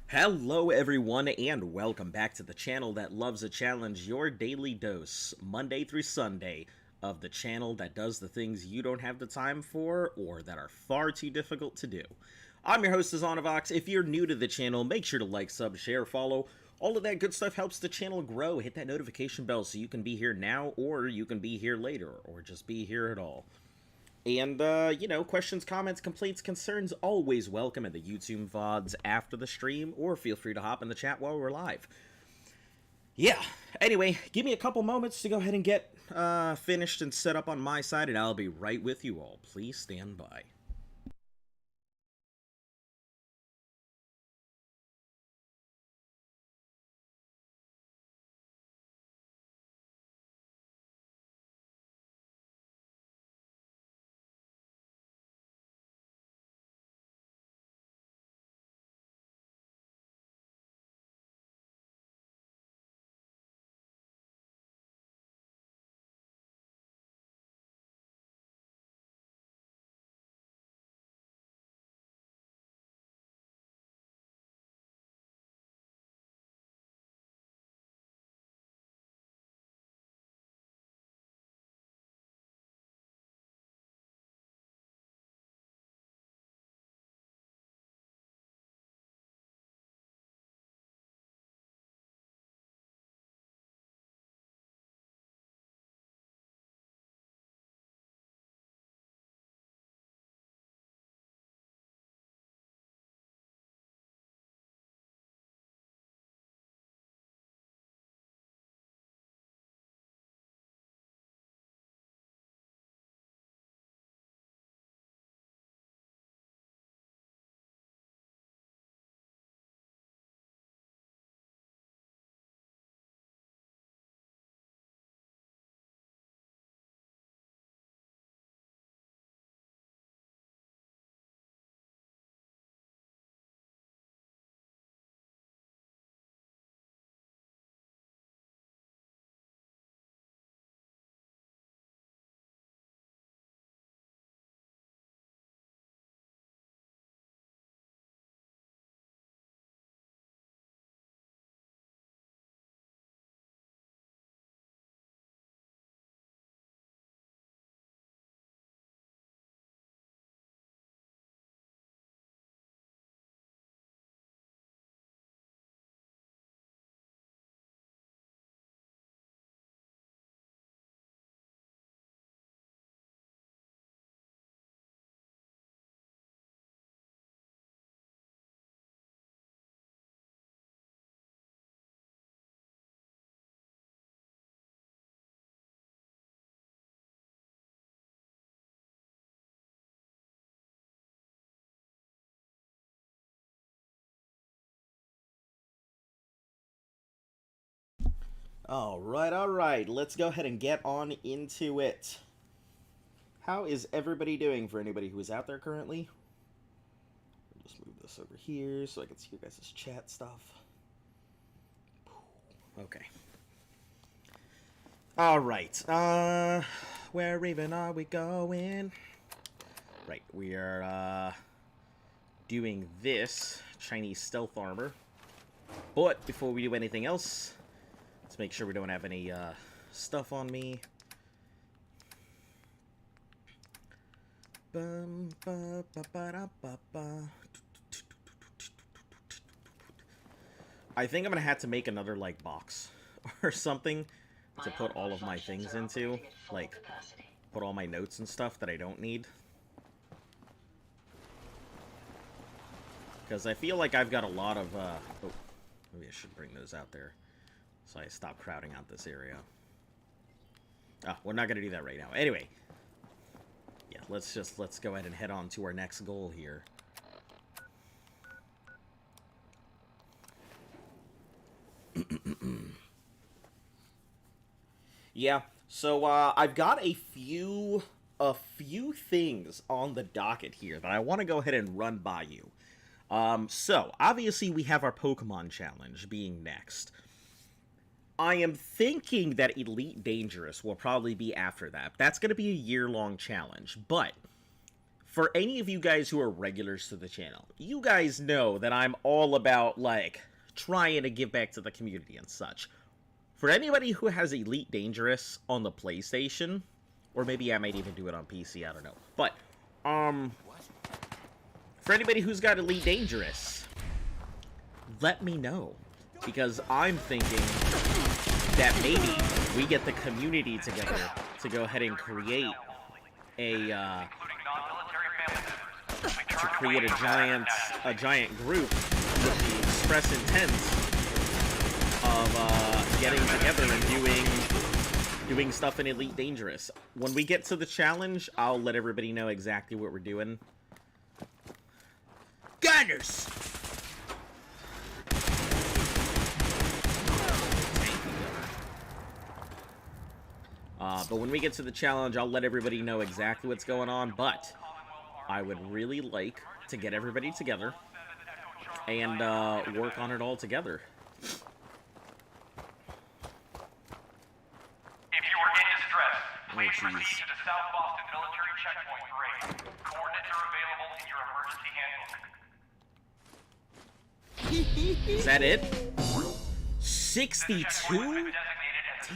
Hello everyone and welcome back to the channel that loves a challenge, your daily dose, Monday through Sunday, of the channel that does the things you don't have the time for or that are far too difficult to do. I'm your host, Azanovox. If you're new to the channel, make sure to like, sub, share, follow. All of that good stuff helps the channel grow. Hit that notification bell so you can be here now or you can be here later or just be here at all. And, questions, comments, complaints, concerns, always welcome in the YouTube VODs after the stream, or feel free to hop in the chat while we're live. Yeah, anyway, give me a couple moments to go ahead and get finished and set up on my side, and I'll be right with you all. Please stand by. Alright, let's go ahead and get on into it. How is everybody doing for anybody who is out there currently? Just move this over here so I can see your guys' chat stuff. Okay. Alright, where even are we going? Right, we are, doing this Chinese stealth armor. But before we do anything else, let's make sure we don't have any, stuff on me. I think I'm gonna have to make another, like, box or something to put all of my things into. Like, put all my notes and stuff that I don't need. Because I feel like I've got a lot of, oh, maybe I should bring those out there. So I stop crowding out this area. Ah, we're not gonna do that right now. Anyway. Yeah, let's go ahead and head on to our next goal here. Yeah, so I've got a few things on the docket here that I want to go ahead and run by you. So obviously we have our Pokemon challenge being next. I am thinking that Elite Dangerous will probably be after that. That's going to be a year-long challenge, but for any of you guys who are regulars to the channel, you guys know that I'm all about, like, trying to give back to the community and such. For anybody who has Elite Dangerous on the PlayStation, or maybe I might even do it on PC, I don't know. But, for anybody who's got Elite Dangerous, let me know. Because I'm thinking that maybe we get the community together to go ahead and create a giant group with the express intent of getting together and doing stuff in Elite Dangerous. When we get to the challenge, I'll let everybody know exactly what we're doing. Gunners! But when we get to the challenge, I'll let everybody know exactly what's going on, but I would really like to get everybody together and work on it all together. If you are in distress, please proceed to the South Boston Military Checkpoint Parade. Coordinates are available in your emergency handbook. Is that it? 62?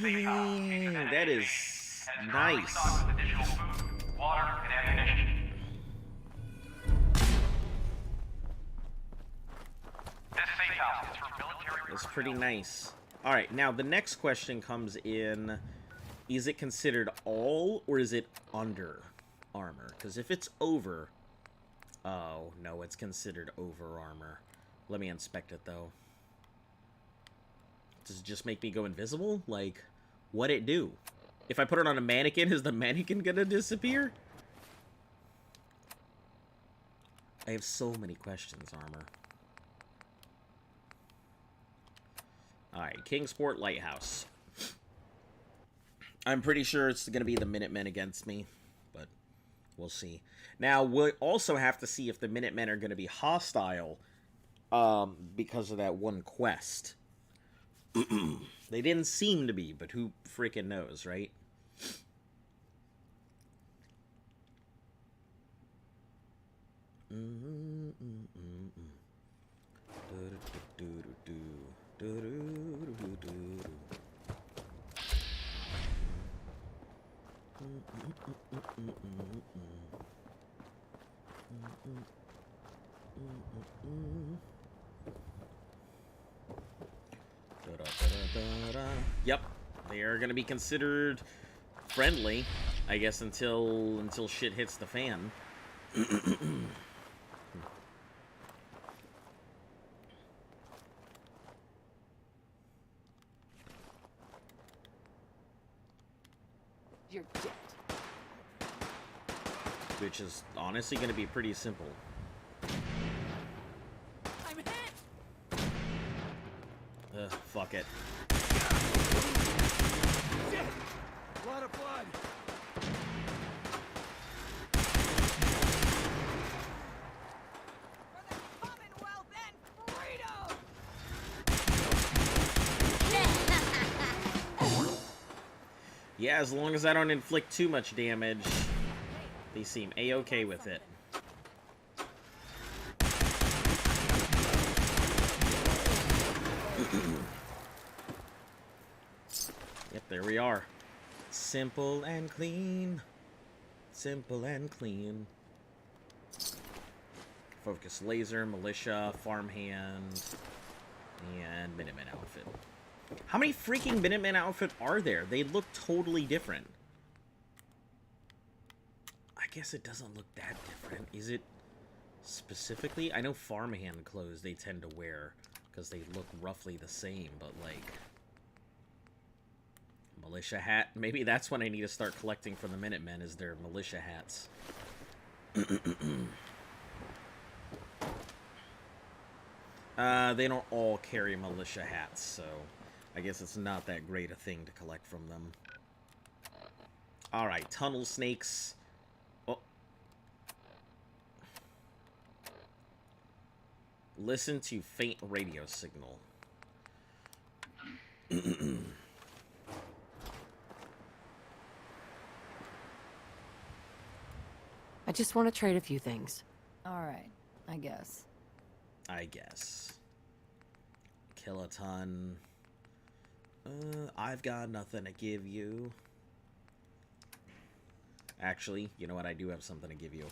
Dang, that is nice. That's pretty nice. Alright, now the next question comes in. Is it considered all, or is it under armor? Because if it's over... Oh, no, it's considered over armor. Let me inspect it, though. Does it just make me go invisible? Like, what'd it do? If I put it on a mannequin, is the mannequin gonna disappear? I have so many questions, armor. Alright, Kingsport Lighthouse. I'm pretty sure it's gonna be the Minutemen against me, but we'll see. Now, we'll also have to see if the Minutemen are gonna be hostile, because of that one quest. They didn't seem to be, but who freaking knows, right? Yep, they are gonna be considered friendly, I guess, until shit hits the fan. You're dead. Which is honestly gonna be pretty simple. I'm hit. Fuck it. Shit. A lot of blood. For the Commonwealth and freedom. Yeah, as long as I don't inflict too much damage, they seem a-okay with it. Yep, there we are. Simple and clean. Simple and clean. Focus laser, militia, farmhand, and Minutemen outfit. How many freaking Minutemen outfit are there? They look totally different. I guess it doesn't look that different. Is it specifically? I know farmhand clothes they tend to wear because they look roughly the same, but like... Militia hat? Maybe that's when I need to start collecting for the Minutemen, is their militia hats. They don't all carry militia hats, so I guess it's not that great a thing to collect from them. Alright, tunnel snakes. Oh. Listen to faint radio signal. I just want to trade a few things. All right, I guess. I guess. Kiloton. I've got nothing to give you. Actually, you know what? I do have something to give you.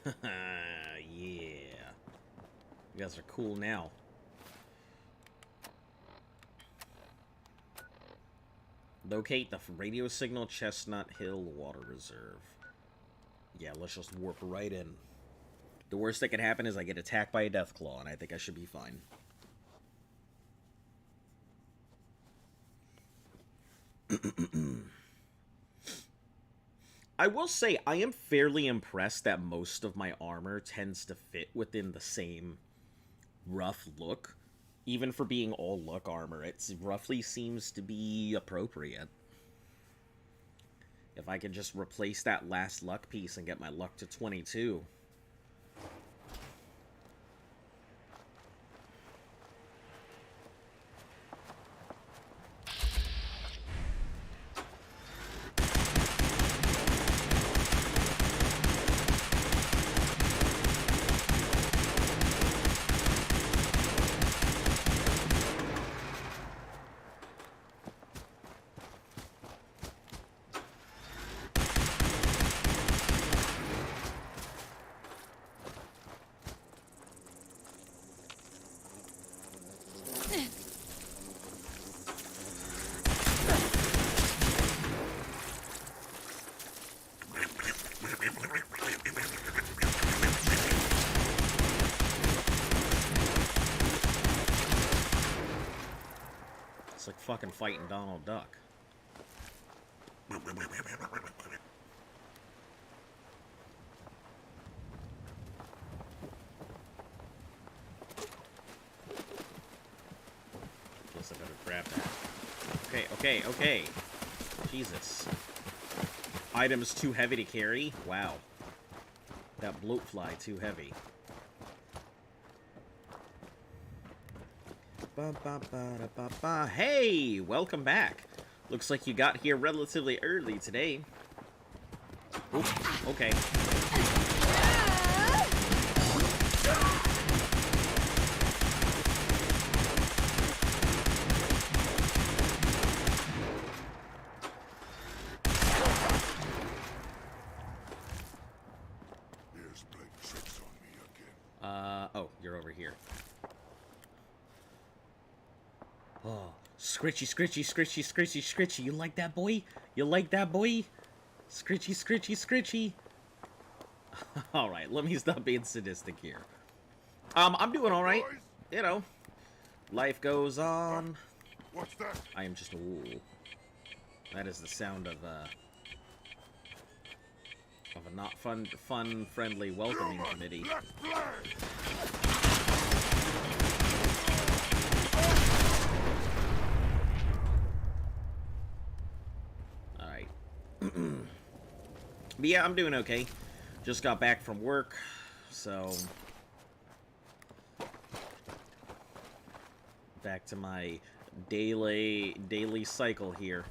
Yeah. You guys are cool now. Locate the radio signal, Chestnut Hill Water Reserve. Yeah, let's just warp right in. The worst that could happen is I get attacked by a Deathclaw, and I think I should be fine. I will say, I am fairly impressed that most of my armor tends to fit within the same rough look. Even for being all luck armor, it roughly seems to be appropriate. If I could just replace that last luck piece and get my luck to 22. It's like fucking fighting Donald Duck. Guess I better grab that. Okay. Jesus. Items too heavy to carry? Wow. That bloatfly too heavy. Hey, welcome back. Looks like you got here relatively early today. Oop, okay. There's playing tricks on me again. Oh, you're over here. Oh, Scritchy. You like that, boy? You like that, boy? Scritchy. Alright, let me stop being sadistic here. I'm doing alright. You know, life goes on. What's that? I am just a wool. That is the sound of a not fun, friendly welcoming committee. Let's play! Alright. But yeah, I'm doing okay. Just got back from work, so back to my daily cycle here.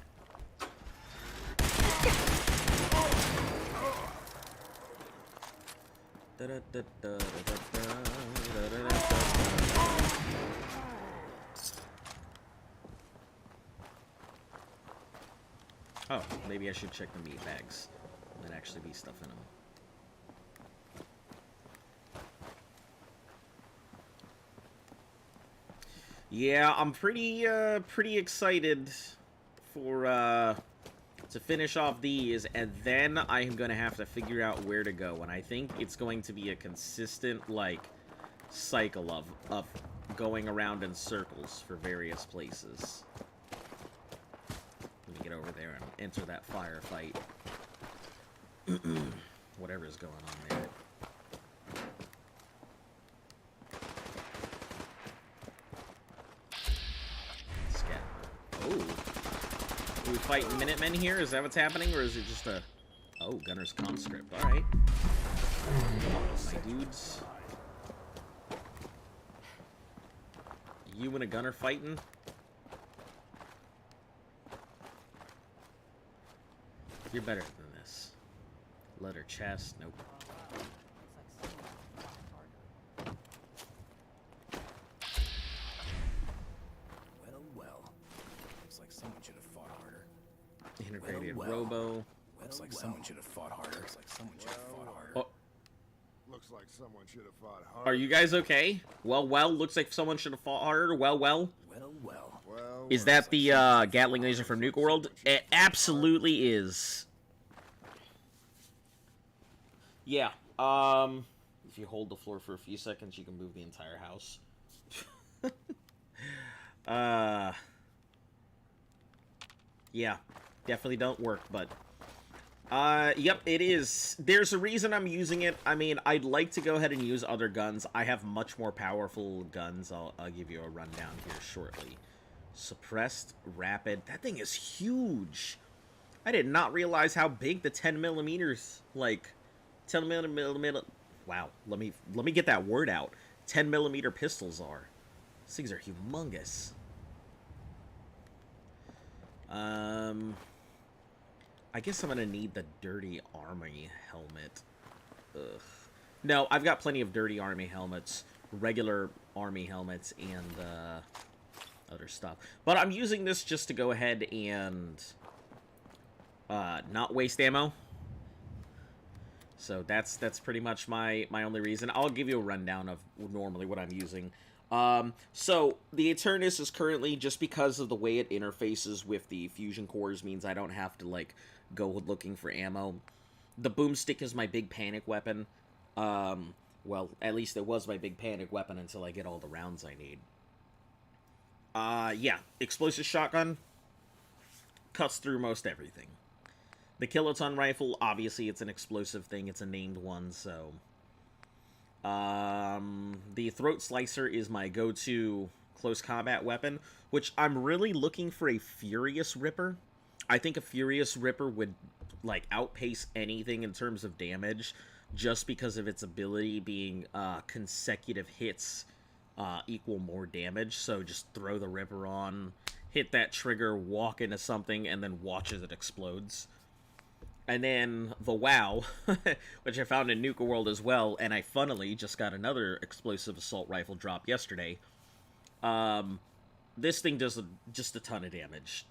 Oh, maybe I should check the meat bags. Might actually be stuff in them. Yeah, I'm pretty excited for, to finish off these, and then I'm gonna have to figure out where to go, and I think it's going to be a consistent, like, cycle of going around in circles for various places. Let me get over there and enter that firefight. Whatever is going on there. Scat. Oh. Are we fighting Minutemen here? Is that what's happening? Or is it just a... Oh, Gunner's conscript. Alright. My dudes. You and a gunner fighting? You're better than this. Leather chest. Nope. Well. Looks like someone should have fought harder. Integrated Well. robo. Looks like someone should have fought harder. Looks like someone should have fought harder. Oh, Looks like someone should have fought harder. are you guys okay? Well. Looks like someone should have fought harder. Well. Well. Is that the Gatling laser from Nuke World? It absolutely is. Yeah. If you hold the floor for a few seconds, you can move the entire house. Yeah. Definitely don't work, but yep, it is. There's a reason I'm using it. I mean, I'd like to go ahead and use other guns. I have much more powerful guns. I'll give you a rundown here shortly. Suppressed rapid. That thing is huge. I did not realize how big the 10 millimeters, like 10 millimeter. Wow. Let me get that word out. 10 millimeter pistols are. These things are humongous. I guess I'm gonna need the Dirty Army helmet. Ugh. No, I've got plenty of Dirty Army helmets, regular Army helmets, and other stuff. But I'm using this just to go ahead and not waste ammo. So that's pretty much my only reason. I'll give you a rundown of normally what I'm using. So the Eternus is currently, just because of the way it interfaces with the fusion cores, means I don't have to like go looking for ammo. The boomstick is my big panic weapon. Well, at least it was my big panic weapon until I get all the rounds I need. Yeah, explosive shotgun cuts through most everything. The kiloton rifle, obviously it's an explosive thing, it's a named one, so the throat slicer is my go-to close combat weapon, which I'm really looking for a Furious Ripper. I think a Furious Ripper would like outpace anything in terms of damage, just because of its ability being consecutive hits equal more damage. So just throw the Ripper on, hit that trigger, walk into something, and then watch as it explodes. And then the WoW, which I found in Nuka World as well, and I funnily just got another explosive assault rifle drop yesterday. This thing does just a ton of damage.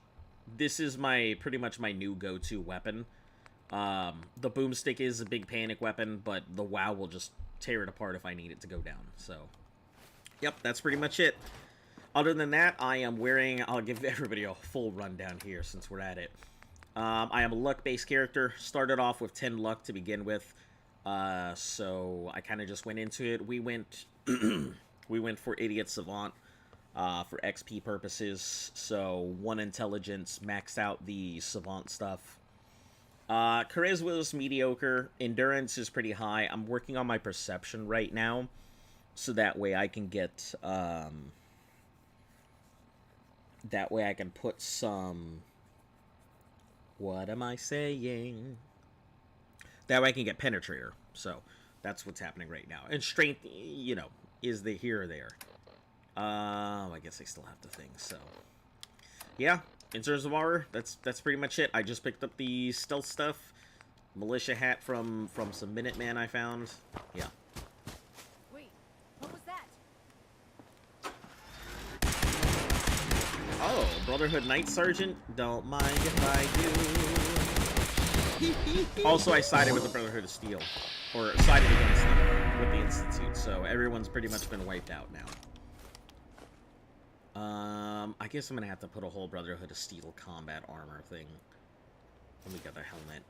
This is pretty much my new go-to weapon. The boomstick is a big panic weapon, but the WoW will just tear it apart if I need it to go down. So, yep, that's pretty much it. Other than that, I am wearing... I'll give everybody a full rundown here since we're at it. I am a luck-based character. Started off with 10 luck to begin with, so I kind of just went into it. We went for Idiot Savant for XP purposes, so 1 intelligence, maxed out the Savant stuff. Charisma is mediocre. Endurance is pretty high. I'm working on my perception right now, so that way I can get, that way I can put some... What am I saying? That way I can get Penetrator. So, that's what's happening right now. And Strength, you know, is the here or there. I guess I still have the thing, so... Yeah, in terms of armor, that's pretty much it. I just picked up the stealth stuff. Militia hat from some Minuteman I found. Yeah. Wait, what was that? Oh, Brotherhood Knight Sergeant. Don't mind if I do. Also, I sided with the Brotherhood of Steel. Or sided against them with the Institute, so everyone's pretty much been wiped out now. I guess I'm gonna have to put a whole Brotherhood of Steel combat armor thing. Let me get the helmet.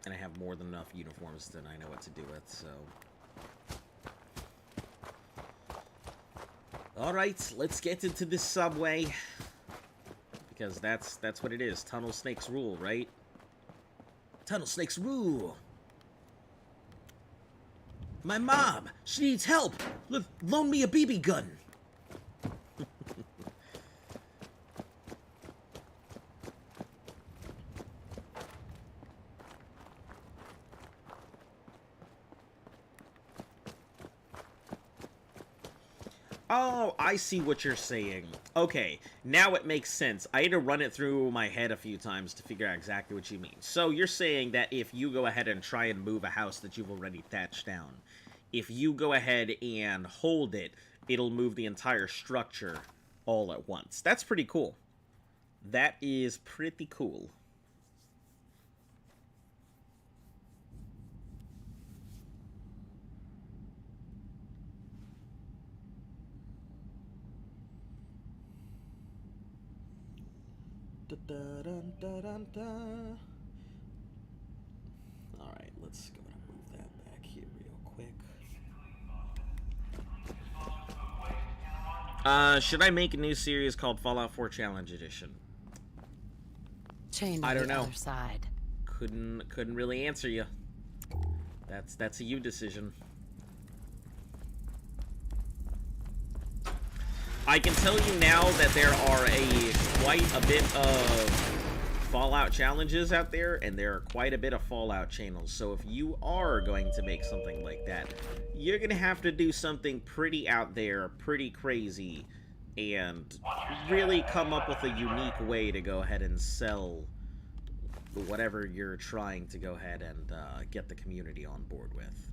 And I have more than enough uniforms that I know what to do with, so... Alright, let's get into this subway. Because that's what it is. Tunnel snakes rule, right? Tunnel snakes rule! My mom! She needs help! Loan me a BB gun! Oh, I see what you're saying. Okay, now it makes sense. I had to run it through my head a few times to figure out exactly what you mean. So you're saying that if you go ahead and try and move a house that you've already thatched down, if you go ahead and hold it, it'll move the entire structure all at once. That's pretty cool. That is pretty cool. Alright, let's go and move that back here real quick. Should I make a new series called Fallout 4 Challenge Edition? Chain I to don't the know. other side. Couldn't really answer you. That's a you decision. I can tell you now that there are quite a bit of Fallout challenges out there, and there are quite a bit of Fallout channels. So if you are going to make something like that, you're gonna have to do something pretty out there, pretty crazy, and really come up with a unique way to go ahead and sell whatever you're trying to go ahead and get the community on board with.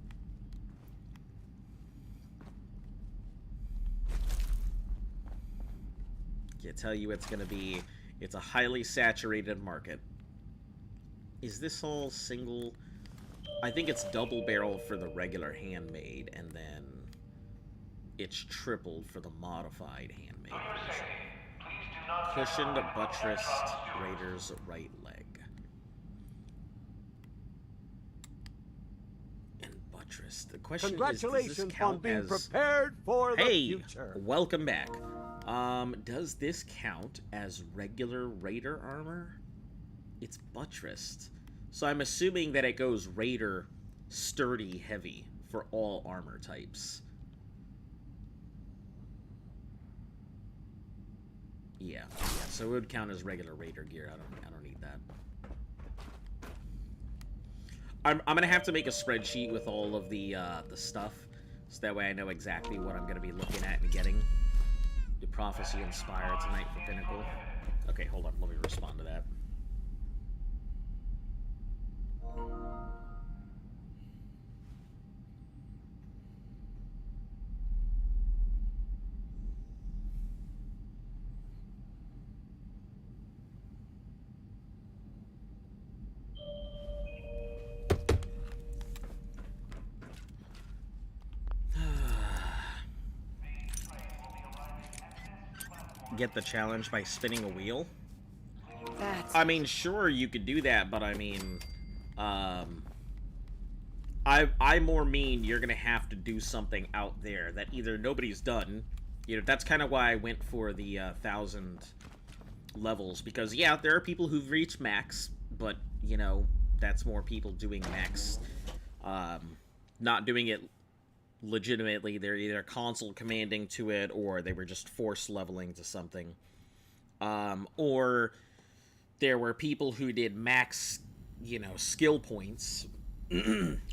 I tell you, it's a highly saturated market. Is this all single? I think it's double barrel for the regular handmade, and then it's tripled for the modified handmade version. Cushioned, buttressed, Raider's right leg. And buttressed. The question is, does this count as... prepared for the future. Welcome back. Does this count as regular Raider armor? It's buttressed. So I'm assuming that it goes Raider sturdy heavy for all armor types. Yeah, so it would count as regular Raider gear. I don't need that. I'm gonna have to make a spreadsheet with all of the stuff, so that way I know exactly what I'm gonna be looking at and getting. The Prophecy Inspire tonight for Pinnacle. Okay, hold on. Let me respond to that. Get the challenge by spinning a wheel? I mean, sure, you could do that, but I mean, I more mean you're gonna have to do something out there that either nobody's done. You know, that's kind of why I went for the 1,000 levels, because yeah, there are people who've reached max, but you know, that's more people doing max, not doing it legitimately. They're either console commanding to it, or they were just force leveling to something, or there were people who did max, you know, skill points,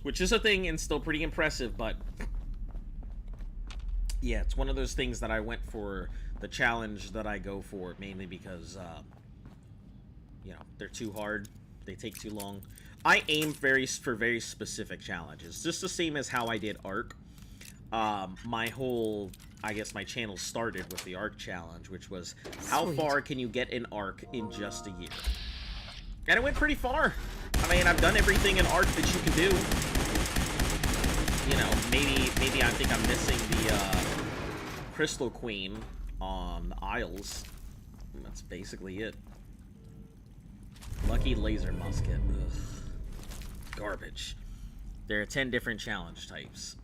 which is a thing and still pretty impressive, but yeah, it's one of those things that I went for the challenge that I go for, mainly because, you know, they're too hard, they take too long. I aim for very specific challenges, just the same as how I did Ark. My whole, I guess my channel started with the Ark challenge, which was how far can you get in Ark in just a year? And it went pretty far. I mean, I've done everything in Ark that you can do. You know, maybe I think I'm missing the Crystal Queen on Isles. And that's basically it. Lucky laser musket. Ugh. Garbage. There are 10 different challenge types.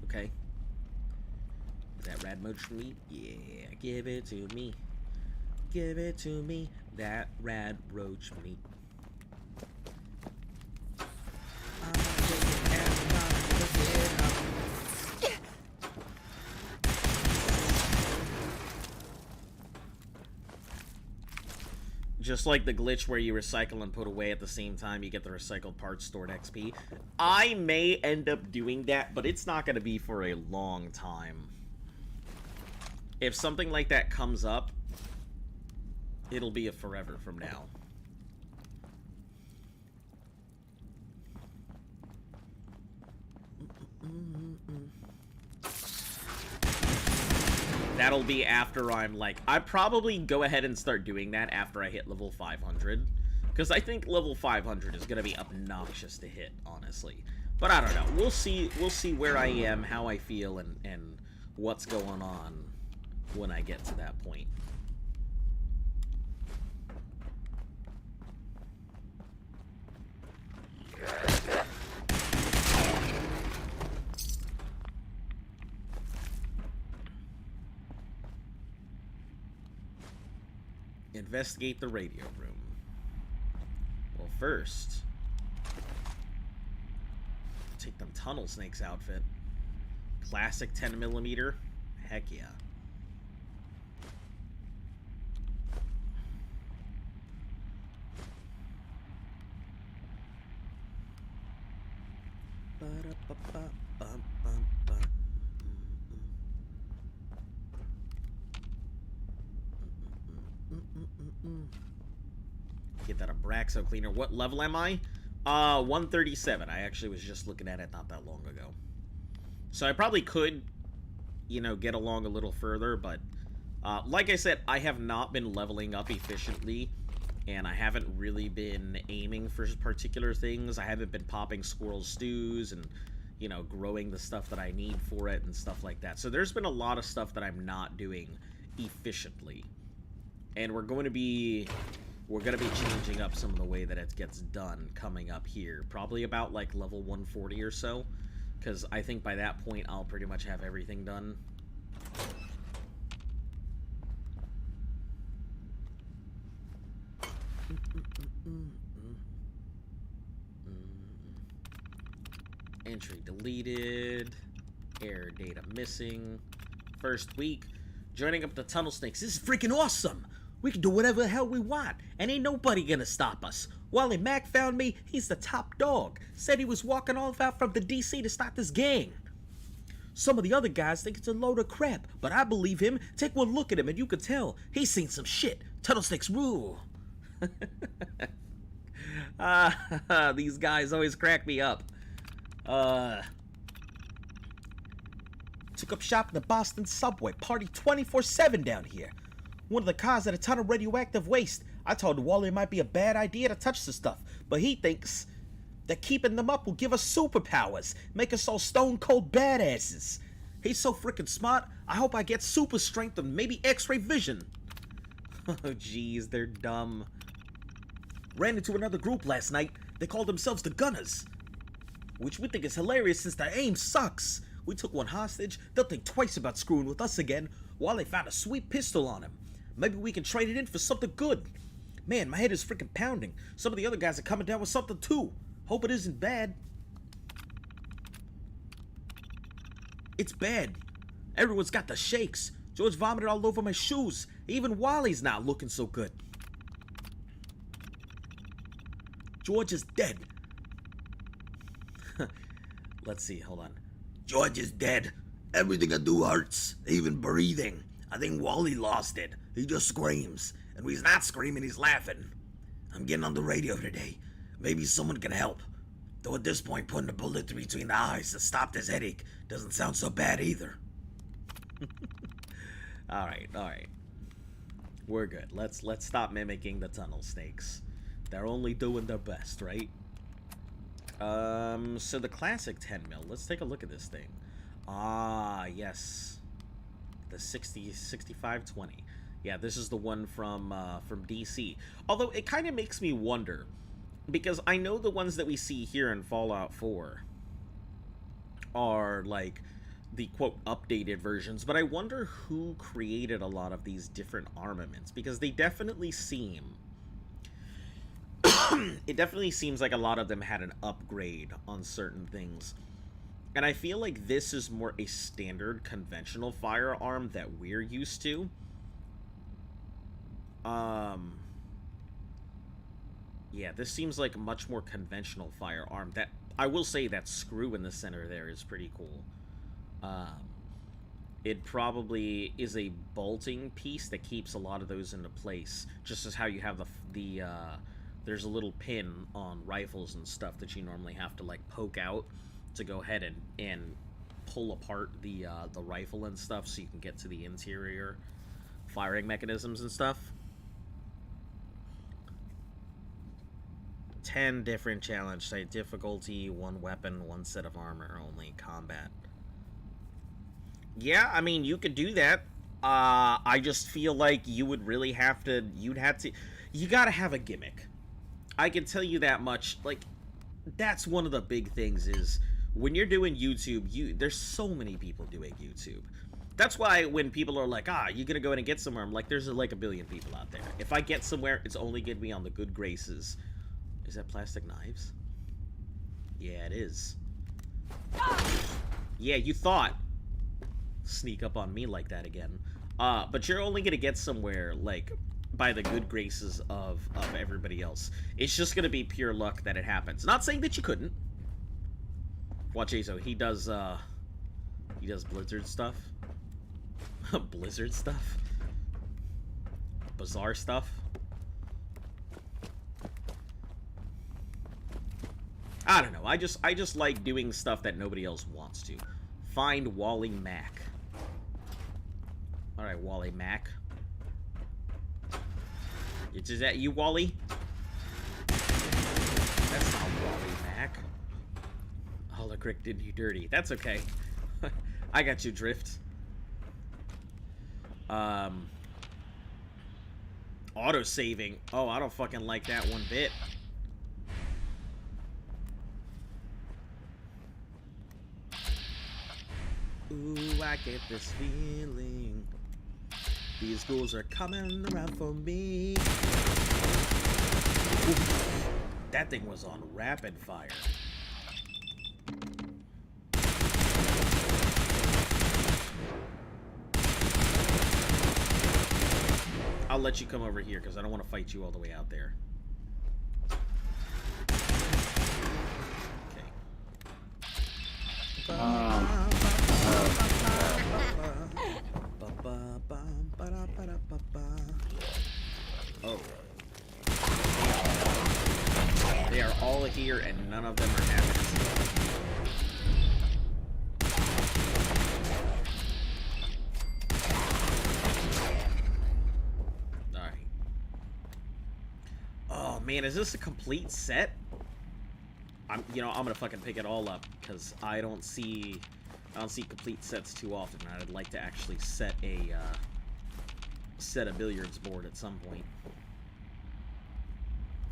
Okay. Is that rad roach for me? Yeah, give it to me. Give it to me. That rad roach meat. Just like the glitch where you recycle and put away at the same time, you get the recycled parts stored XP. I may end up doing that, but it's not going to be for a long time. If something like that comes up, it'll be a forever from now. That'll be after I'm like... I'd probably go ahead and start doing that after I hit level 500. Because I think level 500 is going to be obnoxious to hit, honestly. But I don't know. We'll see where I am, how I feel, and what's going on when I get to that point. Investigate the radio room. Well, first, take them Tunnel Snakes outfit. Classic 10mm. Heck yeah. Get that Abraxo cleaner. What level am I? 137. I actually was just looking at it not that long ago. So I probably could, you know, get along a little further, but like I said, I have not been leveling up efficiently, and I haven't really been aiming for particular things. I haven't been popping squirrel stews and, you know, growing the stuff that I need for it and stuff like that. So there's been a lot of stuff that I'm not doing efficiently. And we're going to be changing up some of the way that it gets done coming up here. Probably about, like, level 140 or so. Because I think by that point, I'll pretty much have everything done. Entry deleted. Error data missing. First week. Joining up the Tunnel Snakes. This is freaking awesome! We can do whatever the hell we want, and ain't nobody gonna stop us. Wally Mack found me, he's the top dog. Said he was walking all out from the DC to start this gang. Some of the other guys think it's a load of crap, but I believe him. Take one look at him and you could tell. He's seen some shit. Tunnel Snakes rule. These guys always crack me up. Took up shop in the Boston subway. Party 24/7 down here. One of the cars had a ton of radioactive waste. I told Wally it might be a bad idea to touch the stuff, but he thinks that keeping them up will give us superpowers, make us all stone cold badasses. He's so freaking smart, I hope I get super strength and maybe x-ray vision. Oh jeez, they're dumb. Ran into another group last night. They called themselves the Gunners, which we think is hilarious since their aim sucks. We took one hostage. They'll think twice about screwing with us again. Wally found a sweet pistol on him. Maybe we can trade it in for something good. Man, my head is freaking pounding. Some of the other guys are coming down with something too. Hope it isn't bad. It's bad. Everyone's got the shakes. George vomited all over my shoes. Even Wally's not looking so good. George is dead. Let's see, hold on. George is dead. Everything I do hurts, even breathing. I think Wally lost it. He just screams. And when he's not screaming, he's laughing. I'm getting on the radio today. Maybe someone can help. Though at this point, putting a bullet between the eyes to stop this headache doesn't sound so bad either. Alright. We're good. Let's stop mimicking the Tunnel Snakes. They're only doing their best, right? So the classic 10 mil. Let's take a look at this thing. Ah, yes. The 6520. Yeah, this is the one from DC. Although it kind of makes me wonder, because I know the ones that we see here in Fallout 4 are like the quote updated versions, but I wonder who created a lot of these different armaments, because they definitely seem it definitely seems like a lot of them had an upgrade on certain things. And I feel like this is more a standard conventional firearm that we're used to. Yeah, this seems like a much more conventional firearm. That I will say that screw in the center there is pretty cool. It probably is a bolting piece that keeps a lot of those into place, just as how you have there's a little pin on rifles and stuff that you normally have to like poke out to go ahead and pull apart the rifle and stuff so you can get to the interior firing mechanisms and stuff. 10 different challenge site difficulty, 1 weapon, 1 set of armor only, combat. Yeah, I mean, you could do that. I just feel like you would really have to, you gotta have a gimmick. I can tell you that much. Like, that's one of the big things is, when you're doing YouTube, there's so many people doing YouTube. That's why when people are like, you gonna go in and get somewhere, I'm like, there's like a billion people out there. If I get somewhere, it's only gonna be on the good graces. Is that plastic knives? Yeah, it is. Yeah, you thought. Sneak up on me like that again. But you're only gonna get somewhere, like, by the good graces of everybody else. It's just gonna be pure luck that it happens. Not saying that you couldn't. Watch Azo, he does Blizzard stuff. Blizzard stuff? Bizarre stuff? I don't know. I just like doing stuff that nobody else wants to. Find Wally Mack. Alright, Wally Mack. Is that you, Wally? That's not Wally Mack. Holocrick did you dirty. That's okay. I got you, Drift. Auto-saving. Oh, I don't fucking like that one bit. Ooh, I get this feeling. These ghouls are coming around for me. Ooh, that thing was on rapid fire. I'll let you come over here because I don't want to fight you all the way out there. Oh. They are all here and none of them are happy. Alright. Oh man, is this a complete set? I'm gonna fucking pick it all up because I don't see complete sets too often. I'd like to actually set a billiards board at some point.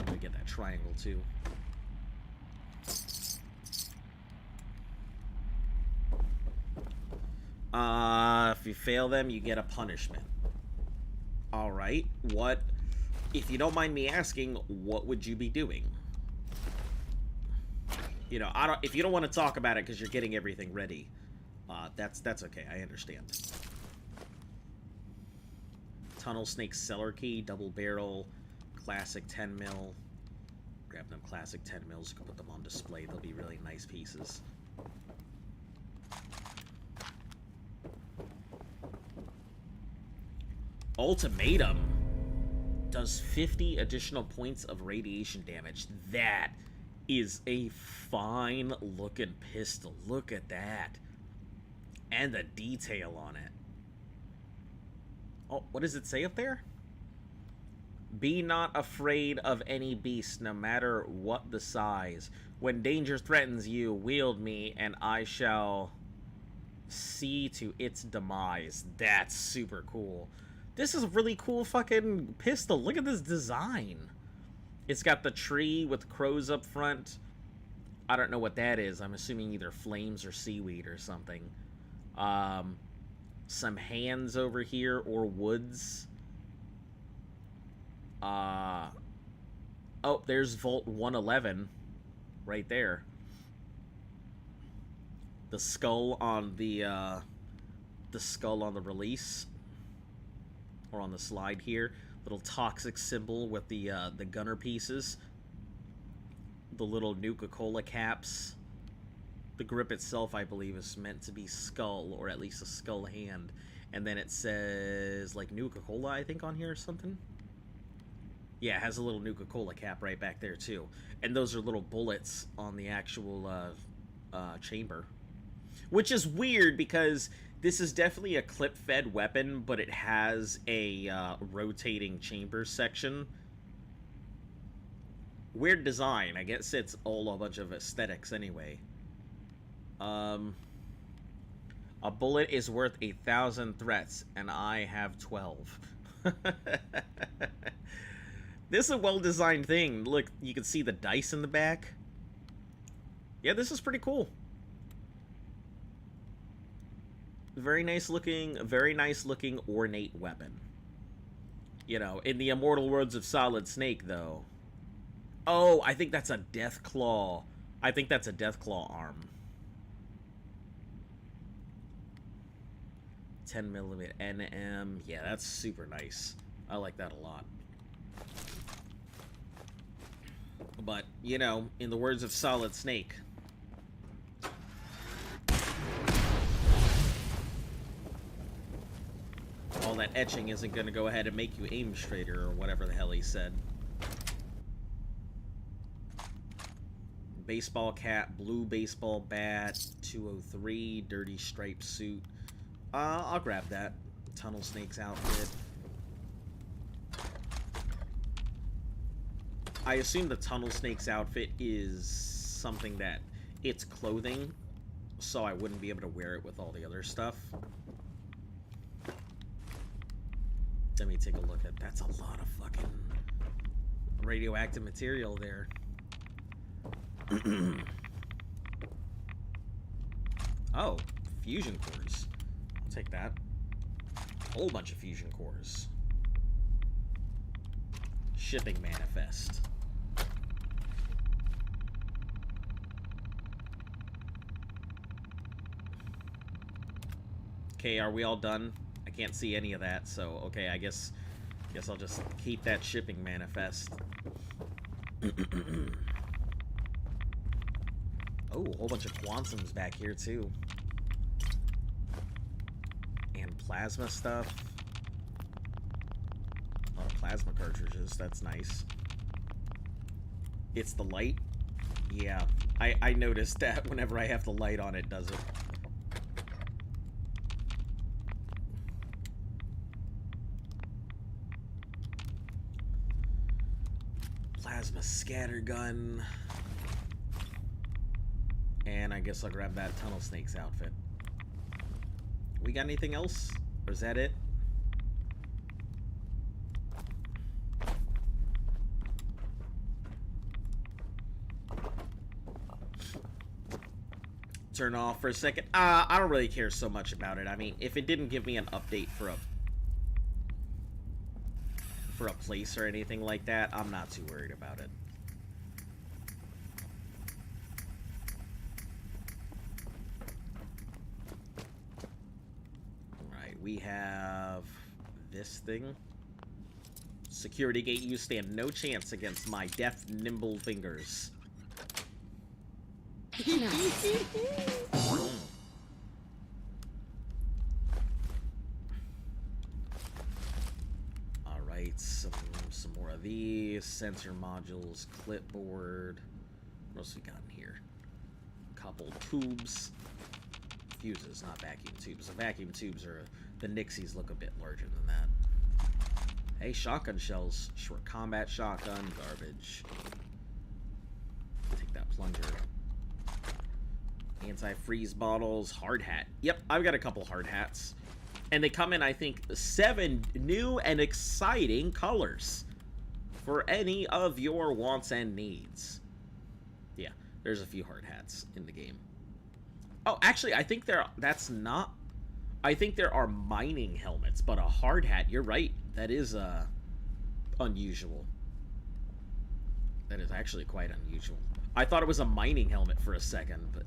I'm gonna get that triangle too. If you fail them, you get a punishment. All right. What? If you don't mind me asking, what would you be doing? You know, if you don't want to talk about it because you're getting everything ready, that's okay. I understand. Tunnel Snake Cellar Key, double barrel, classic 10 mil. Grab them classic 10 mils. You can put them on display. They'll be really nice pieces. Ultimatum does 50 additional points of radiation damage. That is a fine looking pistol. Look at that. And the detail on it. Oh, what does it say up there? Be not afraid of any beast, no matter what the size. When danger threatens you, wield me, and I shall see to its demise. That's super cool. This is a really cool fucking pistol. Look at this design. It's got the tree with crows up front. I don't know what that is. I'm assuming either flames or seaweed or something. Some hands over here or woods. Oh, there's Volt 111 right there. The skull on the release, or on the slide here. Little toxic symbol with the gunner pieces. the little Nuka-Cola caps. The grip itself, I believe, is meant to be skull, or at least a skull hand. And then it says, like, Nuka-Cola, I think, on here or something. Yeah, it has a little Nuka-Cola cap right back there, too. And those are little bullets on the actual chamber. Which is weird, because this is definitely a clip-fed weapon, but it has a rotating chamber section. Weird design. I guess it's all a bunch of aesthetics anyway. A bullet is worth 1,000 threats, and I have 12. This is a well-designed thing. Look, you can see the dice in the back. Yeah, this is pretty cool. Very nice looking ornate weapon. You know, in the immortal words of Solid Snake, though. Oh, I think that's a Death Claw. I think that's a Death Claw arm. 10mm NM. Yeah, that's super nice. I like that a lot. But, you know, in the words of Solid Snake, all that etching isn't going to go ahead and make you aim straighter, or whatever the hell he said. Baseball cap, blue baseball bat, 203, dirty striped suit. I'll grab that. Tunnel Snake's outfit. I assume the Tunnel Snake's outfit is something that it's clothing, so I wouldn't be able to wear it with all the other stuff. Let me take a look at... That's a lot of fucking radioactive material there. Oh, fusion cores. I'll take that. A whole bunch of fusion cores. Shipping manifest. Okay, are we all done? I can't see any of that, so okay, I guess I'll just keep that shipping manifest. Oh, a whole bunch of quantums back here too. And plasma stuff. A lot of plasma cartridges, that's nice. It's the light? Yeah, I noticed that whenever I have the light on, it does it. Plasma scatter gun. And I guess I'll grab that Tunnel Snake's outfit. We got anything else? Or is that it? Turn off for a second. I don't really care so much about it. I mean, if it didn't give me an update for a place or anything like that, I'm not too worried about it. Alright, we have this thing. Security gate, you stand no chance against my deft, nimble fingers. Alright, some more of these. Sensor modules, clipboard. What else we got in here? Couple tubes. Fuses, not vacuum tubes. The vacuum tubes are... The Nixies look a bit larger than that. Hey, shotgun shells. Short combat shotgun. Garbage. Take that plunger. Anti-freeze bottles. Hard hat. Yep, I've got a couple hard hats. And they come in, I think, 7 new and exciting colors. For any of your wants and needs. Yeah, there's a few hard hats in the game. Oh, actually, I think that's not... I think there are mining helmets, but a hard hat, you're right. That is, unusual. That is actually quite unusual. I thought it was a mining helmet for a second, but...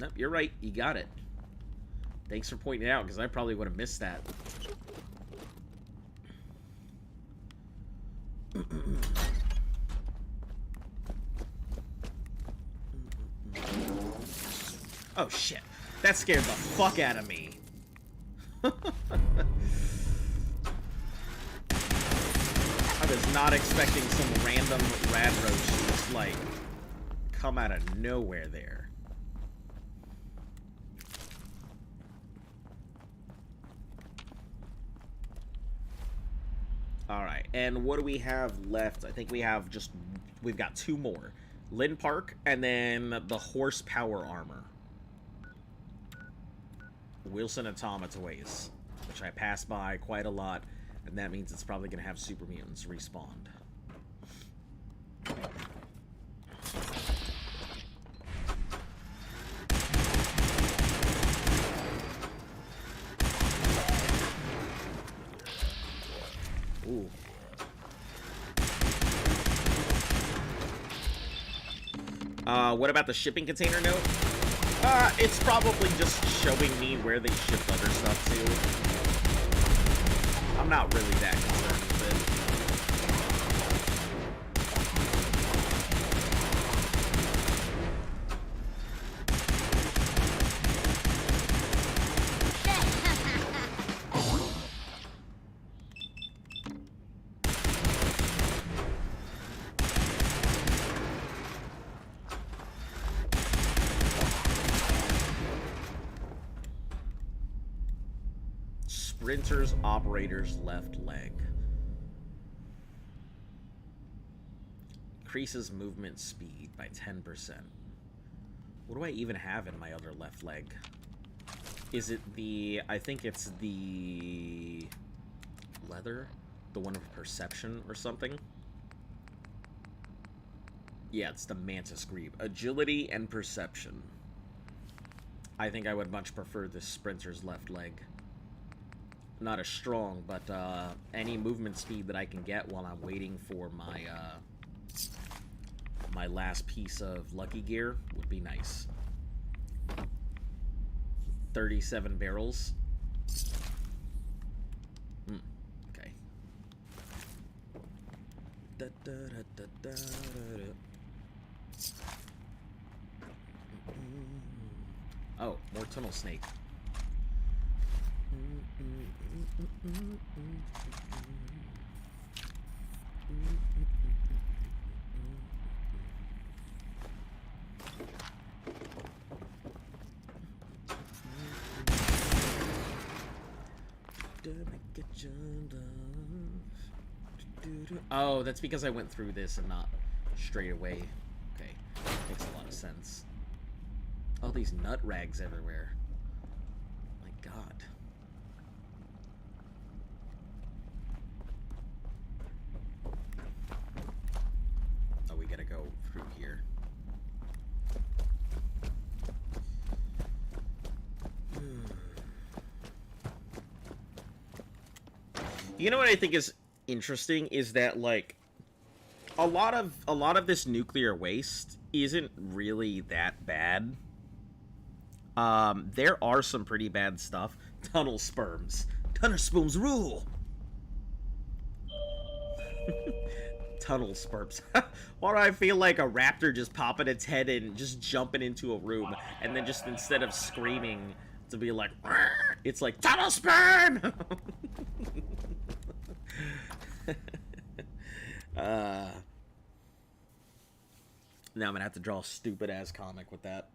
Nope, you're right. You got it. Thanks for pointing it out, because I probably would have missed that. Oh, shit. That scared the fuck out of me. I was not expecting some random rad roach to just, like, come out of nowhere there. Alright, and what do we have left? I think we have just... We've got 2 more. Lynn Park, and then the horsepower armor. Wilson Automatoys, which I pass by quite a lot, and that means it's probably going to have super mutants respawned. Ooh. What about the shipping container note? It's probably just showing me where they shipped other stuff to. I'm not really that concerned with it. Sprinter's operator's left leg. Increases movement speed by 10%. What do I even have in my other left leg? Is it the... I think it's the... leather? The one of perception or something? Yeah, it's the Mantis Greave. Agility and perception. I think I would much prefer this Sprinter's left leg. Not as strong, but any movement speed that I can get while I'm waiting for my my last piece of lucky gear would be nice. 37 barrels. Okay. Oh, more tunnel snake. Oh, that's because I went through this and not straight away. Okay, makes a lot of sense. All these nut rags everywhere. My God. Oh, we gotta go through here. You know what I think is interesting is that, like, a lot of this nuclear waste isn't really that bad. There are some pretty bad stuff. Tunnel sperms. Tunnel sperms rule. Tunnel sperms. Why do I feel like a raptor just popping its head and just jumping into a room, and then just instead of screaming to be like, it's like tunnel sperm. Now I'm gonna have to draw a stupid ass comic with that.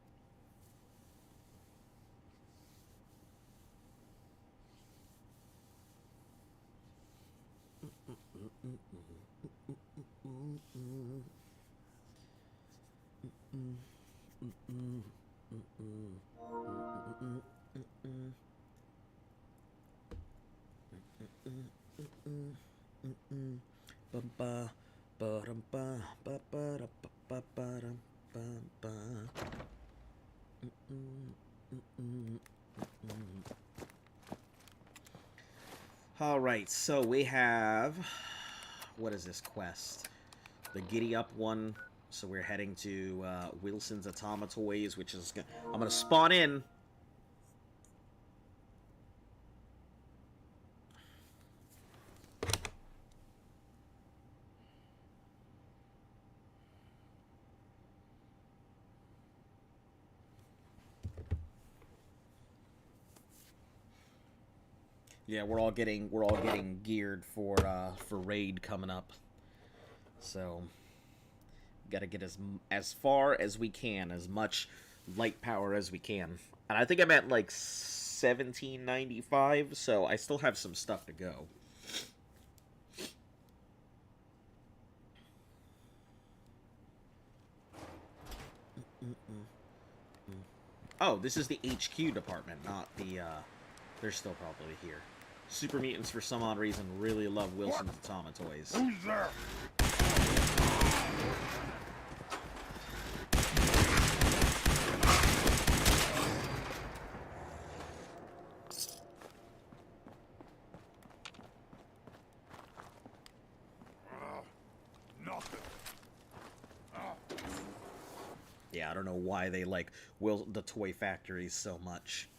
Alright, so we have... What is this quest? The Giddy Up one. So we're heading to Wilson's Automatoys, which is... I'm gonna spawn in. Yeah, we're all getting geared for raid coming up. So gotta get as far as we can, as much light power as we can. And I think I'm at like 1795, so I still have some stuff to go. Oh, this is the HQ department, not the, they're still probably here. Super Mutants, for some odd reason, really love Wilson's Atama toys. Who's there? Nothing. Yeah, I don't know why they like the toy factories so much.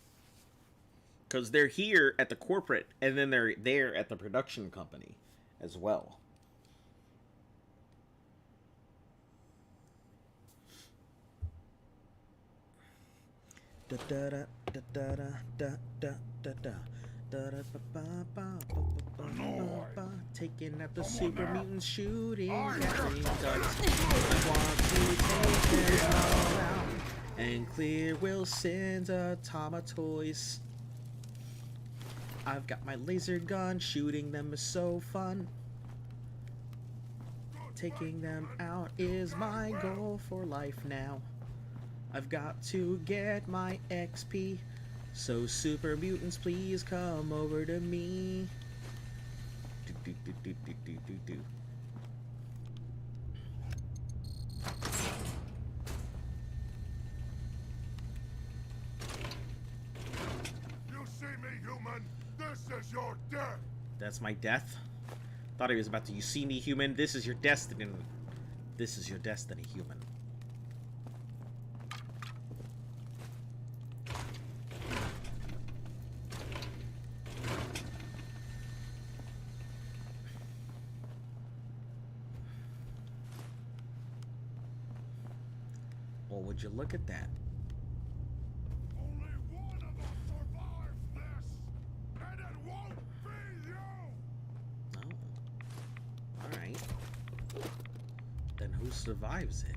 Because they're here at the corporate, and then they're there at the production company as well. Da da da da da da da da da. Taking out the super mutants, shooting at the ducks. I want to take them all out and clear Wilson's Atama toys. I've got my laser gun, shooting them is so fun. Taking them out is my goal for life now. I've got to get my XP. So super mutants, please come over to me. Do, do, do, do, do, do, do, do. You see me, human? This is your death. That's my death? Thought he was about to, you see me, human? This is your destiny. This is your destiny, human. Well, would you look at that? Only one of us survives this, and it won't be you. Oh. Alright. Then who survives it?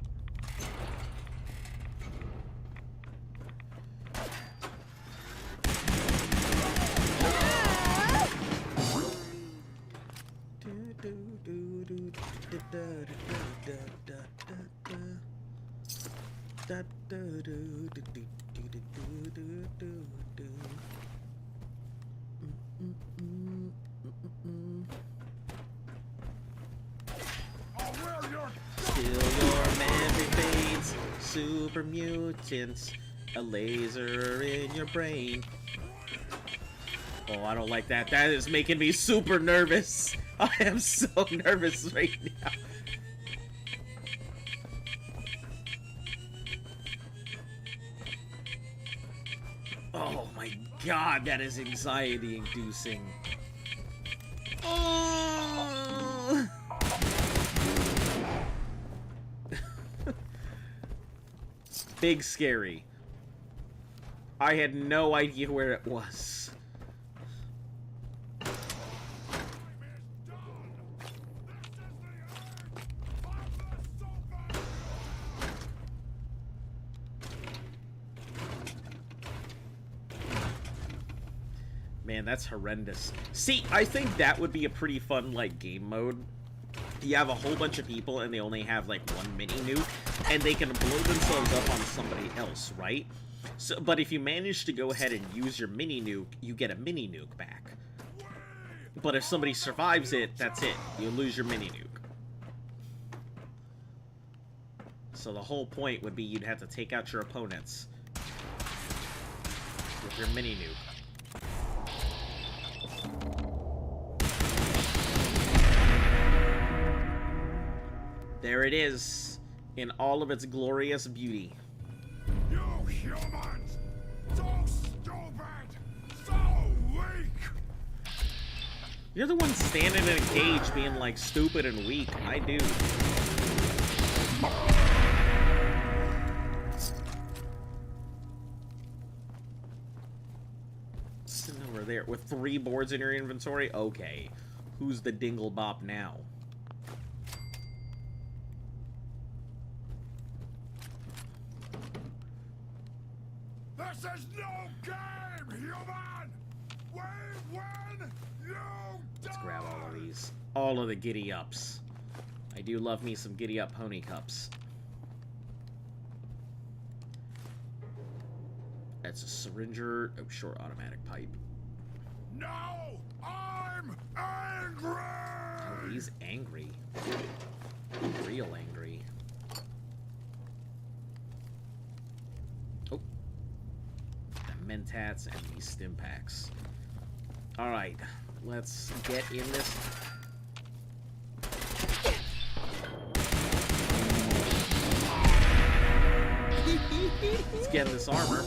Still your memory fades, super mutants, a laser in your brain. Oh, I don't like that. That is making me super nervous. I am so nervous right now. Oh my god, that is anxiety inducing. Oh. Big scary. I had no idea where it was. Man, that's horrendous. See, I think that would be a pretty fun, like, game mode. You have a whole bunch of people and they only have, like, one mini nuke, and they can blow themselves up on somebody else, right? So, but if you manage to go ahead and use your mini nuke, you get a mini nuke back. But if somebody survives it, that's it. You lose your mini nuke. So the whole point would be you'd have to take out your opponents with your mini nuke. There it is, in all of its glorious beauty. You humans! So stupid! So weak! You're the one standing in a cage being like stupid and weak. I do. Sitting over there. there with 3 boards in your inventory? Okay. Who's the dingle bop now? This is no game, human! We win, you Let's die! grab all of these. All of the giddy ups. I do love me some giddy up pony cups. That's a syringer. Oh, short automatic pipe. Now I'm angry! Oh, he's angry. Real angry. Oh. The mentats and these stim packs. Alright. Let's get in this. Let's get in this armor.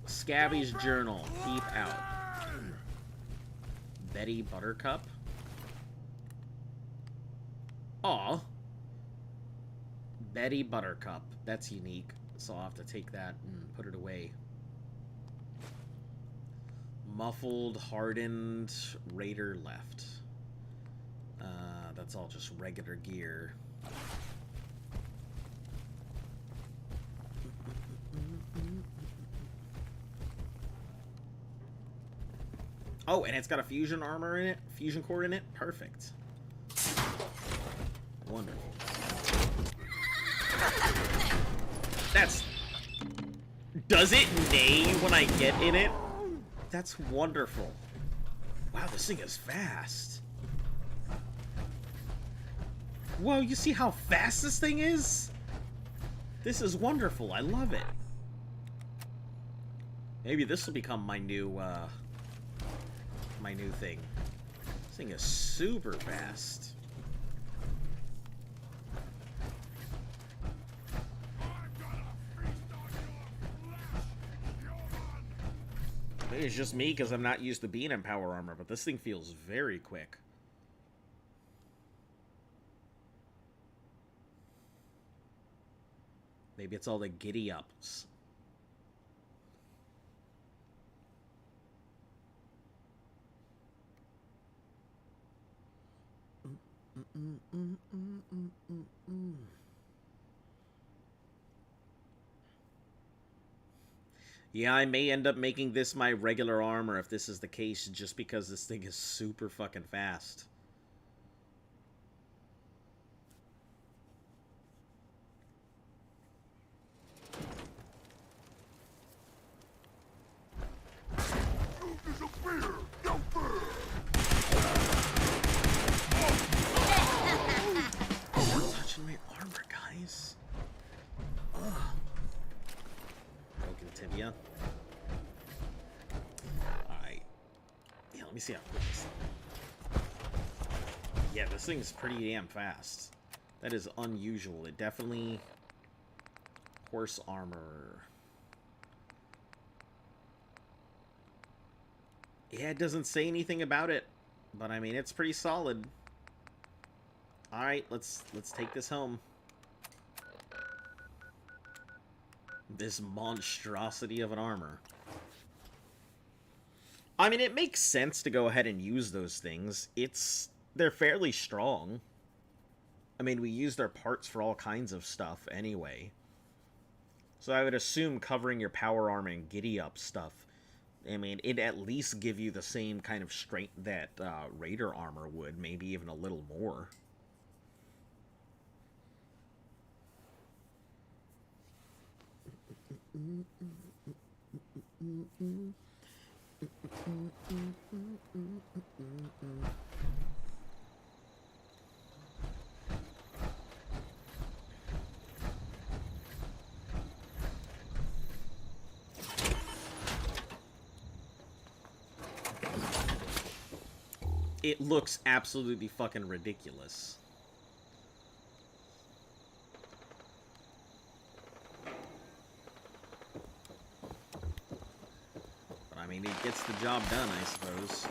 Scabby's journal. Keep out. Betty Buttercup. Aw. Betty Buttercup. That's unique. So I'll have to take that and put it away. Muffled, hardened, Raider left. That's all just regular gear. Oh, and it's got a fusion armor in it, fusion core in it. Perfect. Wonderful. That's... Does it neigh when I get in it? That's wonderful. Wow, this thing is fast. Whoa, you see how fast this thing is? This is wonderful. I love it. Maybe this will become my new thing. This thing is super fast. Maybe it's just me because I'm not used to being in power armor, but this thing feels very quick. Maybe it's all the giddy ups. Yeah, I may end up making this my regular armor if this is the case, just because this thing is super fucking fast. You disappear! No fear! We're touching my armor, guys. Ugh. Broken tibia. Alright. Yeah, let me see how quick this thing. Yeah, this thing's pretty damn fast. That is unusual. It definitely... Horse armor. Yeah, it doesn't say anything about it. But I mean, it's pretty solid. Alright, let's take this home. This monstrosity of an armor. I mean, it makes sense to go ahead and use those things. They're fairly strong. I mean, we use their parts for all kinds of stuff anyway. So I would assume covering your power armor and giddy up stuff, I mean, it'd at least give you the same kind of strength that Raider armor would, maybe even a little more. It looks absolutely fucking ridiculous. But I mean, it gets the job done, I suppose.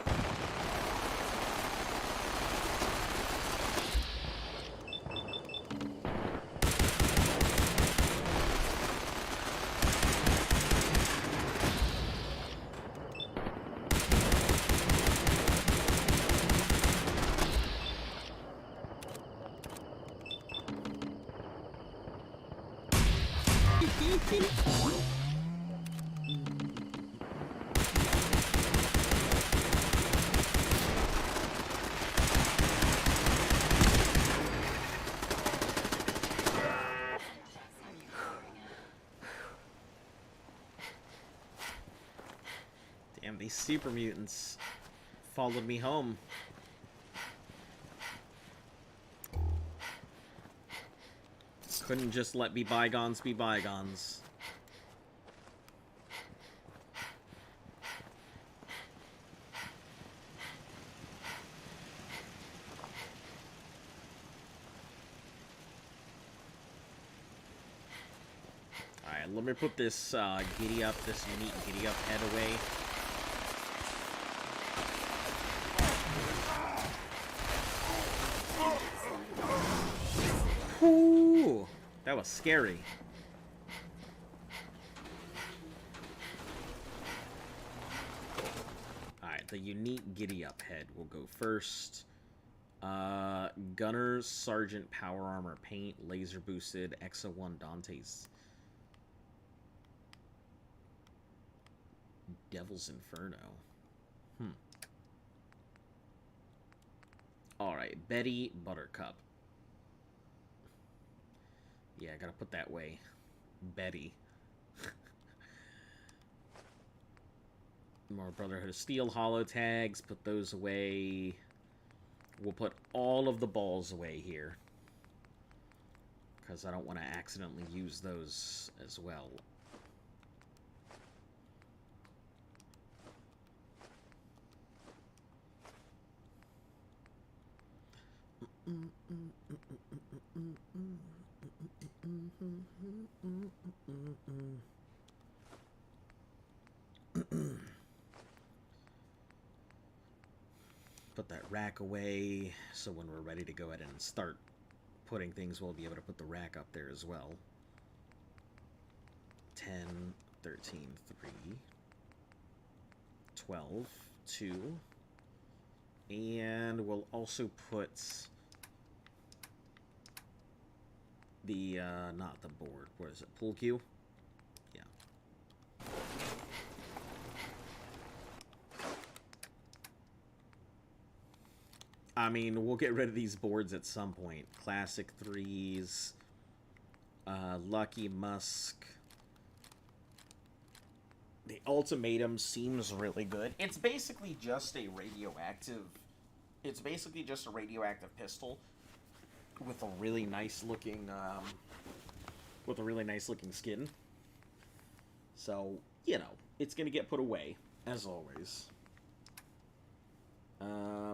Damn, these super mutants followed me home. Couldn't just let be bygones be bygones. Alright, let me put this giddy up, this unique giddy up head away. Ooh, that was scary. Alright, the unique giddy up head will go first. Gunner's Sergeant Power Armor Paint, Laser Boosted, Exa 1 Dante's. Devil's Inferno. Alright, Betty Buttercup. Yeah, I gotta put that way. Betty. More Brotherhood of Steel holo tags. Put those away. We'll put all of the balls away here, because I don't want to accidentally use those as well. Put that rack away, so when we're ready to go ahead and start putting things, we'll be able to put the rack up there as well. 10, 13, 3, 12, 2, and we'll also put the, not the board, what is it, pool cue? Yeah. I mean, we'll get rid of these boards at some point. Classic 3s, Lucky Musk. The Ultimatum seems really good. It's basically just a radioactive... It's basically just a radioactive pistol with a really nice looking, skin. So, you know, it's gonna get put away, as always.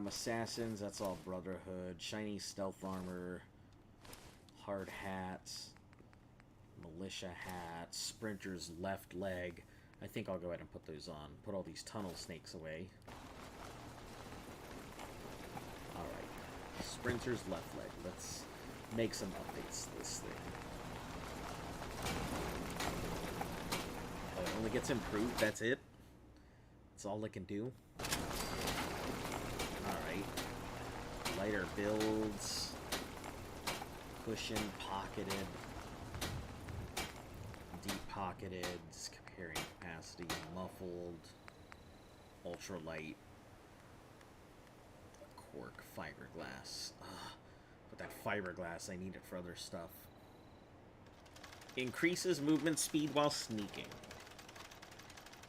Assassins, that's all Brotherhood. Shiny Stealth Armor. Hard Hats. Militia Hat. Sprinter's Left Leg. I think I'll go ahead and put those on. Put all these Tunnel Snakes away. Alright. Sprinter's Left Leg. Let's make some updates to this thing. Oh, it only gets improved, that's it? That's all it can do? Alright. Lighter builds. Cushion, pocketed. Deep pocketed. Carrying capacity, muffled. Ultralight. Cork, fiberglass. Ugh. But that fiberglass, I need it for other stuff. Increases movement speed while sneaking.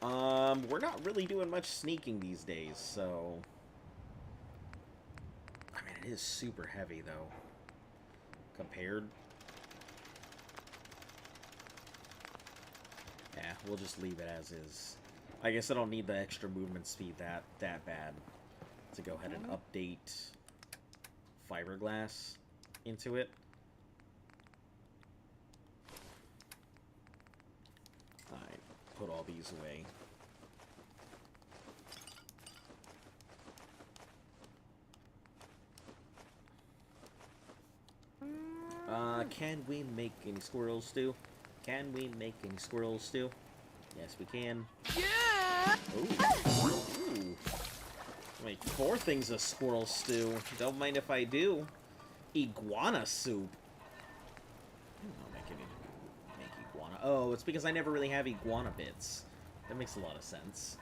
We're not really doing much sneaking these days, so... I mean, it is super heavy, though. Compared. Yeah, we'll just leave it as is. I guess I don't need the extra movement speed that bad to go ahead and update fiberglass into it. Alright, put all these away. Can we make any squirrels stew? Can we make any squirrels stew? Yes, we can. Yeah! Ooh. Ooh. Make 4 things of squirrel stew. Don't mind if I do. Iguana soup. I don't know, make iguana. Oh, it's because I never really have iguana bits. That makes a lot of sense.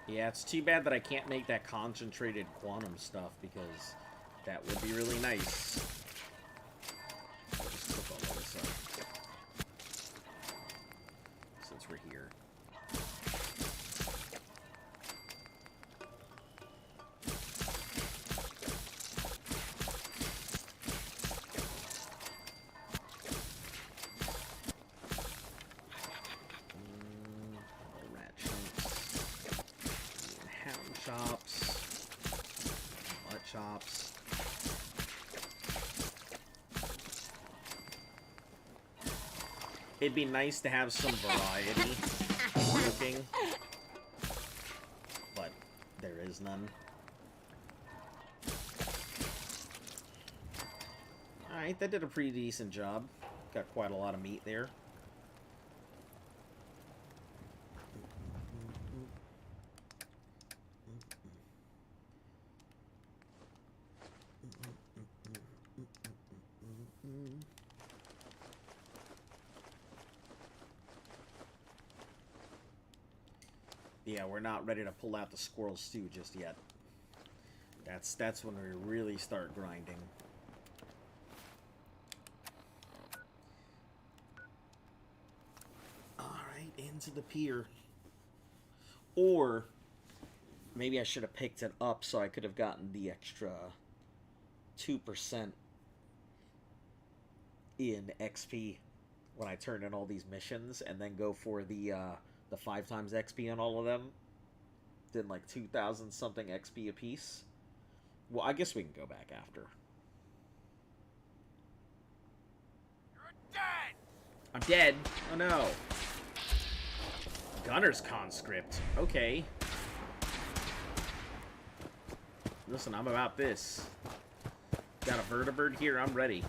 Yeah, it's too bad that I can't make that concentrated quantum stuff, because that would be really nice. I'll just cook all of this up, since we're here. Chops, butt chops. It'd be nice to have some variety in cooking, but there is none. Alright, that did a pretty decent job. Got quite a lot of meat there. Yeah, we're not ready to pull out the squirrel stew just yet. That's when we really start grinding. Alright, into the pier. Or maybe I should have picked it up so I could have gotten the extra 2% in XP when I turn in all these missions, and then go for the 5 times XP on all of them. Did like 2,000 something XP a piece. Well, I guess we can go back after. You're dead! I'm dead. Oh no. Gunner's conscript. Okay. Listen, I'm about this. Got a vertibird here. I'm ready.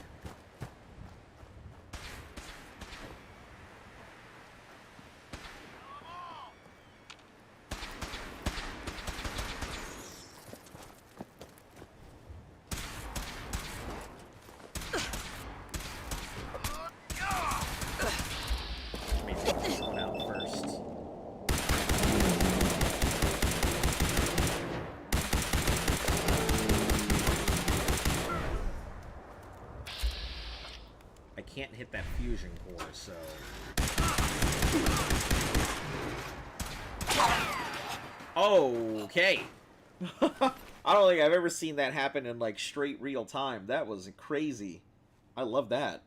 Can't hit that fusion core, so... Okay! I don't think I've ever seen that happen in, like, straight real time. That was crazy. I love that.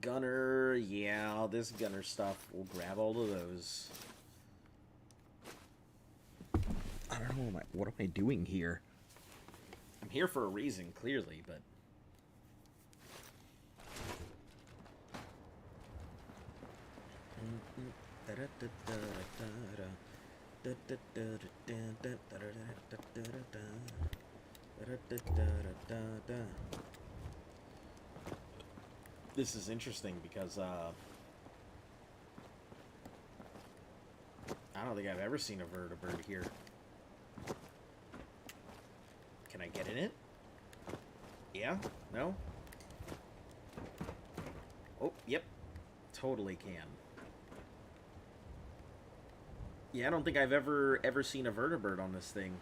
Gunner, yeah, this gunner stuff. We'll grab all of those. I don't know, what am I doing here? I'm here for a reason, clearly, but... This is interesting because, I don't think I've ever seen a vertibird here. Can I get in it? Yeah? No? Oh, yep. Totally can. Yeah, I don't think I've ever seen a vertibird on this thing.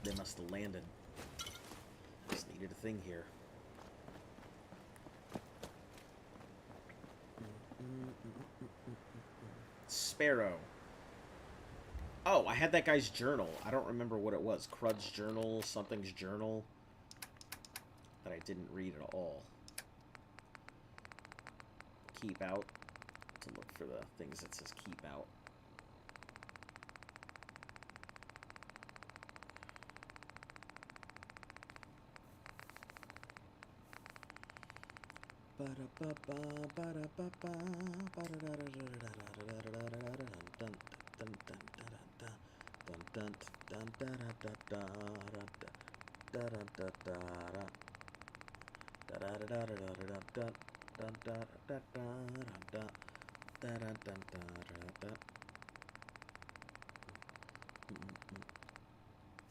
They must have landed. Just needed a thing here. Sparrow. Oh, I had that guy's journal. I don't remember what it was. Crud's journal, something's journal. That I didn't read at all. Keep out. To look for the things that says keep out.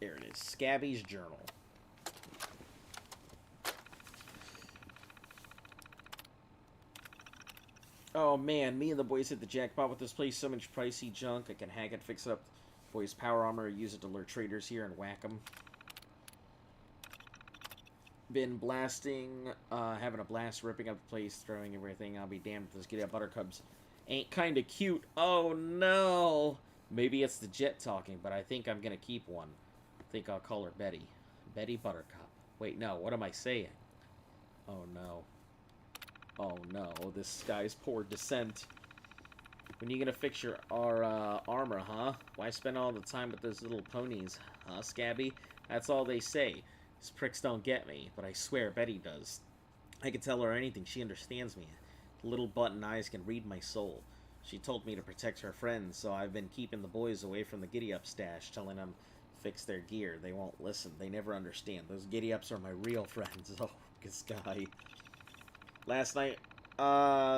There it is. Scabby's journal. Oh man, me and the boys hit the jackpot with this place. So much pricey junk. I can hack it, fix it up. Boys' power armor, use it to lure traders here and whack them. Been blasting, having a blast, ripping up the place, throwing everything. I'll be damned if those giddy up buttercups ain't kinda cute. Oh no! Maybe it's the jet talking, but I think I'm gonna keep one. I think I'll call her Betty. Betty Buttercup. Wait, no, what am I saying? Oh no. Oh no, this guy's poor descent. When you gonna fix our armor, huh? Why spend all the time with those little ponies, huh, Scabby? That's all they say. These pricks don't get me, but I swear Betty does. I can tell her anything, she understands me. The little button eyes can read my soul. She told me to protect her friends, so I've been keeping the boys away from the giddy-up stash, telling them fix their gear. They won't listen, they never understand. Those giddy-ups are my real friends. Oh, this guy. Last night,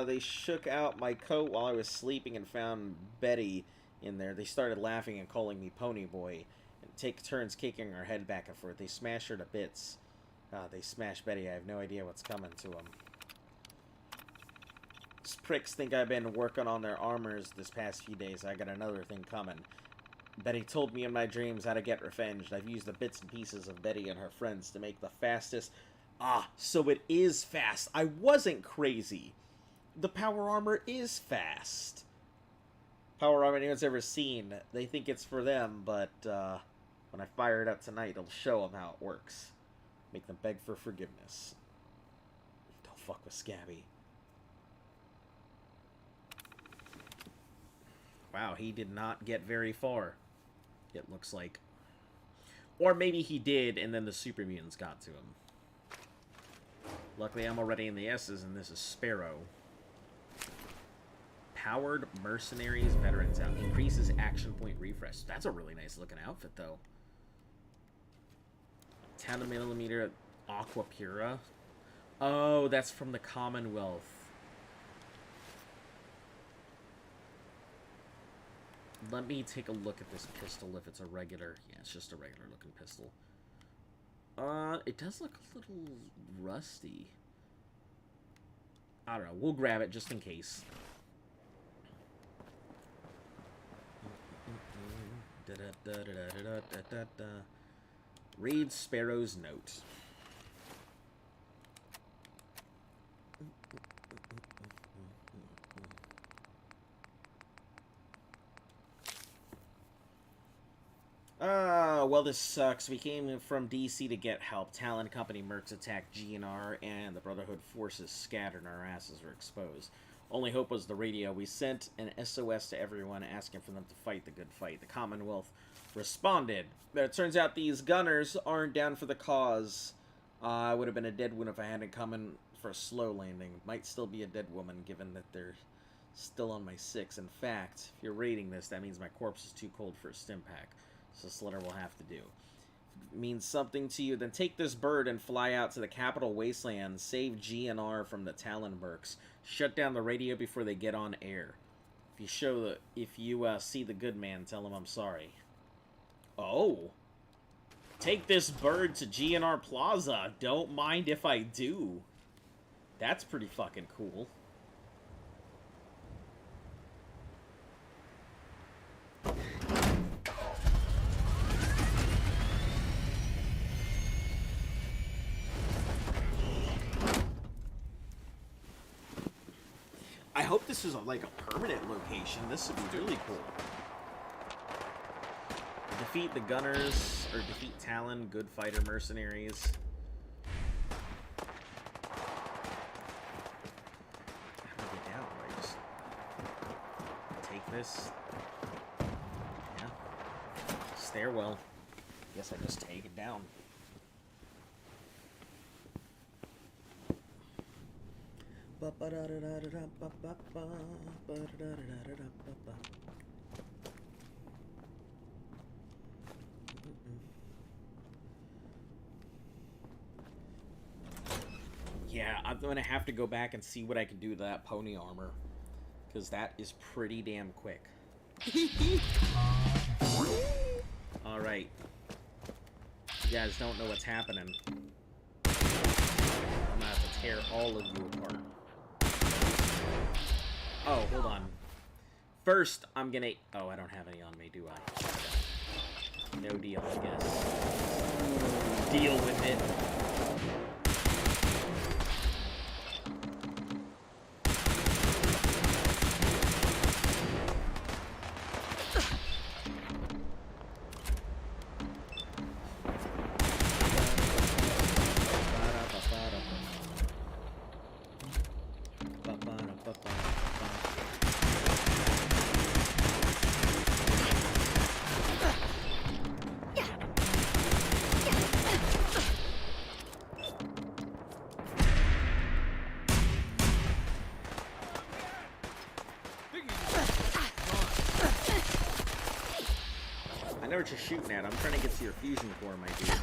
they shook out my coat while I was sleeping and found Betty in there. They started laughing and calling me Pony Boy, and take turns kicking her head back and forth. They smashed her to bits. They smashed Betty. I have no idea what's coming to them. These pricks think I've been working on their armors this past few days. I got another thing coming. Betty told me in my dreams how to get revenge. I've used the bits and pieces of Betty and her friends to make the fastest... Ah, so it is fast. I wasn't crazy. The power armor is fast. Power armor anyone's ever seen. They think it's for them, but when I fire it up tonight, it'll show them how it works. Make them beg for forgiveness. Don't fuck with Scabby. Wow, he did not get very far, it looks like. Or maybe he did, and then the super mutants got to him. Luckily, I'm already in the S's, and this is Sparrow. Powered Mercenaries Veterans out. Increases action point refresh. That's a really nice looking outfit, though. 10mm Aqua Pura. Oh, that's from the Commonwealth. Let me take a look at this pistol if it's a regular... Yeah, it's just a regular looking pistol. It does look a little rusty. I don't know. We'll grab it just in case. Read Sparrow's note. Well, this sucks. We came from DC to get help. Talon Company mercs attacked GNR, and the Brotherhood forces scattered and our asses were exposed. Only hope was the radio. We sent an SOS to everyone asking for them to fight the good fight. The Commonwealth responded. But it turns out these gunners aren't down for the cause. I would have been a dead woman if I hadn't come in for a slow landing. Might still be a dead woman, given that they're still on my 6. In fact, if you're rating this, that means my corpse is too cold for a stim pack. So Slitter will have to do. If it means something to you, then take this bird and fly out to the capital wasteland. Save GNR from the Talon Mercs. Shut down the radio before they get on air. If you see the good man, tell him I'm sorry. Oh. Take this bird to GNR Plaza. Don't mind if I do. That's pretty fucking cool. I hope this is like a permanent location. This would be really cool. Defeat the gunners, or defeat Talon, good fighter mercenaries. How do I get down? Do I just take this? Yeah. Stairwell. Guess I just take it down. Yeah, I'm gonna have to go back and see what I can do to that pony armor, because that is pretty damn quick. Alright. You guys don't know what's happening. I'm gonna have to tear all of you apart. Oh, hold on. First, I'm gonna... Oh, I don't have any on me, do I? No deal, I guess. Deal with it. I know what you're shooting at. I'm trying to get to your fusion core, my dude.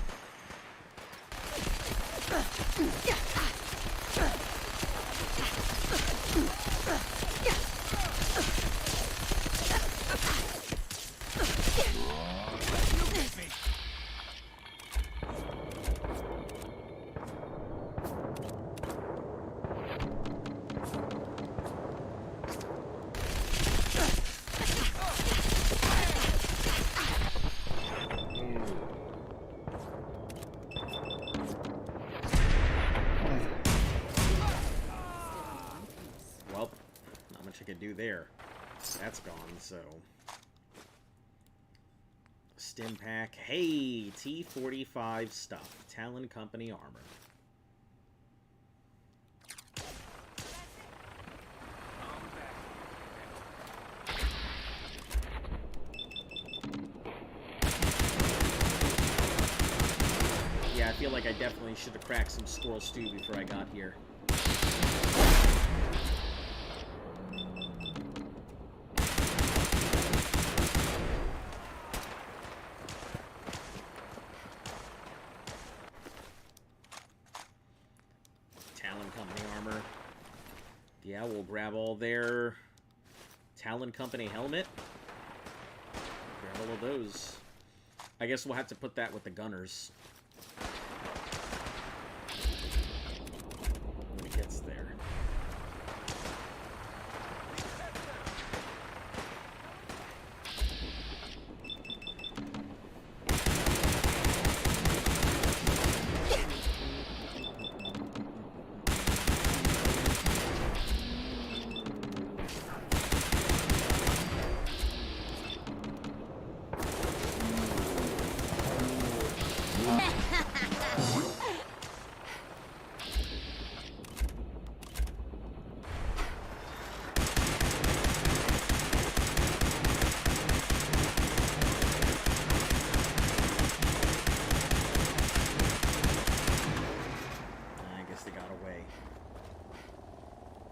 Well, not much I could do there. That's gone, so... Stim pack. Hey, T-45 stuff. Talon Company armor. Yeah, I feel like I definitely should have cracked some squirrel stew before I got here. Talon Company armor. Yeah, we'll grab all their Talon Company helmet. Grab all of those. I guess we'll have to put that with the gunners. When it gets there.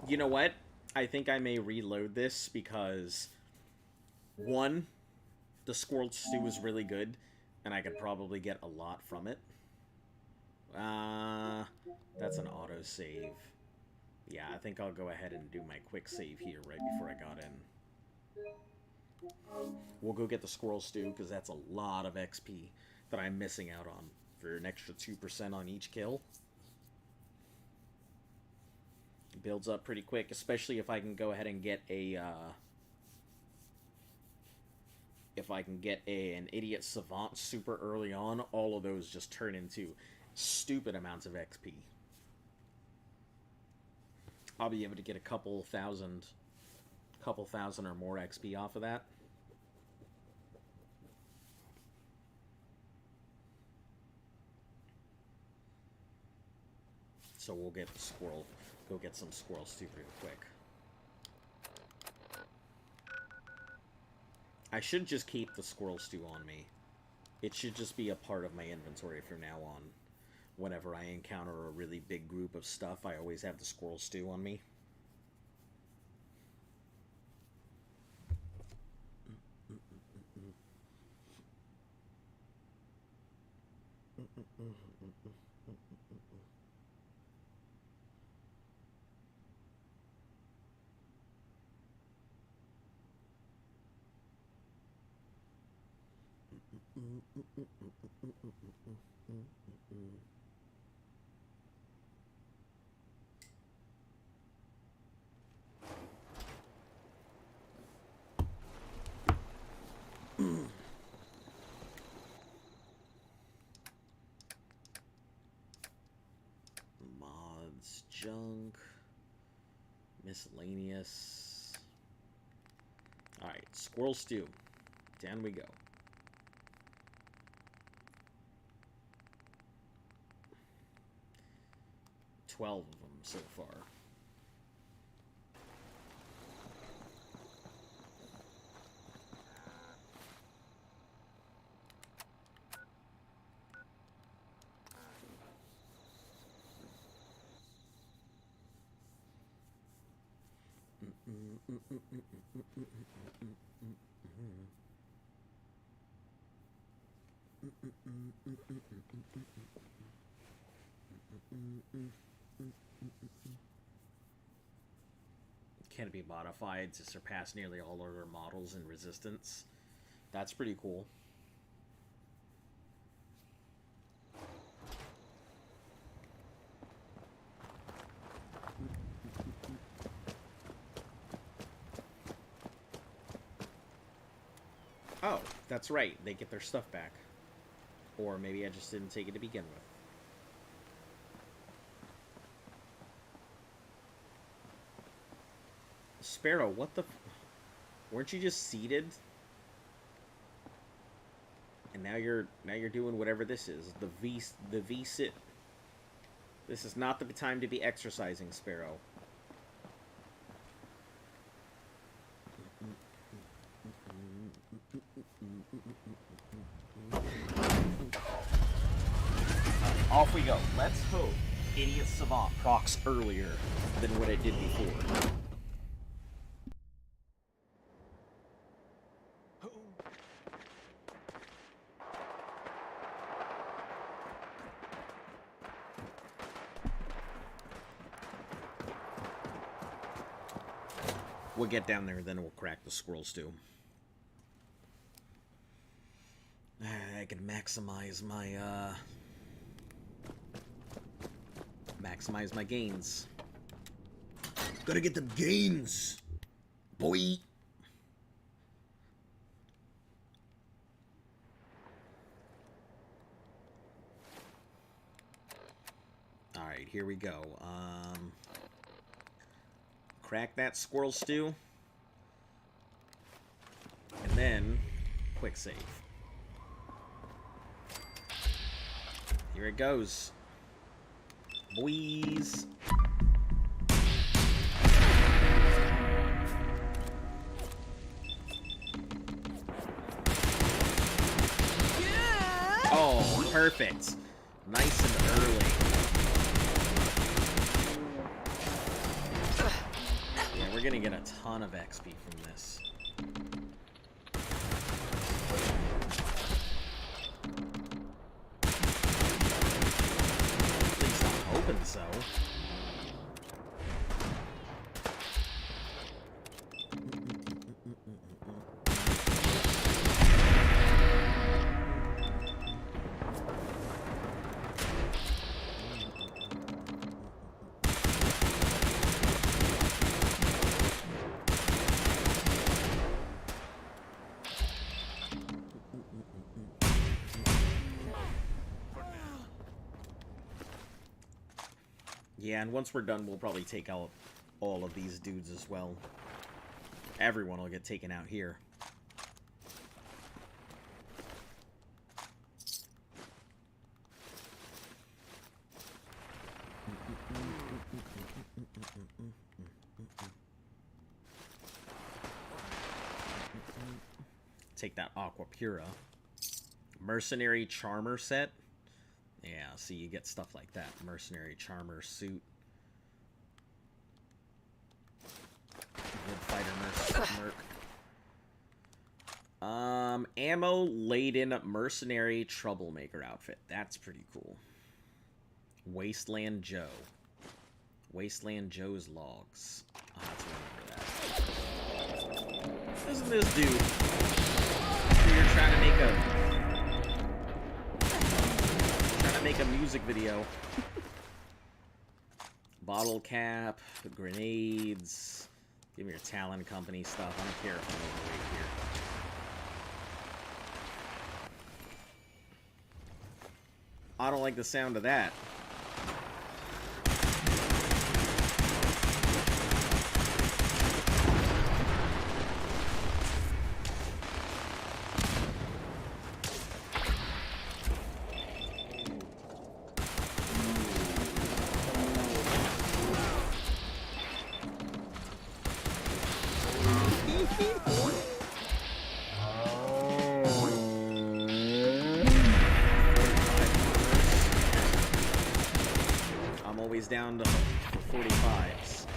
You know what? I think I may reload this because, one, the squirrel stew is really good, and I could probably get a lot from it. That's an autosave. Yeah, I think I'll go ahead and do my quick save here right before I got in. We'll go get the squirrel stew because that's a lot of XP that I'm missing out on for an extra 2% on each kill. Builds up pretty quick, especially if I can go ahead and get a, an idiot savant super early on. All of those just turn into stupid amounts of XP. I'll be able to get a couple thousand or more XP off of that. So we'll get the squirrel. Go get some squirrel stew real quick. I should just keep the squirrel stew on me. It should just be a part of my inventory from now on. Whenever I encounter a really big group of stuff, I always have the squirrel stew on me. Mods, junk, miscellaneous. Alright, squirrel stew. Down we go. $12 of them so far. Can it be modified to surpass nearly all other models in resistance? That's pretty cool. Oh, that's right. They get their stuff back. Or maybe I just didn't take it to begin with. Sparrow, what the... Weren't you just seated? And now you're doing whatever this is. The V-sit. This is not the time to be exercising, Sparrow. Off we go. Let's hope Idiot Savant procs earlier than what it did before. We'll get down there, then we'll crack the squirrel stew. I can maximize my gains. Gotta get them gains, boy. All right, here we go. Crack that squirrel stew. And then, quick save. Here it goes. Boys. Yeah! Oh, perfect. Nice and early. Yeah, we're gonna get a ton of XP from this. At least I'm hoping so. Yeah, and once we're done, we'll probably take out all of these dudes as well. Everyone will get taken out here. Take that Aqua Pura. Mercenary Charmer set. Yeah, see, you get stuff like that. Mercenary Charmer suit. Good fighter merc. Ammo-laden mercenary troublemaker outfit. That's pretty cool. Wasteland Joe. Wasteland Joe's logs. I'll have to remember that. Isn't this dude who you're trying to make a music video? Bottle cap, grenades. Give me your Talon Company stuff. I don't care if I'm overweight here. I don't like the sound of that. Down to 45s.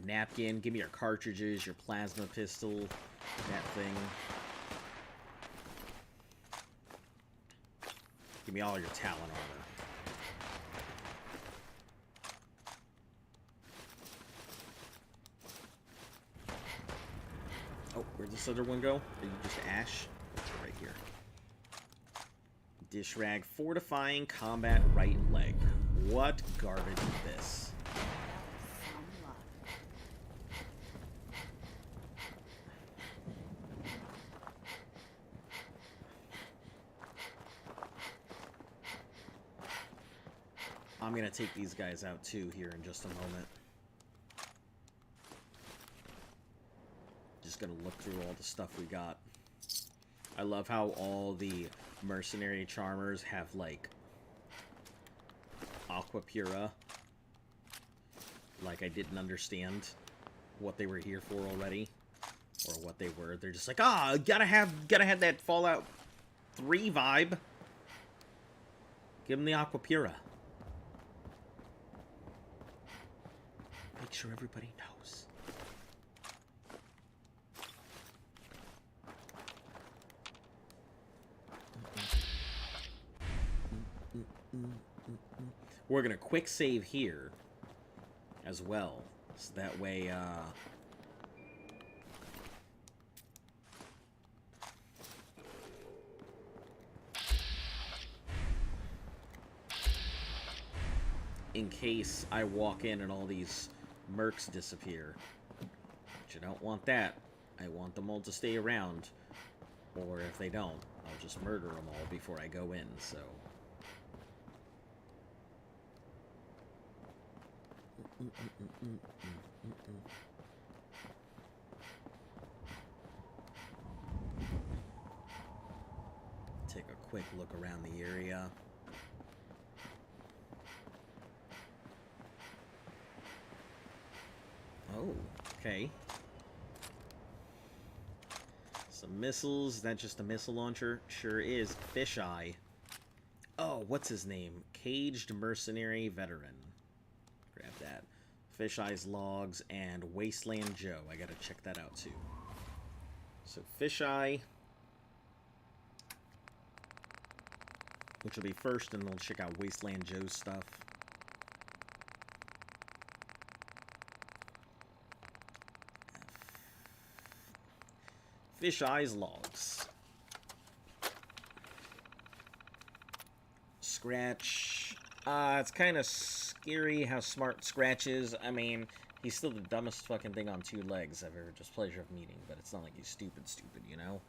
Napkin, give me your cartridges, your plasma pistol, that thing. Give me all your Talon armor. Oh, where'd this other one go? Did you just ash? Right here. Dish rag, fortifying combat right leg. What garbage is this? I'm gonna take these guys out too here in just a moment. Just gonna look through all the stuff we got. I love how all the mercenary charmers have like Aqua Pura. Like I didn't understand what they were here for already, or what they were. They're just like, ah, gotta have that Fallout 3 vibe. Give them the Aqua Pura. Make sure everybody knows. We're gonna quick save here as well, so that way in case I walk in and all these mercs disappear. But you don't want that. I want them all to stay around. Or if they don't, I'll just murder them all before I go in, so... Take a quick look around the area. Oh, okay. Some missiles. Is that just a missile launcher? Sure is. Fisheye. Oh, what's his name? Caged Mercenary Veteran. Grab that. Fisheye's logs and Wasteland Joe. I gotta check that out too. So Fisheye, which will be first, and we'll check out Wasteland Joe's stuff. Fisheye's logs. Scratch. It's kind of scary how smart Scratch is. I mean, he's still the dumbest fucking thing on two legs I've ever just pleasure of meeting, but it's not like he's stupid, you know?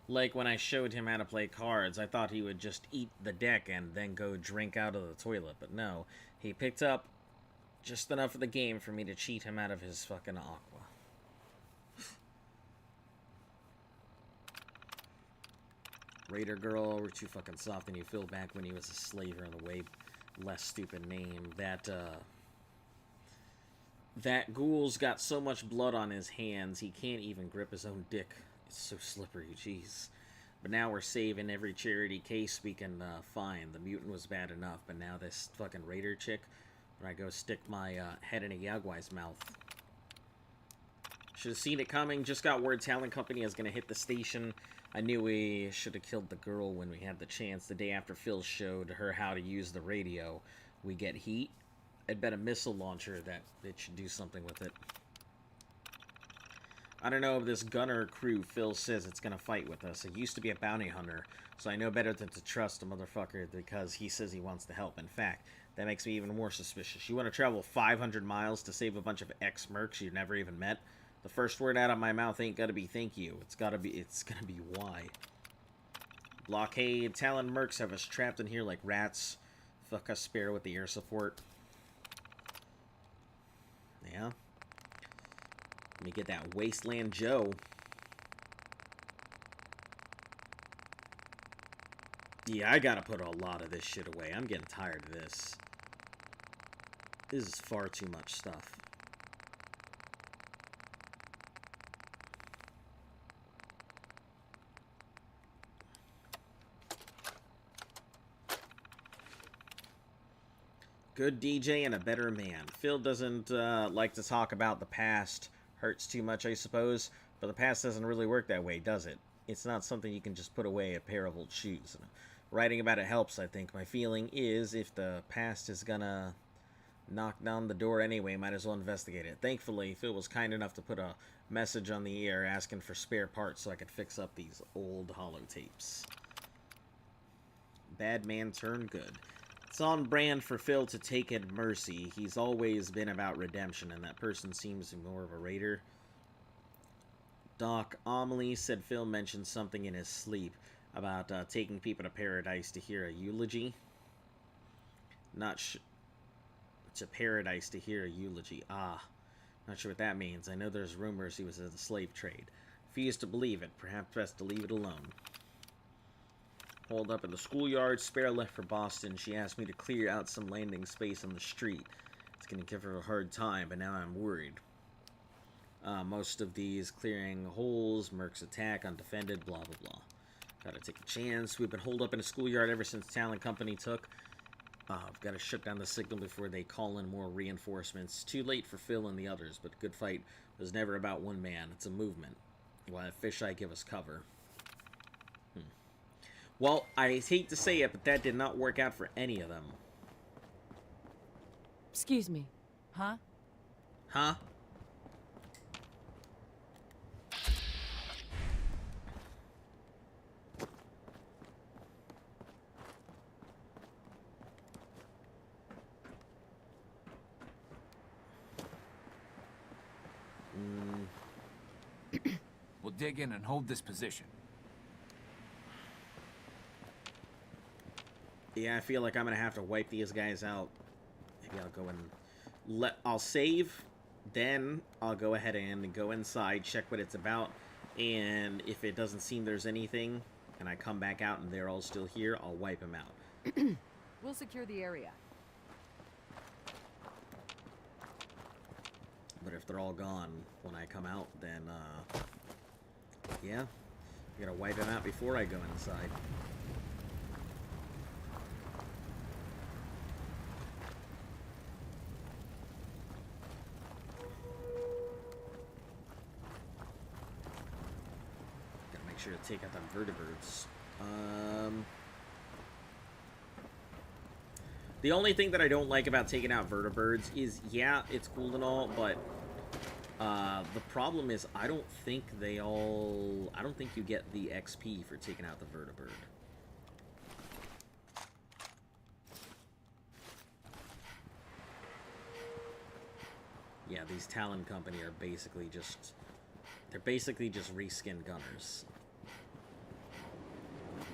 Like when I showed him how to play cards, I thought he would just eat the deck and then go drink out of the toilet, but no. He picked up just enough of the game for me to cheat him out of his fucking aqua. Raider girl, we're too fucking soft, and you feel back when he was a slave on a way less stupid name. That ghoul's got so much blood on his hands, he can't even grip his own dick. It's so slippery, jeez. But now we're saving every charity case we can find. The mutant was bad enough, but now this fucking Raider chick, when I go stick my head in a Yaguai's mouth. Should have seen it coming. Just got word Talent Company is going to hit the station. I knew we should have killed the girl when we had the chance. The day after Phil showed her how to use the radio, we get heat. I'd bet a missile launcher that it should do something with it. I don't know if this gunner crew Phil says it's going to fight with us. It used to be a bounty hunter, so I know better than to trust a motherfucker because he says he wants to help. In fact, that makes me even more suspicious. You want to travel 500 miles to save a bunch of ex-mercs you've never even met? The first word out of my mouth ain't gotta be thank you. It's gonna be why. Blockade. Talon mercs have us trapped in here like rats. Fuck us spare with the air support. Yeah. Let me get that Wasteland Joe. Yeah, I gotta put a lot of this shit away. I'm getting tired of this. This is far too much stuff. Good DJ and a better man. Phil doesn't like to talk about the past. Hurts too much, I suppose. But the past doesn't really work that way, does it? It's not something you can just put away a pair of old shoes. Writing about it helps, I think. My feeling is if the past is gonna knock down the door anyway, might as well investigate it. Thankfully, Phil was kind enough to put a message on the air asking for spare parts so I could fix up these old holotapes. Bad man turned good. It's on brand for Phil to take it mercy. He's always been about redemption, and that person seems more of a raider. Doc Amelie said Phil mentioned something in his sleep about taking people to paradise to hear a eulogy. To paradise to hear a eulogy. Ah, not sure what that means. I know there's rumors he was in the slave trade. Refuse to believe it. Perhaps best to leave it alone. Hold up in the schoolyard. Spare left for Boston. She asked me to clear out some landing space on the street. It's gonna give her a hard time, but now I'm worried. Most of these clearing holes, mercs attack, undefended, blah blah blah. Gotta take a chance. We've been holed up in a schoolyard ever since Talent Company took. I've got to shut down the signal before they call in more reinforcements. Too late for Phil and the others, but good fight was never about one man. It's a movement. Well, fisheye give us cover. Well, I hate to say it, but that did not work out for any of them. Excuse me. Huh? Huh? We'll dig in and hold this position. Yeah, I feel like I'm gonna have to wipe these guys out. Maybe I'll go and I'll save, then I'll go ahead and go inside, check what it's about, and if it doesn't seem there's anything, and I come back out and they're all still here, I'll wipe them out. We'll secure the area. But if they're all gone when I come out, then, yeah, I gotta wipe them out before I go inside. Gotta make sure to take out them vertebrates. The only thing that I don't like about taking out vertebrates is, yeah, it's cool and all, but the problem is I don't think you get the XP for taking out the vertebrate. Yeah, these Talon Company are basically just reskinned gunners.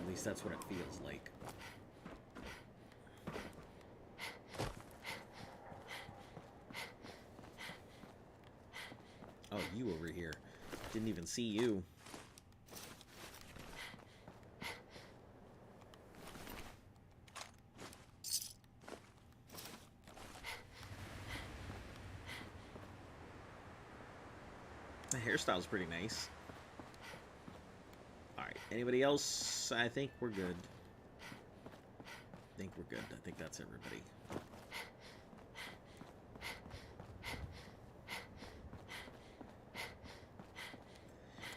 At least that's what it feels like. Oh, you over here. Didn't even see you. hairstyle's pretty nice. Alright, anybody else? I think we're good. I think we're good. I think that's everybody.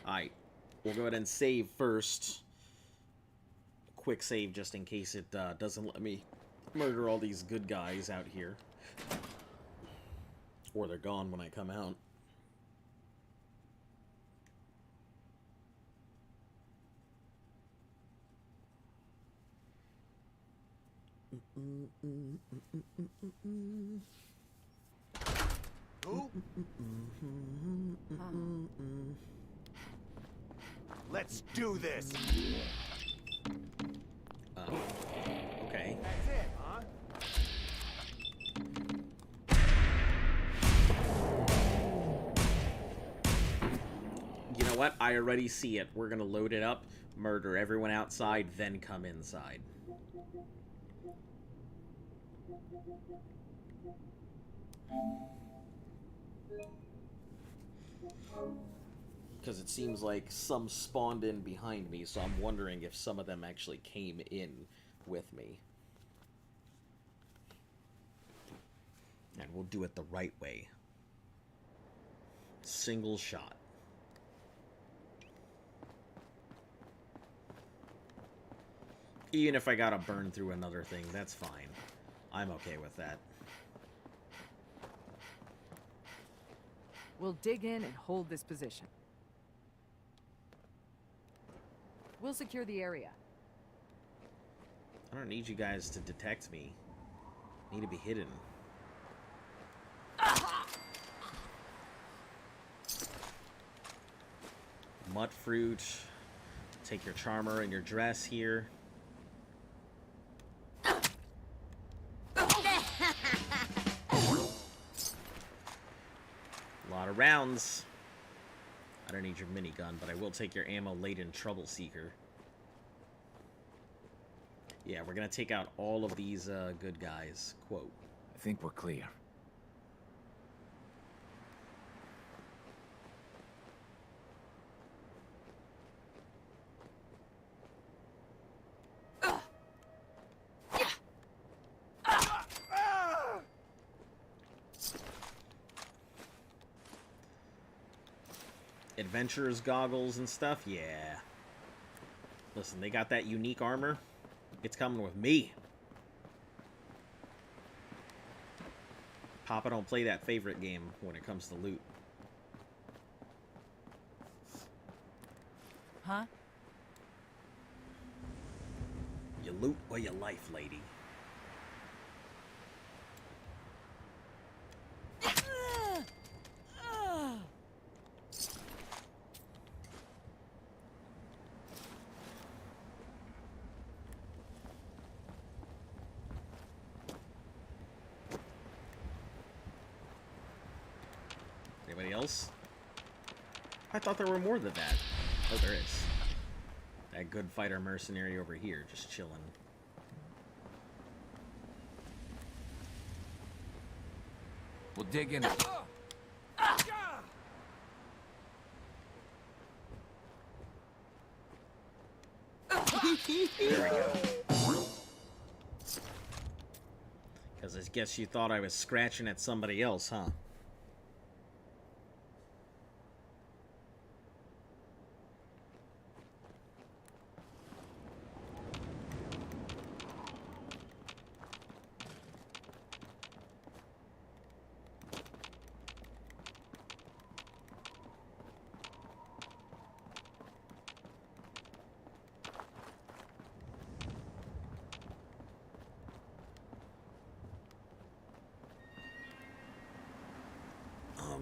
Alright, we'll go ahead and save first. Quick save just in case it doesn't let me murder all these good guys out here. Or they're gone when I come out. Who? Let's do this. Okay. That's it, huh? You know what? I already see it. We're gonna load it up, murder everyone outside, then come inside. Because it seems like some spawned in behind me, so I'm wondering if some of them actually came in with me. And we'll do it the right way. Single shot. Even if I gotta burn through another thing, that's fine. I'm okay with that. We'll dig in and hold this position. We'll secure the area. I don't need you guys to detect me. I need to be hidden. Mud fruit. Take your charmer and your dress here. A lot of rounds. I don't need your minigun, but I will take your ammo-laden trouble seeker. Yeah, we're gonna take out all of these good guys. Quote. I think we're clear. Adventurer's goggles and stuff, yeah. Listen, they got that unique armor. It's coming with me. Papa don't play that favorite game when it comes to loot. Huh? You loot or your life, lady. Anybody else? I thought there were more than that. Oh, there is. That good fighter mercenary over here, just chilling. We'll dig in. There we go. Because I guess you thought I was scratching at somebody else, huh?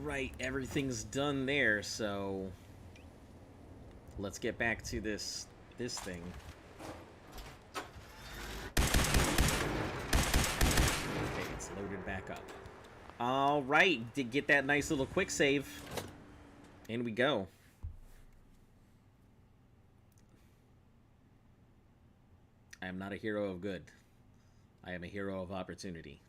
Alright, everything's done there, so let's get back to this thing. Okay, it's loaded back up. Alright, did get that nice little quick save. In we go. I am not a hero of good. I am a hero of opportunity.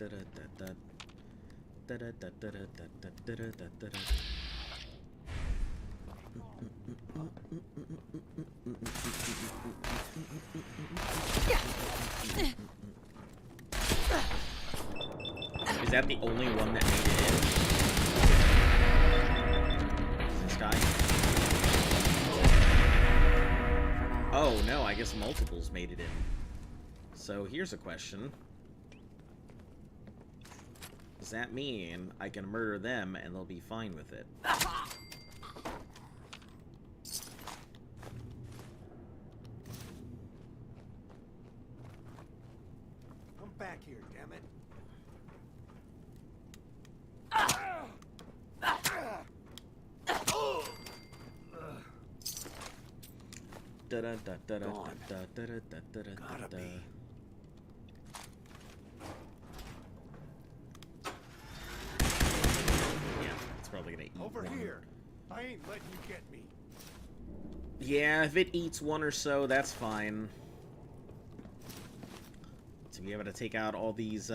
Is that the only one that made it in? Is this guy? Oh no, I guess multiples made it in. So here's a question. Does that mean I can murder them and they'll be fine with it? Come back here, damn it. Gotta be. Yeah, it's probably gonna eat Over one. here. I ain't letting you get me. Yeah, if it eats one or so, that's fine. To be able to take out all these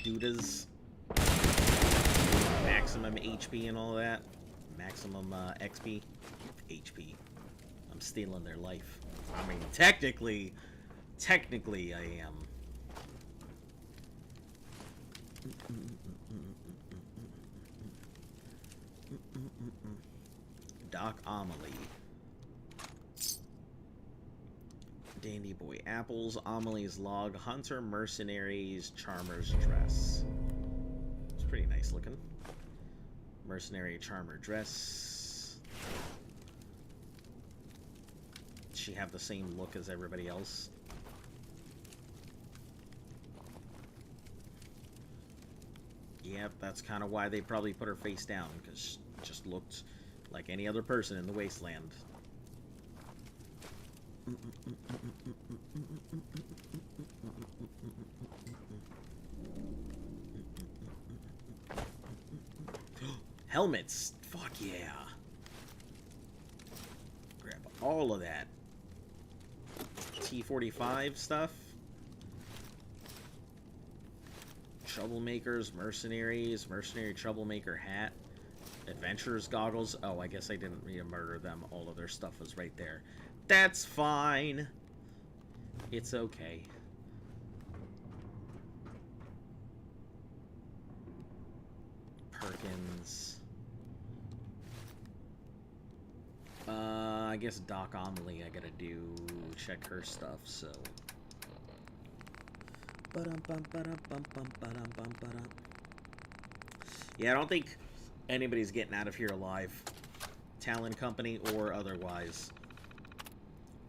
dudas. Maximum HP and all that. Maximum XP. HP. I'm stealing their life. I mean, technically I am. Doc Amelie. Dandy Boy Apples, Amelie's Log, Hunter, Mercenaries, Charmer's Dress. It's pretty nice looking. Mercenary Charmer Dress. Does she have the same look as everybody else? Yep, that's kind of why they probably put her face down, because she just looked like any other person in the wasteland. Helmets! Fuck yeah! Grab all of that. T-45 stuff. Troublemakers, mercenaries, mercenary troublemaker hat. Adventurers goggles. Oh, I guess I didn't need to murder them. All of their stuff was right there. That's fine. It's okay. Perkins. I guess Doc Amelie I gotta do check her stuff, so. Yeah, I don't think anybody's getting out of here alive. Talon Company or otherwise.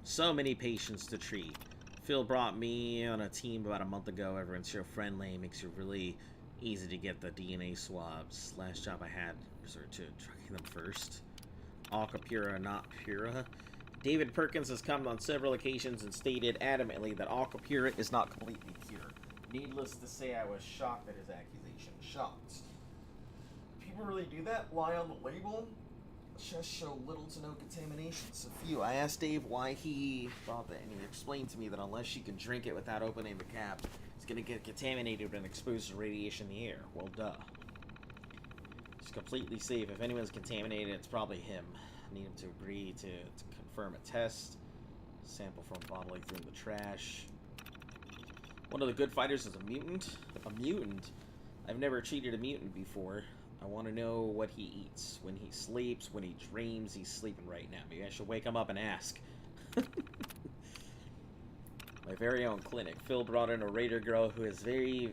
So many patients to treat. Phil brought me on a team about a month ago. Everyone's so friendly. Makes it really easy to get the DNA swabs. Last job I had resort to trucking them first. Alka Pura, not Pura. David Perkins has come on several occasions and stated adamantly that Alka Pura is not completely pure. Needless to say, I was shocked at his accusation. Shocked. People really do that? Lie on the label? Just show little to no contamination. So few. I asked Dave why he thought that, and he explained to me that unless you can drink it without opening the cap, it's going to get contaminated and exposed to radiation in the air. Well, duh. It's completely safe. If anyone's contaminated, it's probably him. I need him to agree to confirm a test. Sample from bottle he threw in the trash. One of the good fighters is a mutant? A mutant? I've never treated a mutant before. I want to know what he eats. When he sleeps, when he dreams, he's sleeping right now. Maybe I should wake him up and ask. My very own clinic. Phil brought in a raider girl who is very,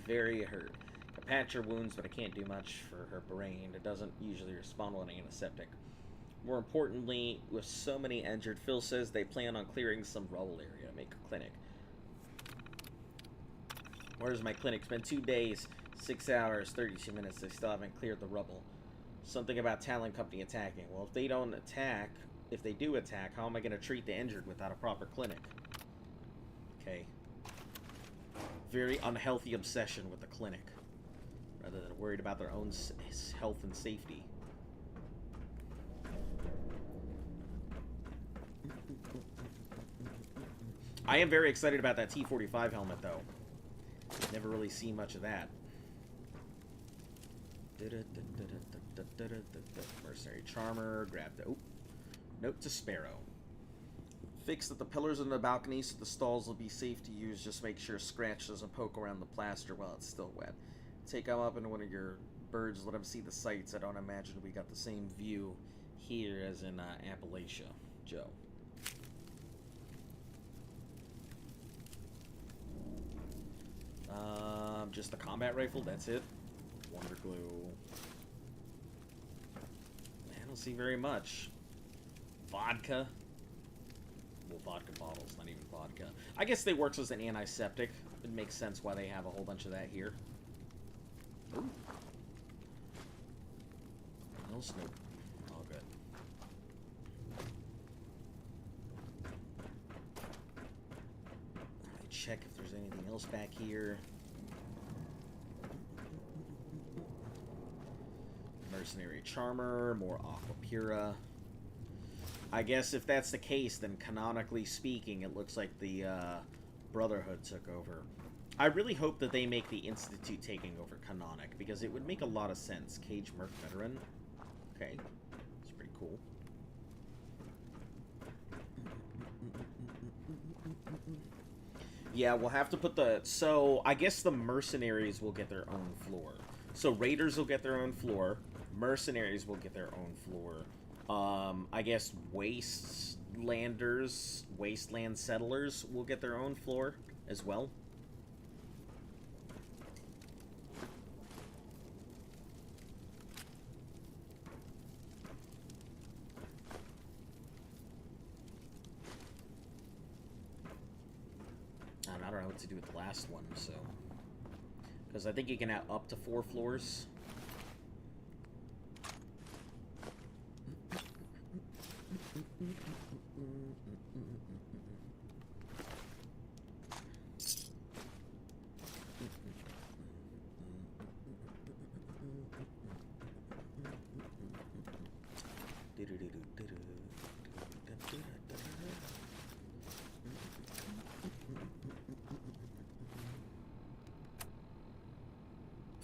very hurt. I patch her wounds, but I can't do much for her brain. It doesn't usually respond well to antiseptic. More importantly, with so many injured, Phil says they plan on clearing some rubble area to make a clinic. Where's my clinic? It's been 2 days, 6 hours, 32 minutes. They still haven't cleared the rubble. Something about Talon Company attacking. Well, if they don't attack, if they do attack, how am I going to treat the injured without a proper clinic? Okay. Very unhealthy obsession with the clinic, rather than worried about their own health and safety. I am very excited about that T-45 helmet, though. Never really see much of that. Mercenary Charmer, grab the... Oh. Note to Sparrow. Fix that the pillars on the balcony so the stalls will be safe to use. Just make sure Scratch doesn't poke around the plaster while it's still wet. Take him up into one of your birds, let him see the sights. I don't imagine we got the same view here as in Appalachia. Joe. Just the combat rifle, that's it. Wonder glue. I don't see very much. Vodka. Well, vodka bottles, not even vodka. I guess they work as an antiseptic. It makes sense why they have a whole bunch of that here. Ooh. No snoop. All good. Let me check if there's anything else back here. Mercenary Charmer, more Aqua Pura. I guess if that's the case, then canonically speaking, it looks like the Brotherhood took over. I really hope that they make the Institute taking over canonic, because it would make a lot of sense. Cage Merc Veteran. Okay. It's pretty cool. Yeah, we'll have to put the... So, I guess the Mercenaries will get their own floor. So, Raiders will get their own floor. Mercenaries will get their own floor. I guess Wastelanders, Wasteland Settlers will get their own floor as well. And I don't know what to do with the last one, so... Because I think you can have up to 4 floors.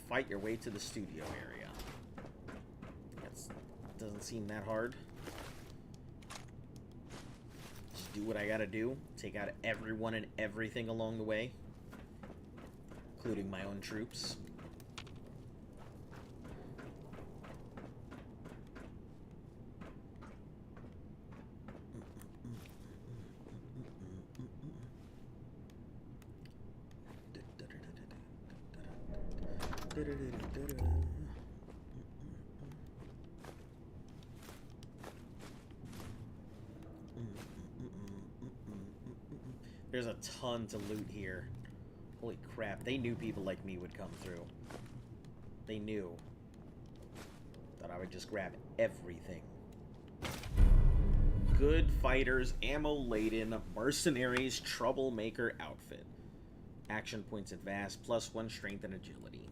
Fight your way to the studio area. Doesn't seem that hard. Just do what I gotta do. Take out everyone and everything along the way. Including my own troops. There's a ton to loot here. Holy crap, they knew people like me would come through. They knew that I would just grab everything. Good fighters, ammo-laden, mercenaries, troublemaker outfit. Action points advanced, +1 strength and agility.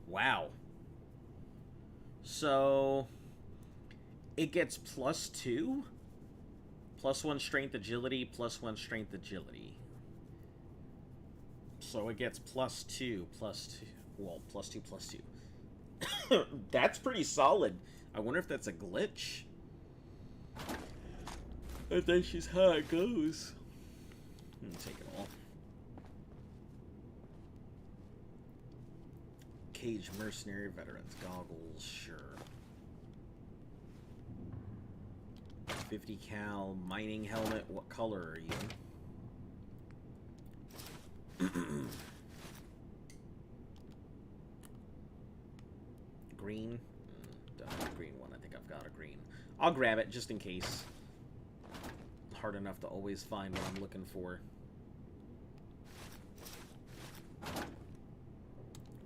Wow. So, it gets +2? +1 strength agility, +1 strength agility. So it gets +2, +2. Well, +2, +2. That's pretty solid. I wonder if that's a glitch. I think she's how it goes. Take it all. Cage Mercenary Veterans Goggles, sure. 50 cal mining helmet. What color are you? Green? Don't have a green one. I think I've got a green. I'll grab it just in case. Hard enough to always find what I'm looking for.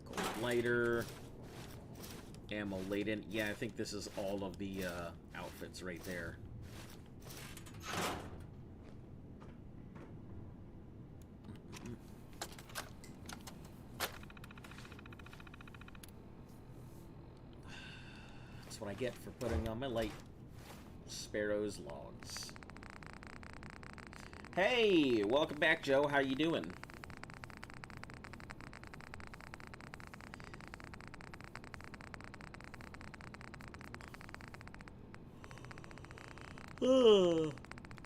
Gold lighter. Ammo laden. Yeah, I think this is all of the outfits right there. That's what I get for putting on my light. Sparrow's logs. Hey, welcome back, Joe. How you doing?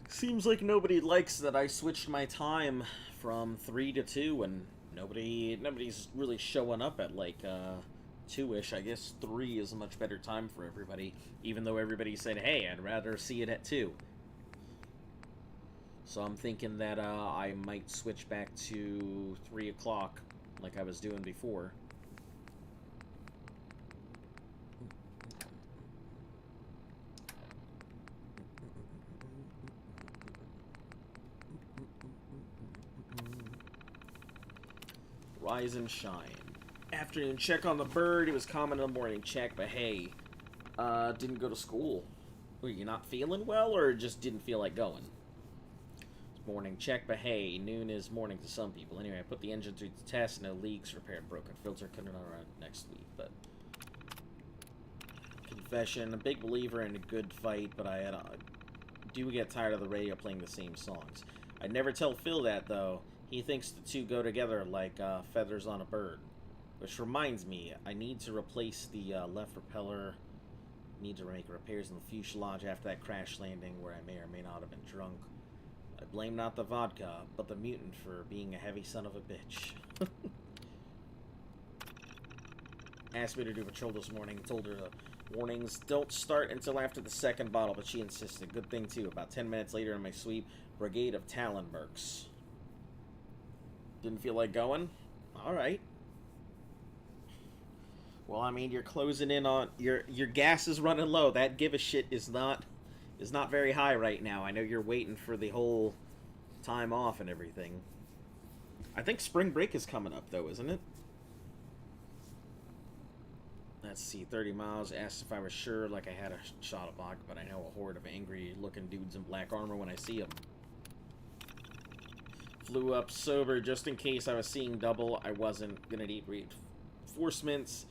Seems like nobody likes that I switched my time from 3 to 2, and nobody's really showing up at like 2-ish. I guess 3 is a much better time for everybody, even though everybody said, hey, I'd rather see it at 2. So I'm thinking that I might switch back to 3 o'clock like I was doing before. Rise and shine. Afternoon check on the bird. It was common in the morning check, but hey, didn't go to school. Were you not feeling well, or just didn't feel like going? Morning check, but hey, noon is morning to some people. Anyway, I put the engine through the test, no leaks, repaired broken filter, coming around next week, but... Confession, a big believer in a good fight, but I do get tired of the radio playing the same songs. I never tell Phil that, though. He thinks the two go together like feathers on a bird. Which reminds me, I need to replace the left propeller. Need to make repairs in the fuselage after that crash landing where I may or may not have been drunk. I blame not the vodka, but the mutant for being a heavy son of a bitch. Asked me to do patrol this morning. Told her the warnings don't start until after the second bottle, but she insisted. Good thing, too. About 10 minutes later in my sweep, brigade of Talon mercs. Didn't feel like going? Alright. Well, I mean, you're closing in on... Your gas is running low. That give a shit is not very high right now. I know you're waiting for the whole time off and everything. I think spring break is coming up, though, isn't it? Let's see, 30 miles. Asked if I was sure, like I had a shot of vodka, but I know a horde of angry-looking dudes in black armor when I see them. Flew up sober just in case I was seeing double. I wasn't gonna need reinforcements.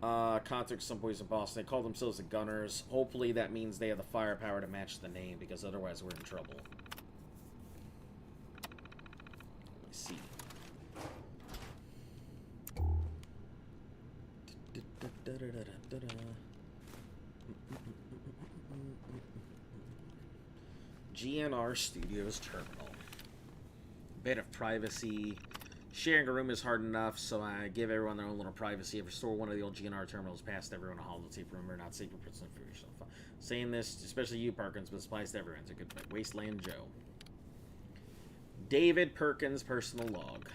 Contact some boys in Boston. They call themselves the Gunners. Hopefully that means they have the firepower to match the name, because otherwise we're in trouble. Let's see. GNR Studios Terminal. Bit of privacy. Sharing a room is hard enough, so I give everyone their own little privacy. If I restore one of the old GNR terminals past everyone a holotape room or not safe for personal information. Saying this, especially you, Perkins, but applies to everyone. It's a good fight. Wasteland Joe. David Perkins' personal log.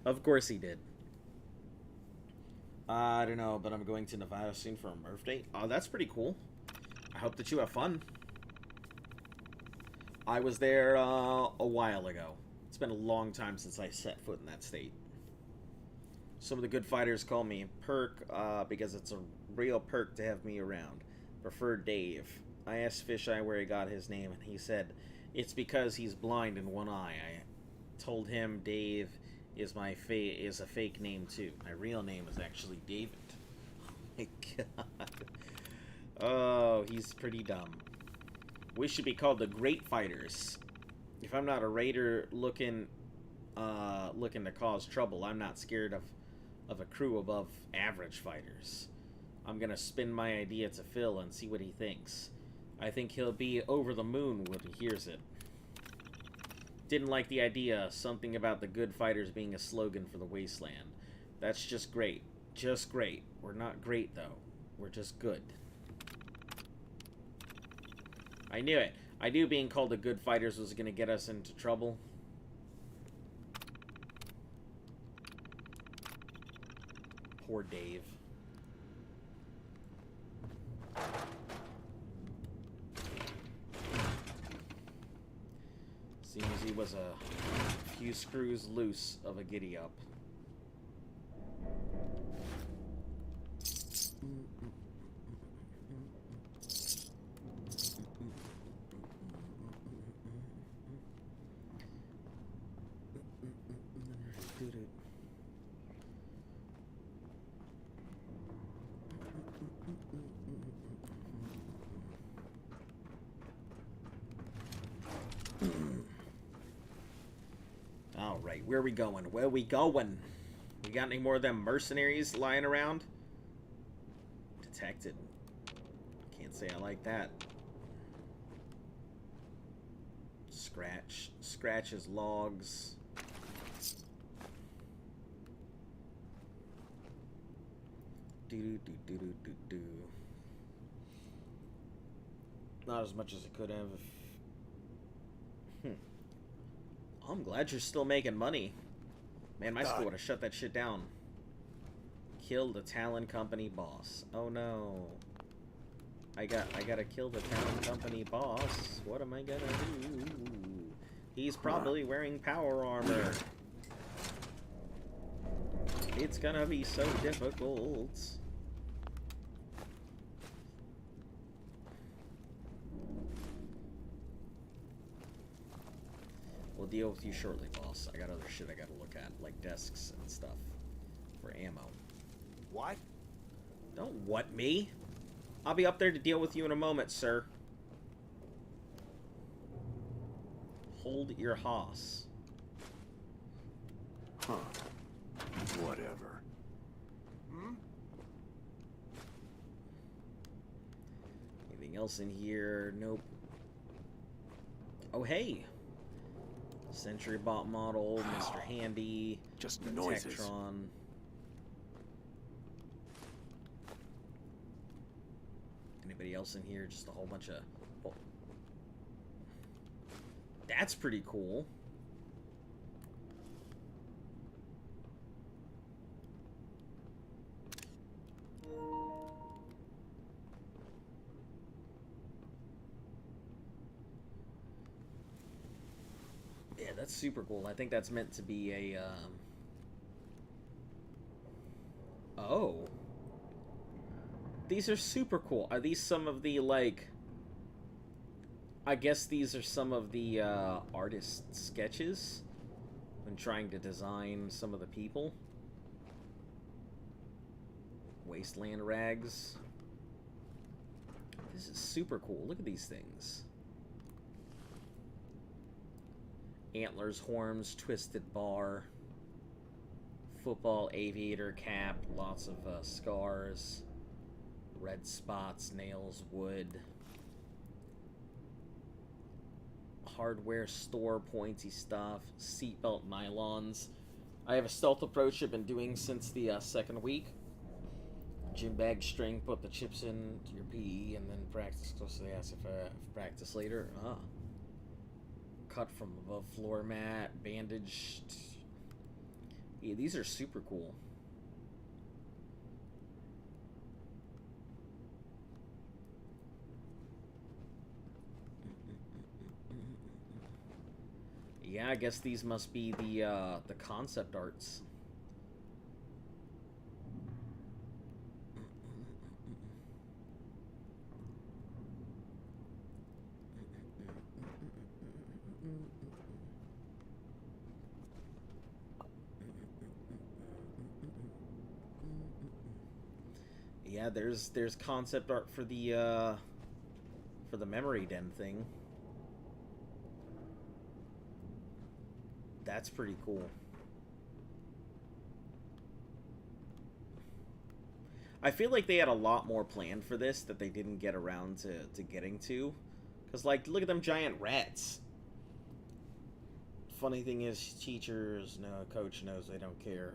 Of course he did. I don't know, but I'm going to Nevada soon for a Murph date. Oh, that's pretty cool. I hope that you have fun. I was there a while ago. It's been a long time since I set foot in that state. Some of the good fighters call me Perk because it's a real perk to have me around. Prefer Dave. I asked Fisheye where he got his name, and he said it's because he's blind in one eye. I told him Dave is a fake name too. My real name is actually David. Oh my god. Oh, he's pretty dumb. We should be called the Great Fighters. If I'm not a raider looking to cause trouble, I'm not scared of a crew above average fighters. I'm gonna spin my idea to Phil and see what he thinks. I think he'll be over the moon when he hears it. Didn't like the idea, something about the good fighters being a slogan for the wasteland. That's just great. Just great. We're not great, though. We're just good. I knew it. I knew being called the good fighters was going to get us into trouble. Poor Dave. Seems he was a few screws loose of a giddy-up. Alright, where are we going? Where are we going? We got any more of them mercenaries lying around? Detected. Can't say I like that. Scratches logs. Do. Not as much as I could have. I'm glad you're still making money. Man, my school would have shut that shit down. Killed the Talon Company boss. Oh no. I gotta kill the Talon Company boss. What am I gonna do? He's probably wearing power armor. It's gonna be so difficult. We'll deal with you shortly, boss. I got other shit I gotta look at, like desks and stuff for ammo. What? Don't what me? I'll be up there to deal with you in a moment, sir. Hold your hoss. Huh. Whatever. Anything else in here? Nope. Oh, hey. Century bot model, Mr. Handy. Just the noises. Tectron. Anybody else in here? Just a whole bunch of... Oh. That's pretty cool. Yeah, that's super cool. I think that's meant to be a, Oh. These are super cool. Are these some of the, like... I guess these are some of the, artist sketches when trying to design some of the people. Wasteland rags. This is super cool. Look at these things. Antlers, horns, twisted bar, football aviator cap, lots of scars, red spots, nails, wood, hardware store, pointy stuff, seatbelt nylons. I have a stealth approach I've been doing since the second week. Gym bag string, put the chips in to your PE, and then practice close to the ass if practice later. Cut from above floor mat, bandaged. Yeah, these are super cool. Yeah, I guess these must be the concept arts. Yeah, there's concept art for the memory den thing. That's pretty cool. I feel like they had a lot more planned for this that they didn't get around to getting to. Because, like, look at them giant rats. Funny thing is, teachers, no, coach knows they don't care.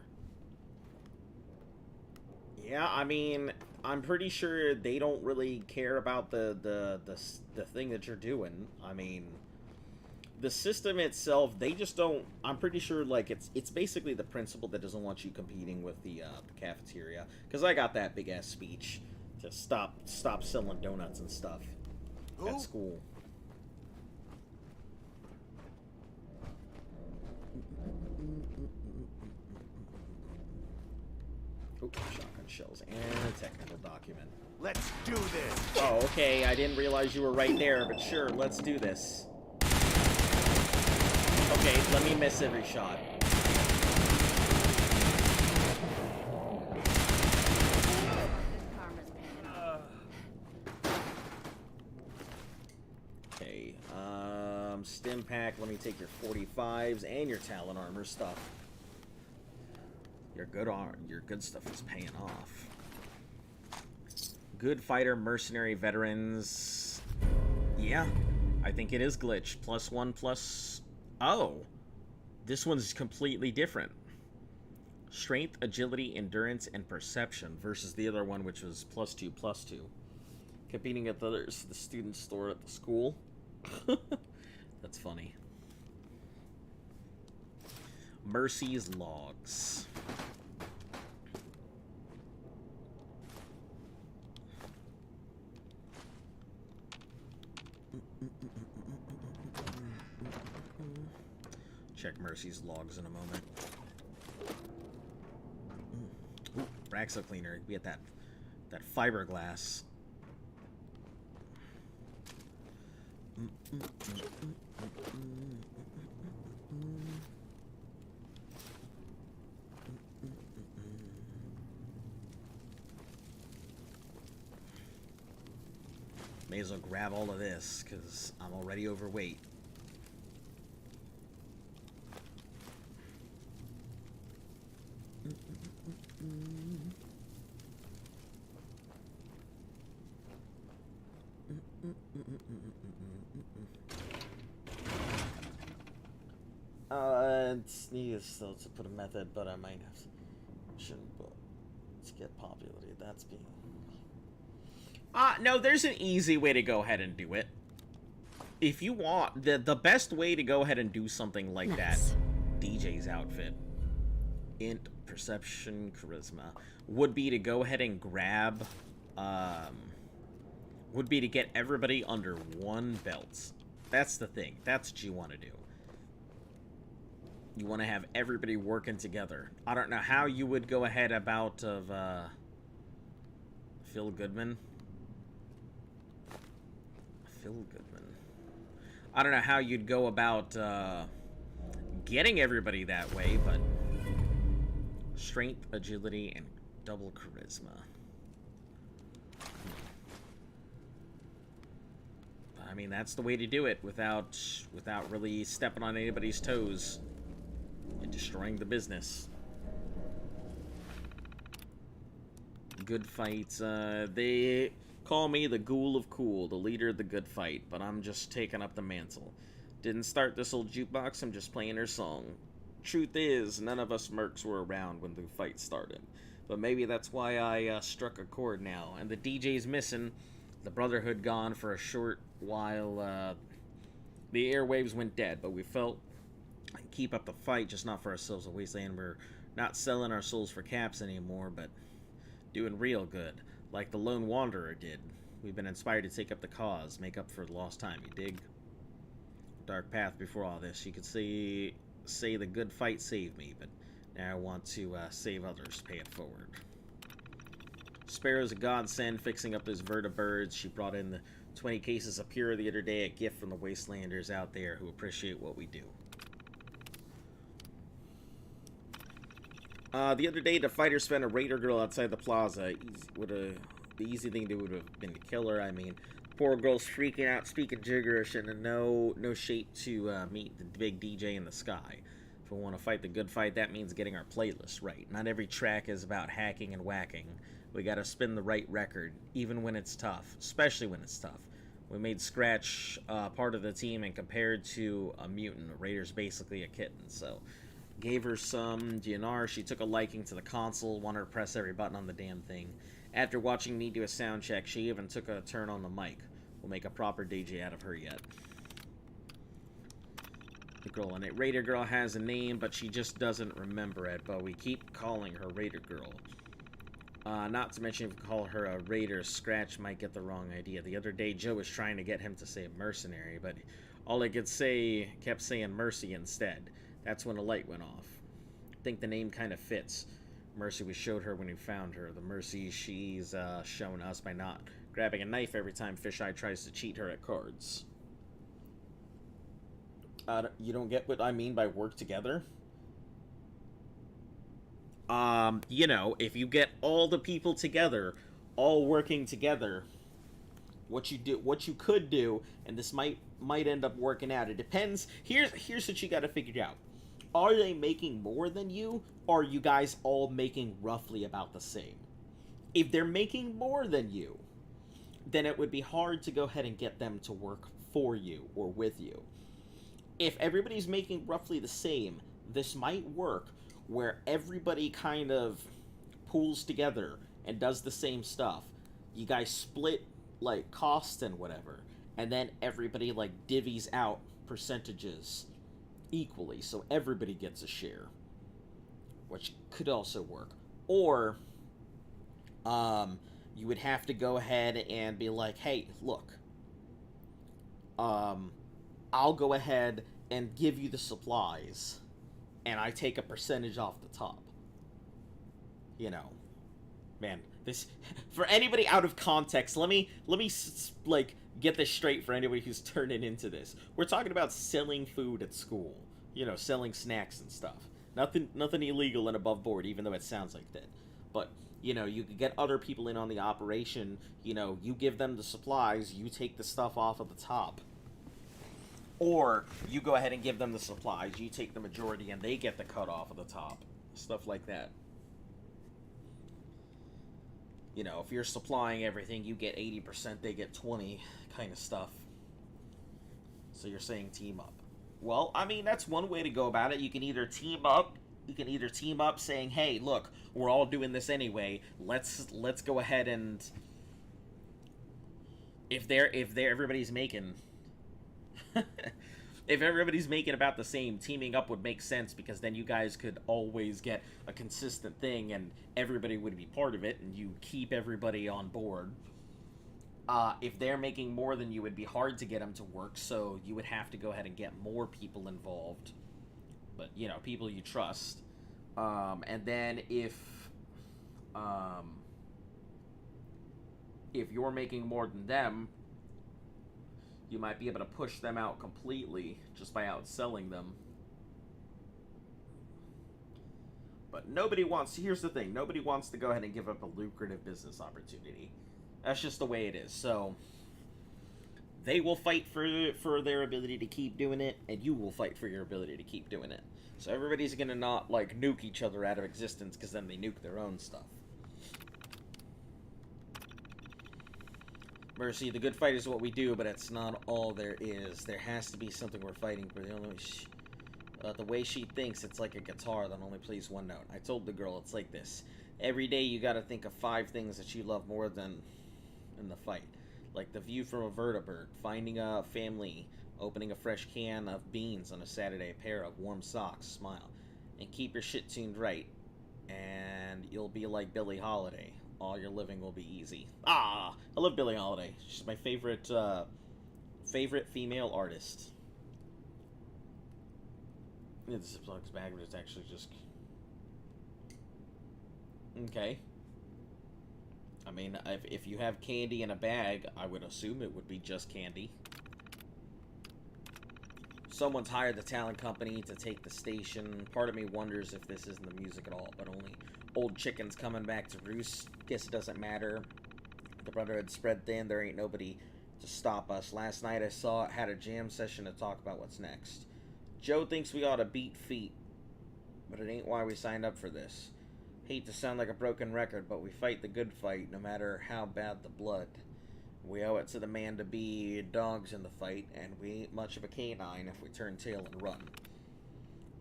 Yeah, I mean, I'm pretty sure they don't really care about the thing that you're doing. I mean, the system itself, they just don't. I'm pretty sure, like, it's basically the principal that doesn't want you competing with the cafeteria. Because I got that big ass speech to stop selling donuts and stuff at school. Oh, shotgun shells and a technical document. Let's do this. Oh, okay. I didn't realize you were right there, but sure, let's do this. Okay, let me miss every shot. Okay, stim pack. Let me take your 45s and your Talon armor stuff. Your good stuff is paying off. Good fighter, mercenary, veterans. Yeah. I think it is glitched. +1 plus... Oh! This one's completely different. Strength, agility, endurance, and perception versus the other one, which was +2. Competing at the student store at the school. That's funny. Mercy's logs. Check Mercy's logs in a moment. Ooh, Braxo cleaner. We get that fiberglass. May as well grab all of this, because I'm already overweight. It's needed still to put a method, but I might have shouldn't, but let's get popularity. That's being... no, there's an easy way to go ahead and do it. If you want, the best way to go ahead and do something like that, DJ's outfit, int, perception, charisma, would be to go ahead and grab, would be to get everybody under one belt. That's the thing. That's what you want to do. You want to have everybody working together. I don't know how you would go ahead about of, Phil Goodman. I don't know how you'd go about getting everybody that way, but strength, agility, and double charisma. I mean, that's the way to do it without really stepping on anybody's toes and destroying the business. Good fights. They call me the Ghoul of Cool, the leader of the good fight, but I'm just taking up the mantle. Didn't start this old jukebox, I'm just playing her song. Truth is, none of us mercs were around when the fight started. But maybe that's why I struck a chord now. And the DJ's missing, the Brotherhood gone for a short while. The airwaves went dead, but we felt keep up the fight, just not for ourselves at Wasteland. We're not selling our souls for caps anymore, but doing real good, like the Lone Wanderer did. We've been inspired to take up the cause, make up for lost time, you dig? Dark path before all this. You could say the good fight saved me, but now I want to save others, pay it forward. Sparrow's a godsend, fixing up those vertibirds. She brought in the 20 cases of pure the other day, a gift from the Wastelanders out there who appreciate what we do. The other day, the fighters found a raider girl outside the plaza. The easy thing to do would have been to kill her. I mean, poor girl's freaking out, speaking gibberish, and no shape to meet the big DJ in the sky. If we want to fight the good fight, that means getting our playlist right. Not every track is about hacking and whacking. We gotta spin the right record, even when it's tough, especially when it's tough. We made Scratch part of the team, and compared to a mutant, a raider's basically a kitten, so... Gave her some DNR, she took a liking to the console, wanted to press every button on the damn thing. After watching me do a sound check, she even took a turn on the mic. We'll make a proper DJ out of her yet. The girl in it. Raider Girl has a name, but she just doesn't remember it, but we keep calling her Raider Girl. Not to mention if we call her a Raider, Scratch might get the wrong idea. The other day, Joe was trying to get him to say mercenary, but all he could say kept saying mercy instead. That's when a light went off. I think the name kind of fits. Mercy we showed her when we found her. The mercy she's shown us by not grabbing a knife every time Fisheye tries to cheat her at cards. You don't get what I mean by work together? You know, if you get all the people together, all working together, what you could do, and this might end up working out. It depends. Here's what you got to figure out. Are they making more than you, or are you guys all making roughly about the same? If they're making more than you, then it would be hard to go ahead and get them to work for you or with you. If everybody's making roughly the same, this might work where everybody kind of pools together and does the same stuff. You guys split, like, costs and whatever, and then everybody, like, divvies out percentages equally, so everybody gets a share, which could also work. Or, you would have to go ahead and be like, hey, look, I'll go ahead and give you the supplies, and I take a percentage off the top. You know, man, this, for anybody out of context, let me like get this straight for anybody who's turning into this. We're talking about selling food at school, you know, selling snacks and stuff. Nothing illegal and above board, even though it sounds like that. But, you know, you could get other people in on the operation. You know, you give them the supplies, you take the stuff off of the top. Or you go ahead and give them the supplies, you take the majority, and they get the cut off of the top. Stuff like that. You know, if you're supplying everything, you get 80%, they get 20, kind of stuff. So you're saying team up. Well, I mean, that's one way to go about it. You can either team up saying, hey, look, we're all doing this anyway. Let's go ahead and if everybody's making if everybody's making about the same, teaming up would make sense, because then you guys could always get a consistent thing and everybody would be part of it and you keep everybody on board. If they're making more than you, it'd be hard to get them to work, so you would have to go ahead and get more people involved. But, you know, people you trust. And then if you're making more than them, you might be able to push them out completely just by outselling them. But nobody wants, here's the thing, nobody wants to go ahead and give up a lucrative business opportunity. That's just the way it is. So they will fight for their ability to keep doing it, and you will fight for your ability to keep doing it. So everybody's gonna not, like, nuke each other out of existence, because then they nuke their own stuff. Mercy, the good fight is what we do, but it's not all there is. There has to be something we're fighting for. The way she thinks, it's like a guitar that only plays one note. I told the girl it's like this. Every day you gotta think of 5 things that you love more than in the fight. Like the view from a vertibird, finding a family, opening a fresh can of beans on a Saturday, a pair of warm socks, smile. And keep your shit tuned right. And you'll be like Billie Holiday. All your living will be easy. Ah! I love Billie Holiday. She's my favorite female artist. Yeah, the Ziploc bag, but it's actually just... Okay. I mean, if you have candy in a bag, I would assume it would be just candy. Someone's hired the talent company to take the station. Part of me wonders if this isn't the music at all, but only old chickens coming back to roost. Guess it doesn't matter. The Brotherhood spread thin. There ain't nobody to stop us. Last night I had a jam session to talk about what's next. Joe thinks we ought to beat feet, but it ain't why we signed up for this. Hate to sound like a broken record, but we fight the good fight, no matter how bad the blood. We owe it to the man to be dogs in the fight, and we ain't much of a canine if we turn tail and run.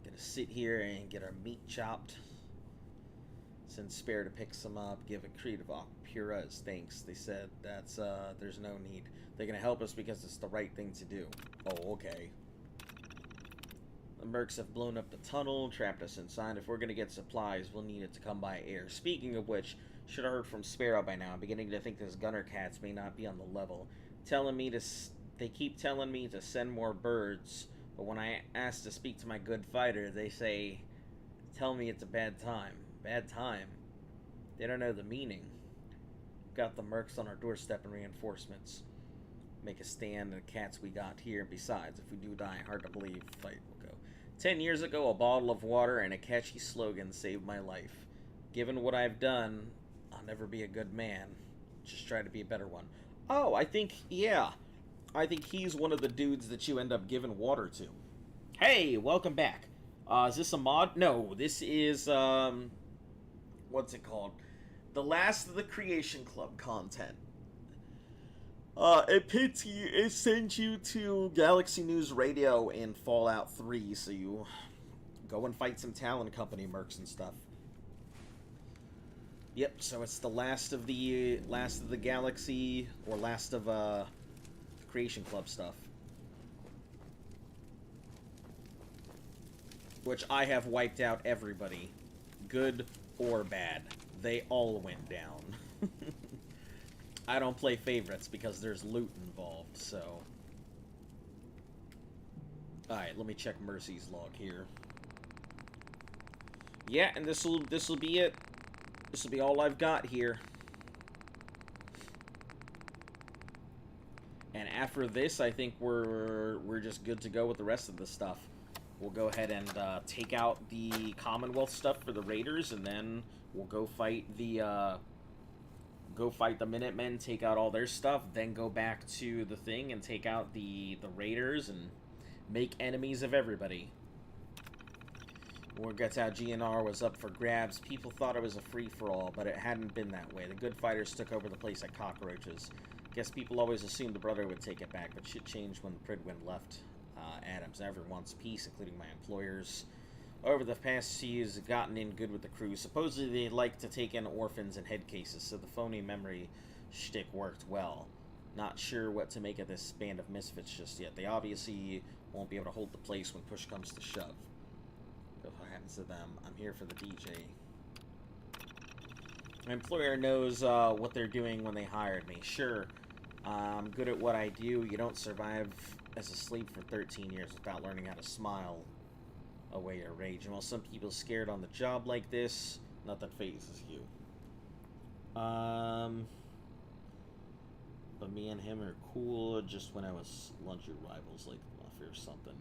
Gonna sit here and get our meat chopped. Send Spare to pick some up, give a creative pura as thanks. They said that's, there's no need. They're gonna help us because it's the right thing to do. Oh, okay. The mercs have blown up the tunnel, trapped us inside. If we're gonna get supplies, we'll need it to come by air. Speaking of which, should have heard from Sparrow by now. I'm beginning to think those gunner cats may not be on the level. They keep telling me to send more birds, but when I ask to speak to my good fighter, they tell me it's a bad time. Bad time? They don't know the meaning. Got the mercs on our doorstep and reinforcements. Make a stand and the cats we got here. Besides, if we do die, hard to believe, fight will go. 10 years ago, a bottle of water and a catchy slogan saved my life. Given what I've done, I'll never be a good man. Just try to be a better one. Oh, I think he's one of the dudes that you end up giving water to. Hey, welcome back. Is this a mod? No, this is, what's it called? The last of the Creation Club content. It sends you to Galaxy News Radio in Fallout 3, so you go and fight some Talon Company mercs and stuff. Yep, so it's the last of the Galaxy, or last of Creation Club stuff. Which I have wiped out everybody. Good or bad. They all went down. I don't play favorites because there's loot involved, so... Alright, let me check Mercy's log here. Yeah, and this'll be it. This'll be all I've got here. And after this, I think we're just good to go with the rest of the stuff. We'll go ahead and take out the Commonwealth stuff for the Raiders, and then we'll go fight the Minutemen, take out all their stuff, then go back to the thing and take out the Raiders and make enemies of everybody. Word gets out GNR was up for grabs. People thought it was a free-for-all, but it hadn't been that way. The good fighters took over the place like cockroaches. Guess people always assumed the brother would take it back, but shit changed when Pridwin left. Adams never wants peace, including my employers. Over the past 2 years, have gotten in good with the crew. Supposedly, they like to take in orphans and head cases, so the phony memory shtick worked well. Not sure what to make of this band of misfits just yet. They obviously won't be able to hold the place when push comes to shove. What happens to them? I'm here for the DJ. My employer knows what they're doing when they hired me. Sure, I'm good at what I do. You don't survive as a slave for 13 years without learning how to smile away your rage. And while some people scared on the job like this, nothing phases you. But me and him are cool just when I was luncher rivals, like Mafia or something.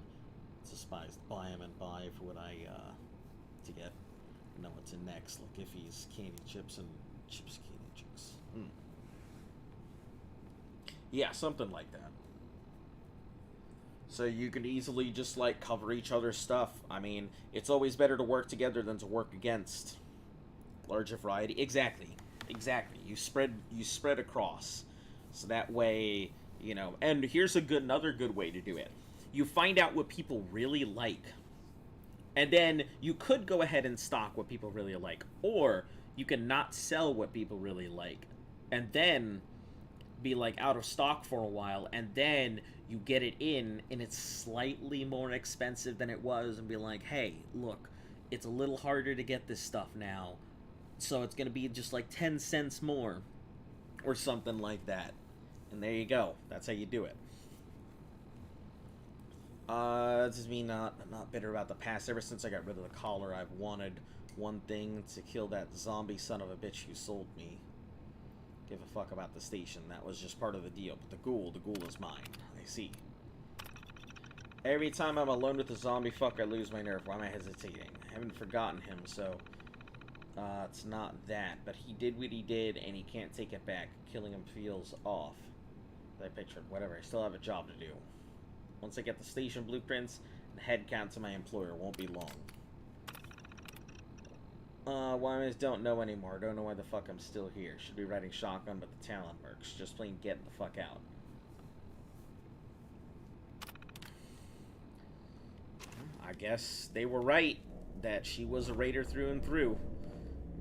Despised buy him and buy for what I, to get. Know what's in next, like Giphy's, candy chips, and chips candy chips. Yeah, something like that. So you can easily just, like, cover each other's stuff. I mean, it's always better to work together than to work against. Larger variety. Exactly. Exactly. You spread across. So that way, you know, and here's another good way to do it. You find out what people really like. And then you could go ahead and stock what people really like. Or you can not sell what people really like. And then be, like, out of stock for a while. And then you get it in, and it's slightly more expensive than it was. And be like, hey, look, it's a little harder to get this stuff now. So it's going to be just, like, 10 cents more. Or something like that. And there you go. That's how you do it. This is me not bitter about the past. Ever since I got rid of the collar, I've wanted one thing: to kill that zombie son of a bitch who sold me. Give a fuck about the station. That was just part of the deal. But the ghoul is mine. I see. Every time I'm alone with the zombie fuck, I lose my nerve. Why am I hesitating? I haven't forgotten him, so... it's not that. But he did what he did, and he can't take it back. Killing him feels off. I pictured. Whatever. I still have a job to do. Once I get the station blueprints and head count to my employer, won't be long. Why I don't know anymore. Don't know why the fuck I'm still here. Should be riding shotgun, but the Talon works. Just plain getting the fuck out. I guess they were right that she was a raider through and through.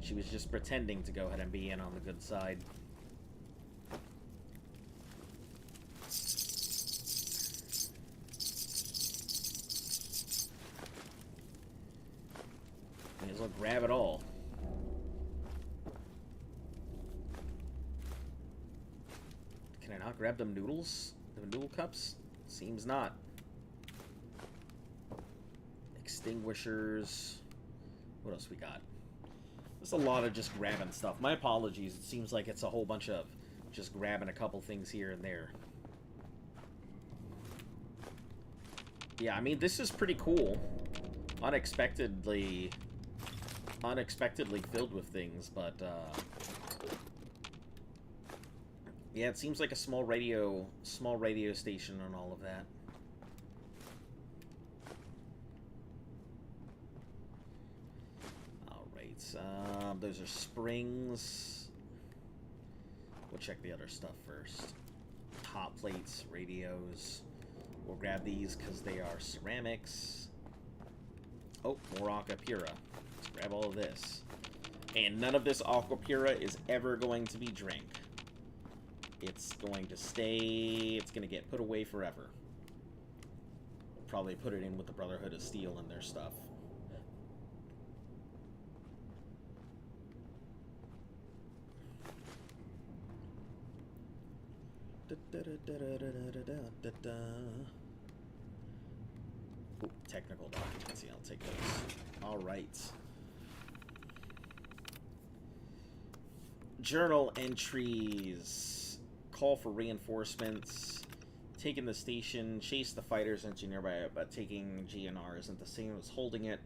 She was just pretending to go ahead and be in on the good side. May as well grab it all. Can I not grab them noodles? The noodle cups? Seems not. Extinguishers. What else we got? There's a lot of just grabbing stuff. My apologies. It seems like it's a whole bunch of just grabbing a couple things here and there. Yeah, I mean, this is pretty cool. Unexpectedly filled with things, but yeah, it seems like a small radio station and all of that. All right, those are springs. We'll check the other stuff first. Hot plates, radios. We'll grab these because they are ceramics. Oh, more Aqua Pura. Let's grab all of this. And none of this Aqua Pura is ever going to be drank. It's going to stay... It's going to get put away forever. Probably put it in with the Brotherhood of Steel and their stuff. Ooh, technical documentation. I'll take those. All right. Journal entries. Call for reinforcements. Taking the station. Chase the fighters into nearby, but taking GNR isn't the same as holding it.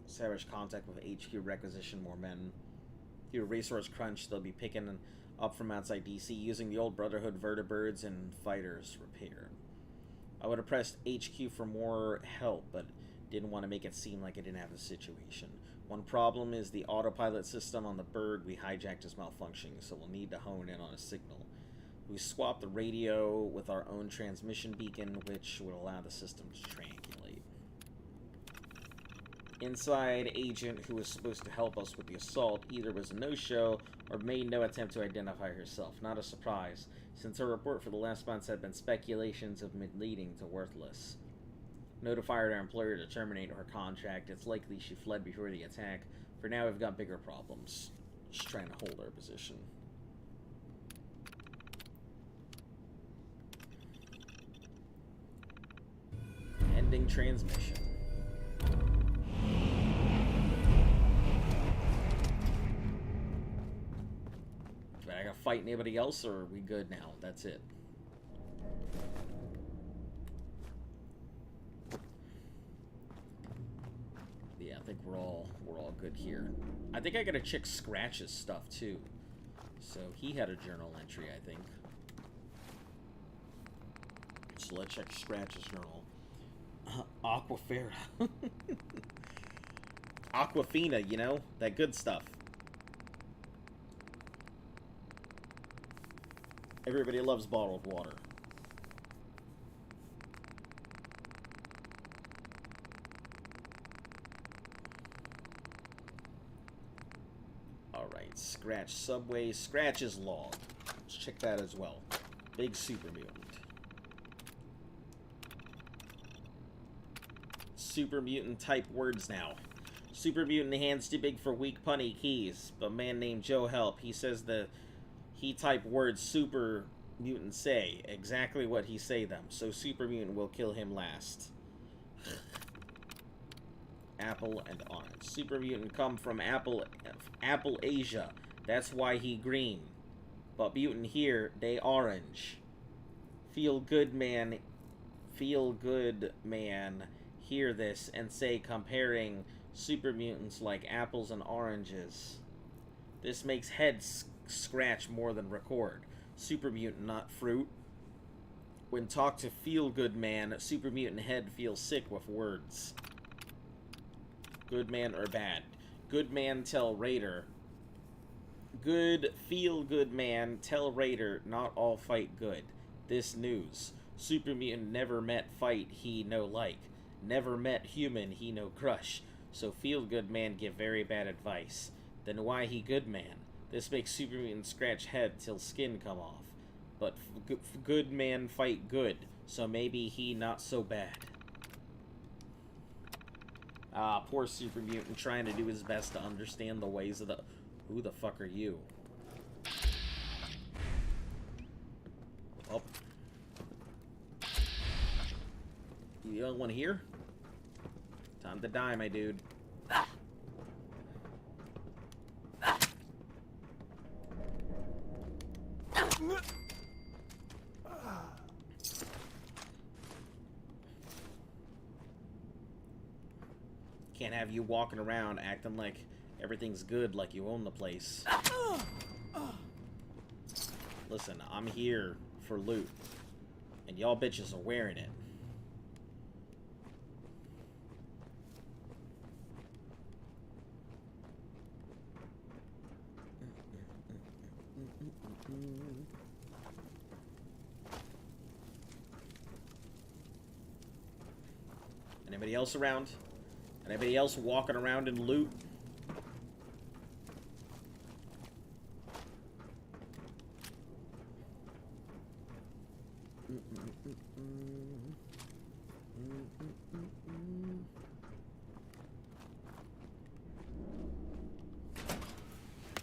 Establish contact with HQ. Requisition more men. Through a resource crunch, they'll be picking up from outside DC using the old Brotherhood vertibirds and fighters repaired. I would have pressed HQ for more help, but didn't want to make it seem like I didn't have a situation. One problem is the autopilot system on the bird we hijacked is malfunctioning, so we'll need to hone in on a signal. We swapped the radio with our own transmission beacon, which would allow the system to triangulate. Inside agent who was supposed to help us with the assault either was a no-show or made no attempt to identify herself. Not a surprise, since her report for the last months had been speculations of leading to worthless. Notified our employer to terminate her contract. It's likely she fled before the attack. For now, we've got bigger problems. Just trying to hold our position. Ending transmission. Do I gotta fight anybody else, or are we good now? That's it. Yeah, I think we're all good here. I think I gotta check Scratch's stuff too. So he had a journal entry, I think. So let's check Scratch's journal. Aquafera. Aquafina, you know? That good stuff. Everybody loves bottled water. Alright, Scratch Subway. Scratch's log. Let's check that as well. Big super mutant. Super mutant type words now. Super mutant hands too big for weak punny keys. But a man named Joe help. He says he type words super mutant say exactly what he say them. So super mutant will kill him last. Apple and orange. Super mutant come from Apple Asia. That's why he green. But mutant here, they orange. Feel good man. Hear this and say comparing super mutants like apples and oranges. This makes heads scratch more than record. Super mutant, not fruit. When talk to feel good man, super mutant head feels sick with words. Good man or bad? Good man tell Raider. Good feel good man tell Raider not all fight good. This news. Super mutant never met fight he no like. Never met human he no crush. So feel good man give very bad advice. Then why he good man? This makes super mutant scratch head till skin come off. But good man fight good. So maybe he not so bad. Ah, poor super mutant trying to do his best to understand the ways of the... Who the fuck are you? Oh. You the only one here? Time to die, my dude. Can't have you walking around acting like everything's good, like you own the place. Listen, I'm here for loot, and y'all bitches are wearing it. Anybody else around? Anybody else walking around in loot?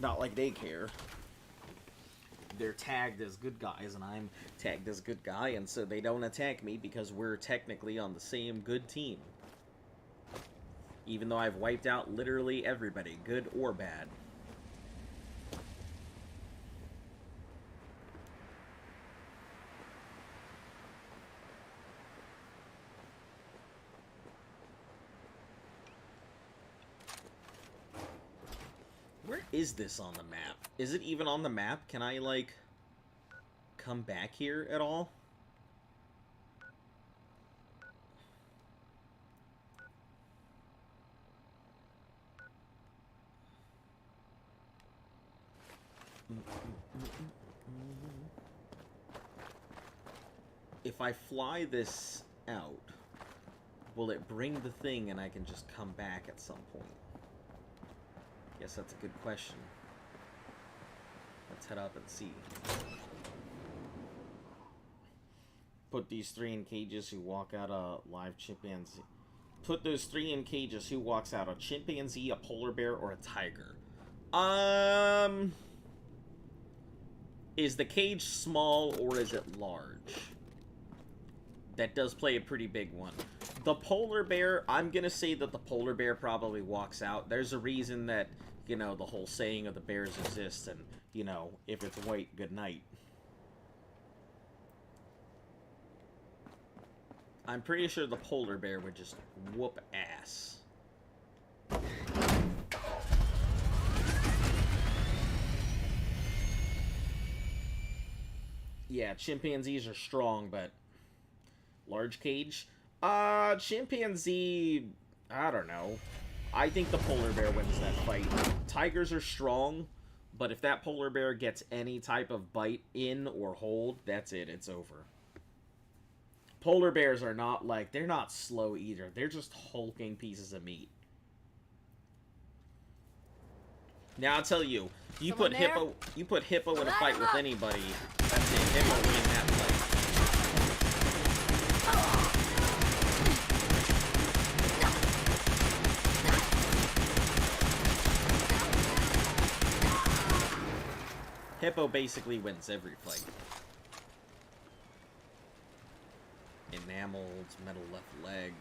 Not like they care. They're tagged as good guys, and I'm tagged as good guy, and so they don't attack me because we're technically on the same good team. Even though I've wiped out literally everybody, good or bad. Where is this on the map? Is it even on the map? Can I, like, come back here at all? If I fly this out, will it bring the thing and I can just come back at some point? Guess that's a good question. Let's head up and see. Put these 3 in cages who walk out a live chimpanzee. Put those 3 in cages who walks out a chimpanzee, a polar bear, or a tiger. Is the cage small or is it large? That does play a pretty big one. The polar bear, I'm gonna say that the polar bear probably walks out. There's a reason that, you know, the whole saying of the bears exists, and, you know, if it's white, good night. I'm pretty sure the polar bear would just whoop ass. Yeah, chimpanzees are strong, but large cage? Chimpanzee, I don't know. I think the polar bear wins that fight. Tigers are strong, but if that polar bear gets any type of bite in or hold, that's it, it's over. Polar bears are not like, they're not slow either. They're just hulking pieces of meat. Now I'll tell you, you put hippo in a fight with anybody, that's it. Hippo winning that fight. Hippo basically wins every fight. Enameled, metal left leg.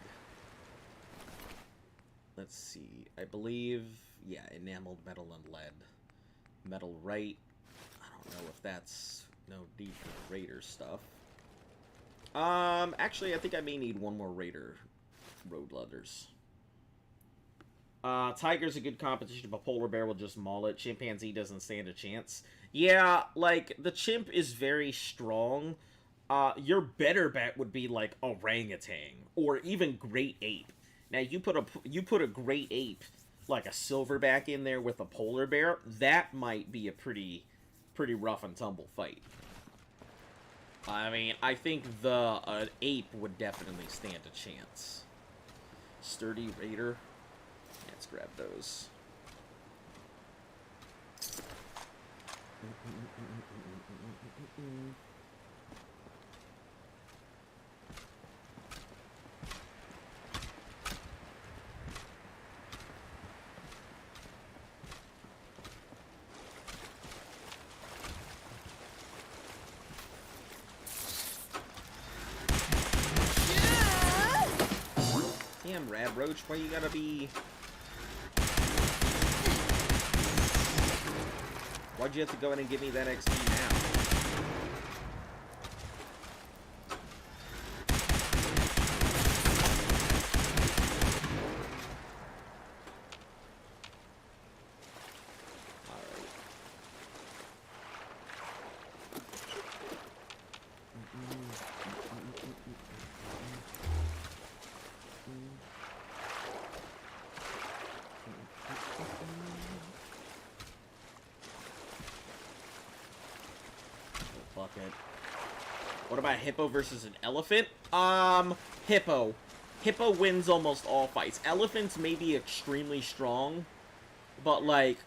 Let's see. I believe, yeah, enameled, metal, and lead. Metal right. I don't know if that's no deep raider stuff. Actually, I think I may need one more raider road leathers. Tiger's a good competition, but polar bear will just maul it. Chimpanzee doesn't stand a chance. Yeah, like, the chimp is very strong. Your better bet would be, like, orangutan, or even great ape. Now, you put a great ape, like a silverback in there with a polar bear, that might be a pretty rough and tumble fight. I mean, I think the ape would definitely stand a chance. Sturdy raider. Let's grab those. Damn, Rad Roach, why you gotta be... Why'd you have to go in and give me that XP now? What about hippo versus an elephant? Hippo. Hippo wins almost all fights. Elephants may be extremely strong, but, like,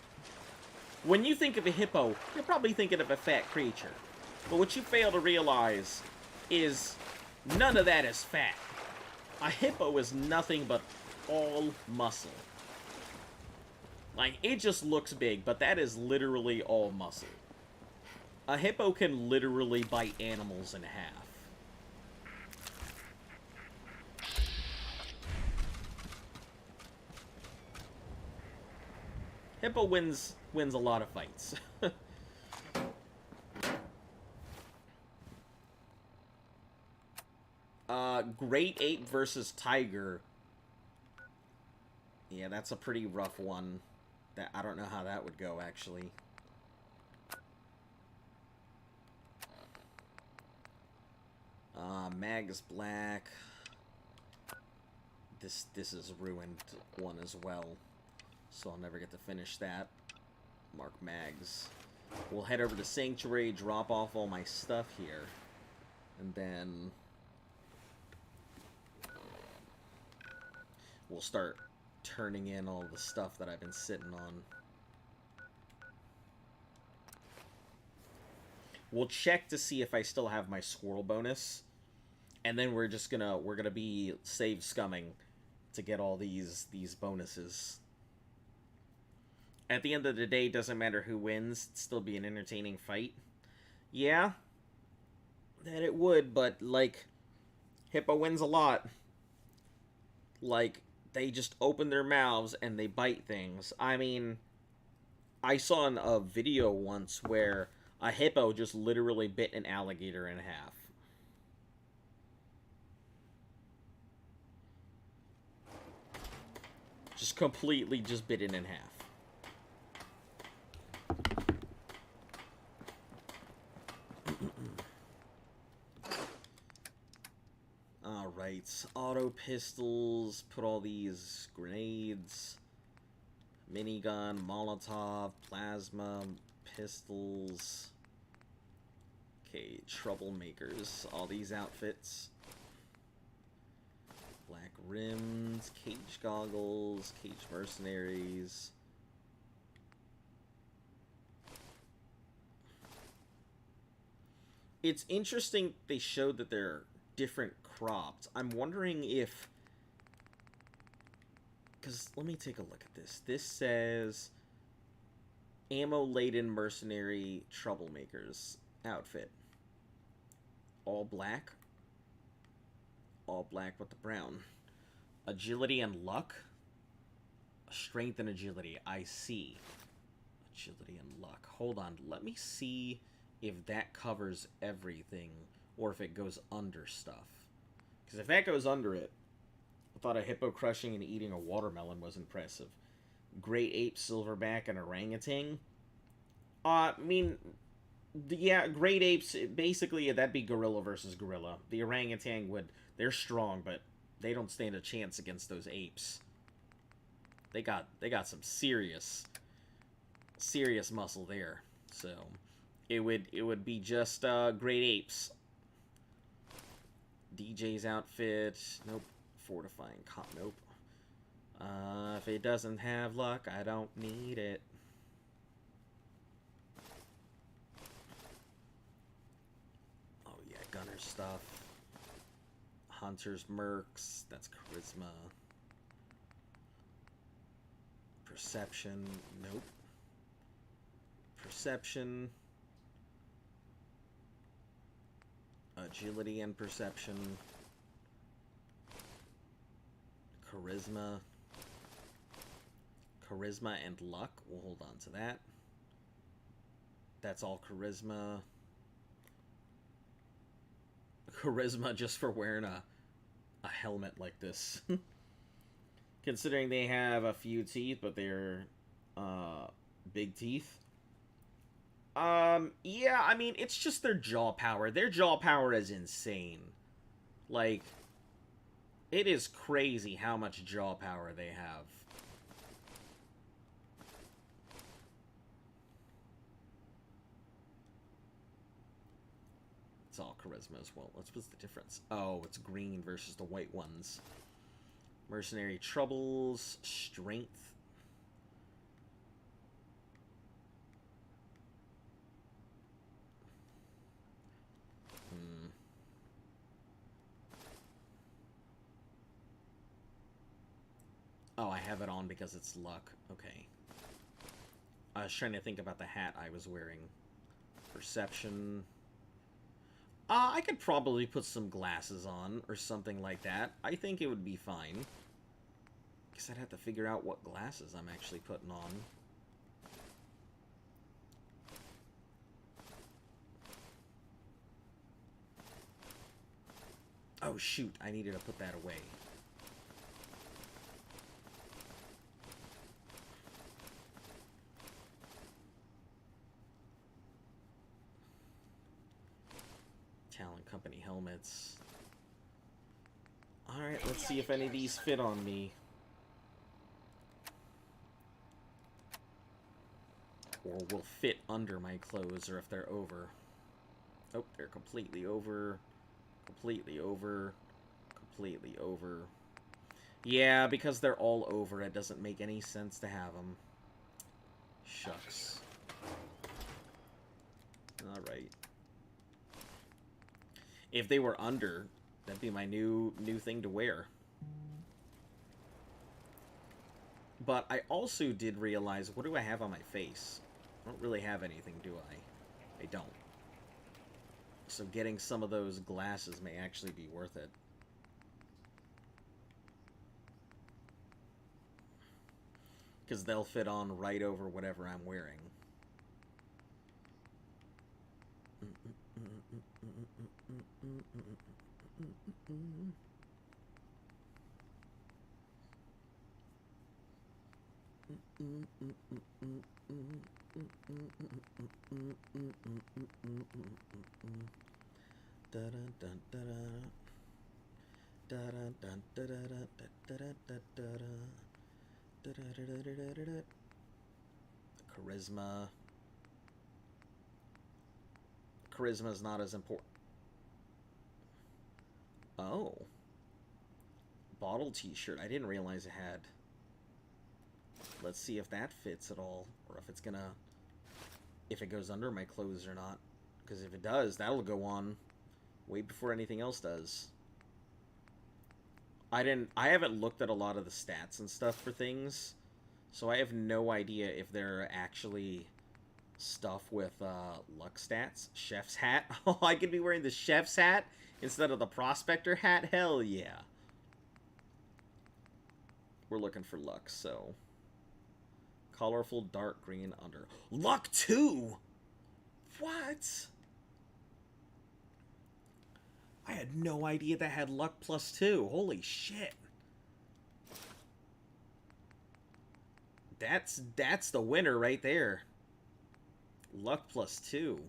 when you think of a hippo, you're probably thinking of a fat creature. But what you fail to realize is none of that is fat. A hippo is nothing but all muscle. Like, it just looks big, but that is literally all muscle. A hippo can literally bite animals in half. Hippo wins a lot of fights. Great ape versus tiger. Yeah, that's a pretty rough one. That I don't know how that would go, actually. Mag's black. This is ruined one as well, so I'll never get to finish that. Mark Mags. We'll head over to Sanctuary, drop off all my stuff here, and then we'll start turning in all the stuff that I've been sitting on. We'll check to see if I still have my squirrel bonus, and then we're gonna be save scumming to get all these bonuses. At the end of the day, it doesn't matter who wins, it'd still be an entertaining fight. Yeah, that it would, but, like, Hippo wins a lot. Like, they just open their mouths and they bite things. I mean, I saw in a video once where a hippo just literally bit an alligator in half. Just completely just bit it in half. Alright, auto pistols, put all these grenades, minigun, Molotov, plasma, pistols. Okay, troublemakers, all these outfits. Black rims, cage goggles, cage mercenaries. It's interesting they showed that they're different cropped. I'm wondering if... Because, let me take a look at this. This says... Ammo-laden mercenary troublemakers outfit. All black. All black with the brown. Agility and luck. Strength and agility. I see. Agility and luck. Hold on. Let me see if that covers everything or if it goes under stuff. Because if that goes under it, I thought a hippo crushing and eating a watermelon was impressive. Great ape, silverback, and orangutan. I mean, yeah, great apes, basically, that'd be gorilla versus gorilla. The orangutan would, they're strong, but they don't stand a chance against those apes. They got some serious muscle there. So, it would be just, great apes. DJ's outfit, nope. Fortifying nope. If it doesn't have luck, I don't need it. Oh yeah, gunner stuff. Hunter's mercs, that's charisma. Perception, nope. Perception. Agility and perception. Charisma. Charisma and luck. We'll hold on to that. That's all charisma. Charisma just for wearing a helmet like this. Considering they have a few teeth, but they're big teeth. Yeah, I mean, it's just their jaw power. Their jaw power is insane. Like, it is crazy how much jaw power they have. It's all charisma as well. What's the difference? Oh, it's green versus the white ones. Mercenary troubles, strength. Oh, I have it on because it's luck. Okay. I was trying to think about the hat I was wearing. Perception. I could probably put some glasses on or something like that. I think it would be fine. Guess I'd have to figure out what glasses I'm actually putting on. Oh shoot, I needed to put that away. Talent Company helmets. Alright, let's see if any of these fit on me. Or will fit under my clothes, or if they're over. Oh, they're completely over. Completely over. Completely over. Yeah, because they're all over, it doesn't make any sense to have them. Shucks. Alright. If they were under, that'd be my new thing to wear. But I also did realize, what do I have on my face? I don't really have anything, do I? I don't. So getting some of those glasses may actually be worth it. Because they'll fit on right over whatever I'm wearing. Charisma. Charisma is not as important. Oh. Bottle t-shirt. I didn't realize it had. Let's see if that fits at all. Or if it's gonna... if it goes under my clothes or not. Because if it does, that'll go on way before anything else does. I haven't looked at a lot of the stats and stuff for things. So I have no idea if they're actually stuff with luck stats. Chef's hat. Oh, I could be wearing the chef's hat instead of the prospector hat. Hell yeah. We're looking for luck, so... colorful dark green under. Luck 2? What? I had no idea that had luck +2. Holy shit. That's the winner right there. Luck +2.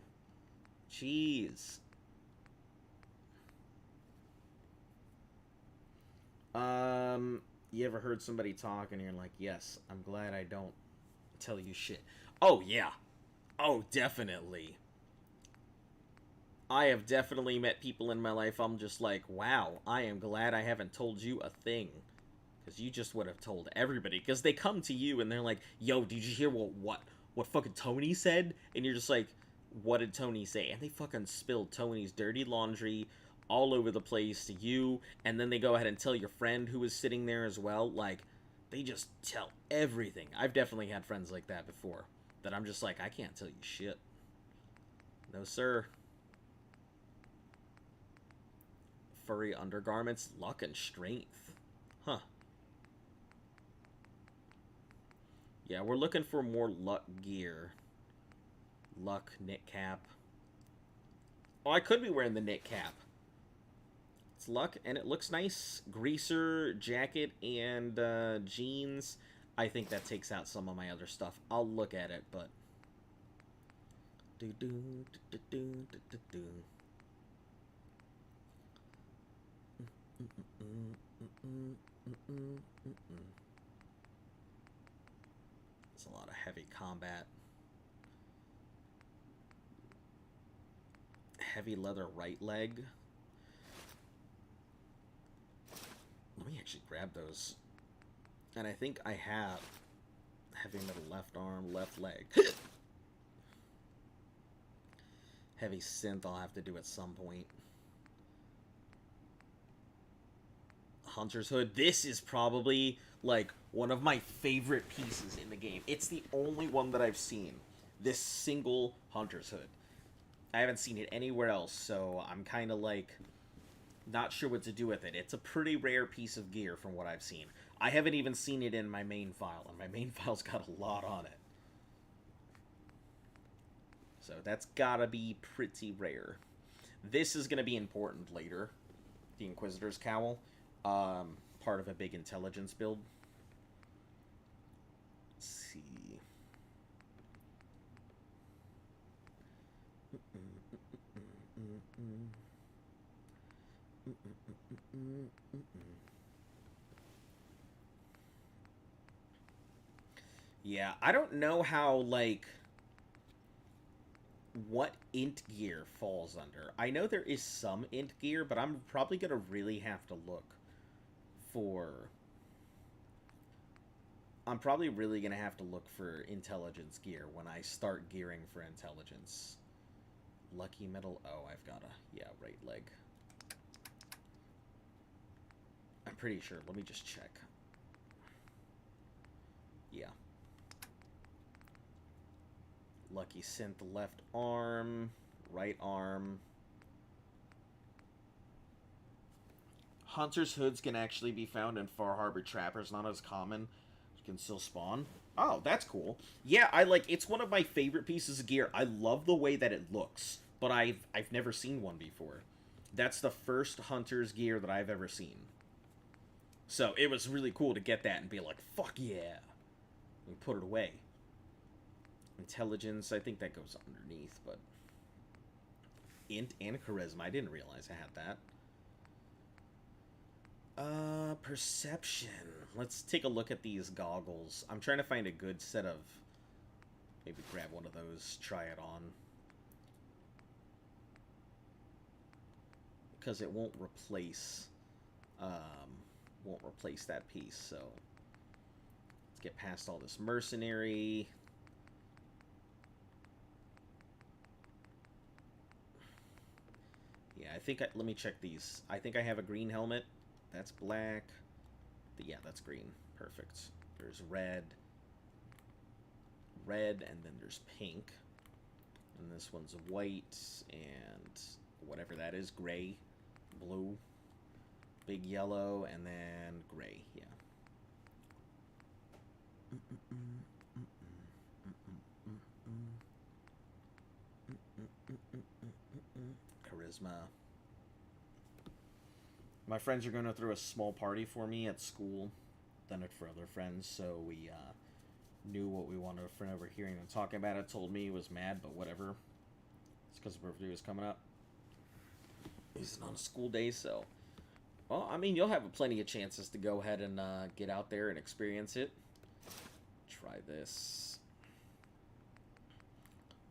Jeez. You ever heard somebody talk and you're like, yes, I'm glad I don't tell you shit. Oh, yeah. Oh, definitely. I have definitely met people in my life I'm just like, wow, I am glad I haven't told you a thing. Because you just would have told everybody. Because they come to you and they're like, yo, did you hear what fucking Tony said? And you're just like, what did Tony say? And they fucking spilled Tony's dirty laundry all over the place to you. And then they go ahead and tell your friend who was sitting there as well. Like, they just tell everything. I've definitely had friends like that before. That I'm just like, I can't tell you shit. No, sir. Furry undergarments, luck and strength. Huh. Yeah, we're looking for more luck gear. Luck knit cap. Oh, I could be wearing the knit cap. It's luck, and it looks nice. Greaser, jacket, and jeans. I think that takes out some of my other stuff. I'll look at it, but... It's a lot of heavy combat. Heavy leather right leg. Let me actually grab those. And I think I have heavy metal left arm, left leg. Heavy synth I'll have to do at some point. Hunter's Hood. This is probably, like, one of my favorite pieces in the game. It's the only one that I've seen. This single Hunter's Hood. I haven't seen it anywhere else, so I'm kind of, like, not sure what to do with it. It's a pretty rare piece of gear from what I've seen. I haven't even seen it in my main file, and my main file's got a lot on it. So that's gotta be pretty rare. This is gonna be important later. The Inquisitor's Cowl. Part of a big intelligence build. Let's see. Yeah, I don't know how, like, what int gear falls under. I know there is some int gear, but I'm probably gonna really have to look for... I'm probably really gonna have to look for intelligence gear when I start gearing for intelligence. Lucky metal... Oh, I've got a... Yeah, right leg. I'm pretty sure. Let me just check. Yeah. Lucky synth left arm, right arm. Hunter's hoods can actually be found in Far Harbor Trappers, not as common. You can still spawn. Oh, that's cool. Yeah, it's one of my favorite pieces of gear. I love the way that it looks, but I've never seen one before. That's the first Hunter's gear that I've ever seen. So it was really cool to get that and be like, fuck yeah. And put it away. Intelligence, I think that goes underneath, but... Int and Charisma, I didn't realize I had that. Perception. Let's take a look at these goggles. I'm trying to find a good set of... Maybe grab one of those, try it on. Because it won't replace... won't replace that piece, so... Let's get past all this mercenary... Yeah, I think let me check these. I think I have a green helmet. That's black. Yeah, that's green. Perfect. There's red. Red, and then there's pink. And this one's white, and whatever that is, gray, blue, big yellow, and then gray, yeah. Charisma. My friends are going to throw a small party for me at school. Done it for other friends, so we knew what we wanted. A friend over hearing them talking about it told me he was mad, but whatever. It's because his birthday was coming up. He's on a school day, so... Well, I mean, you'll have plenty of chances to go ahead and get out there and experience it. Try this.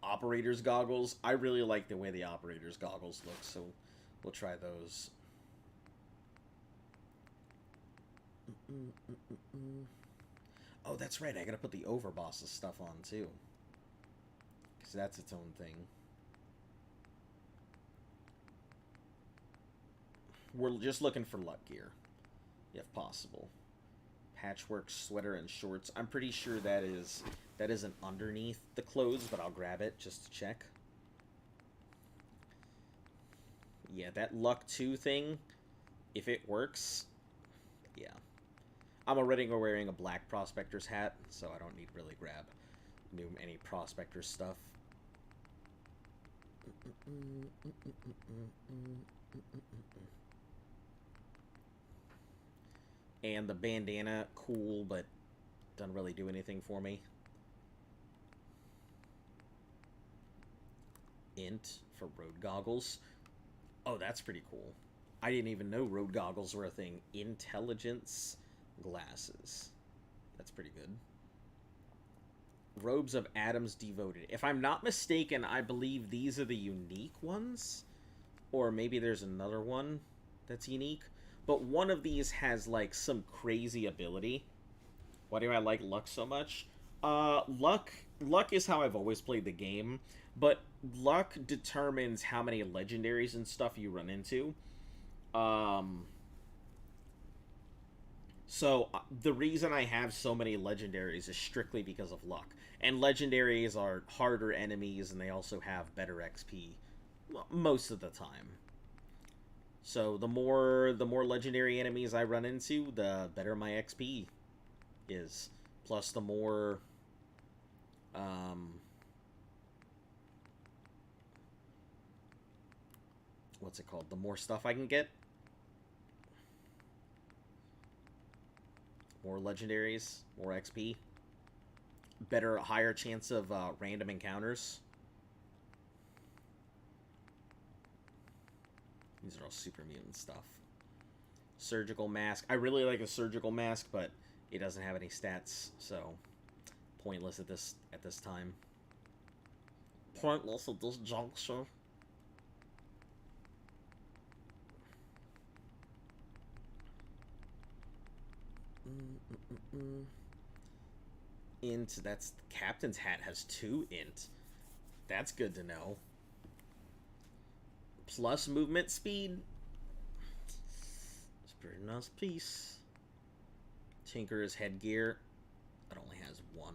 Operator's goggles. I really like the way the operator's goggles look, so we'll try those. Oh, that's right. I gotta put the Overboss's stuff on, too. Because that's its own thing. We're just looking for luck gear, if possible. Patchwork sweater and shorts. I'm pretty sure that isn't underneath the clothes, but I'll grab it just to check. Yeah, that luck 2 thing, if it works, yeah. I'm already wearing a black prospector's hat, so I don't need to really grab any prospector stuff. And the bandana, cool, but doesn't really do anything for me. Int for road goggles. Oh, that's pretty cool. I didn't even know road goggles were a thing. Intelligence glasses. That's pretty good. Robes of Adam's Devoted. If I'm not mistaken, I believe these are the unique ones. Or maybe there's another one that's unique. but one of these has, like, some crazy ability. Why do I like luck so much? Luck is how I've always played the game, but luck determines how many legendaries and stuff you run into. So the reason I have so many legendaries is strictly because of luck. And legendaries are harder enemies, and they also have better XP most of the time. So the more legendary enemies I run into, the better my XP is. Plus the more what's it called? The more stuff I can get. More legendaries, more XP. Better, higher chance of random encounters. These are all super mutant stuff. Surgical mask. I really like a surgical mask, but it doesn't have any stats, so pointless at this time. Pointless at this juncture. Int, that's captain's hat has 2 int. That's good to know. Plus movement speed. It's a pretty nice piece. Tinker's headgear. It only has 1.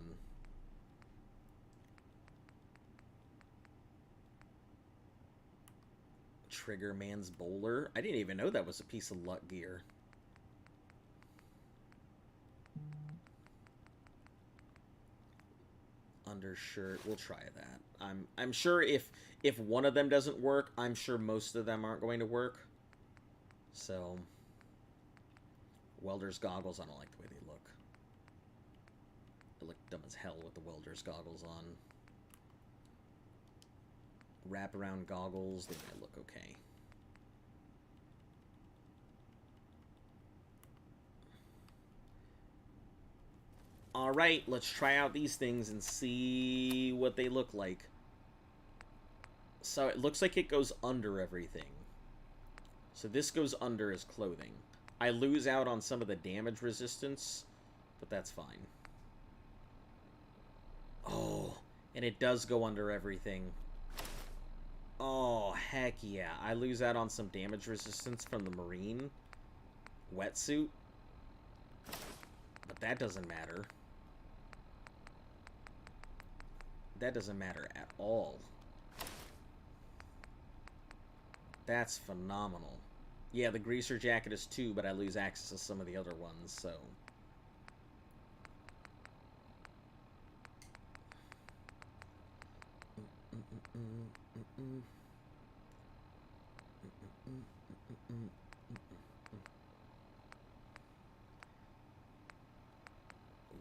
Trigger man's bowler. I didn't even know that was a piece of luck gear. Undershirt. We'll try that. I'm sure if one of them doesn't work, I'm sure most of them aren't going to work. So, welder's goggles. I don't like the way they look. They look dumb as hell with the welder's goggles on. Wraparound goggles. They might look okay. Alright, let's try out these things and see what they look like. So it looks like it goes under everything. So this goes under as clothing. I lose out on some of the damage resistance, but that's fine. Oh, and it does go under everything. Oh, heck yeah. I lose out on some damage resistance from the Marine wetsuit, but that doesn't matter. That doesn't matter at all. That's phenomenal. Yeah, the greaser jacket is 2, but I lose access to some of the other ones, so.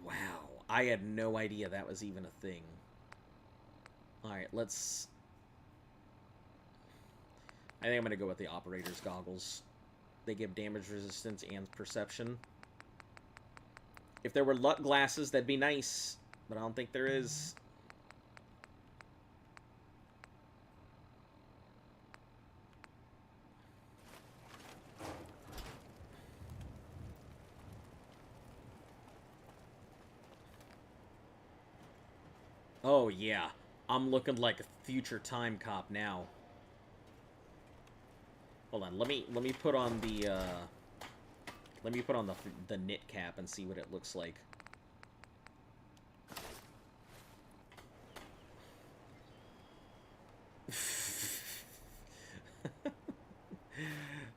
Wow, I had no idea that was even a thing. Alright, let's... I think I'm going to go with the operator's goggles. They give damage resistance and perception. If there were luck glasses, that'd be nice, but I don't think there is. Oh, yeah. I'm looking like a future time cop now. Hold on, let me put on the the knit cap and see what it looks like.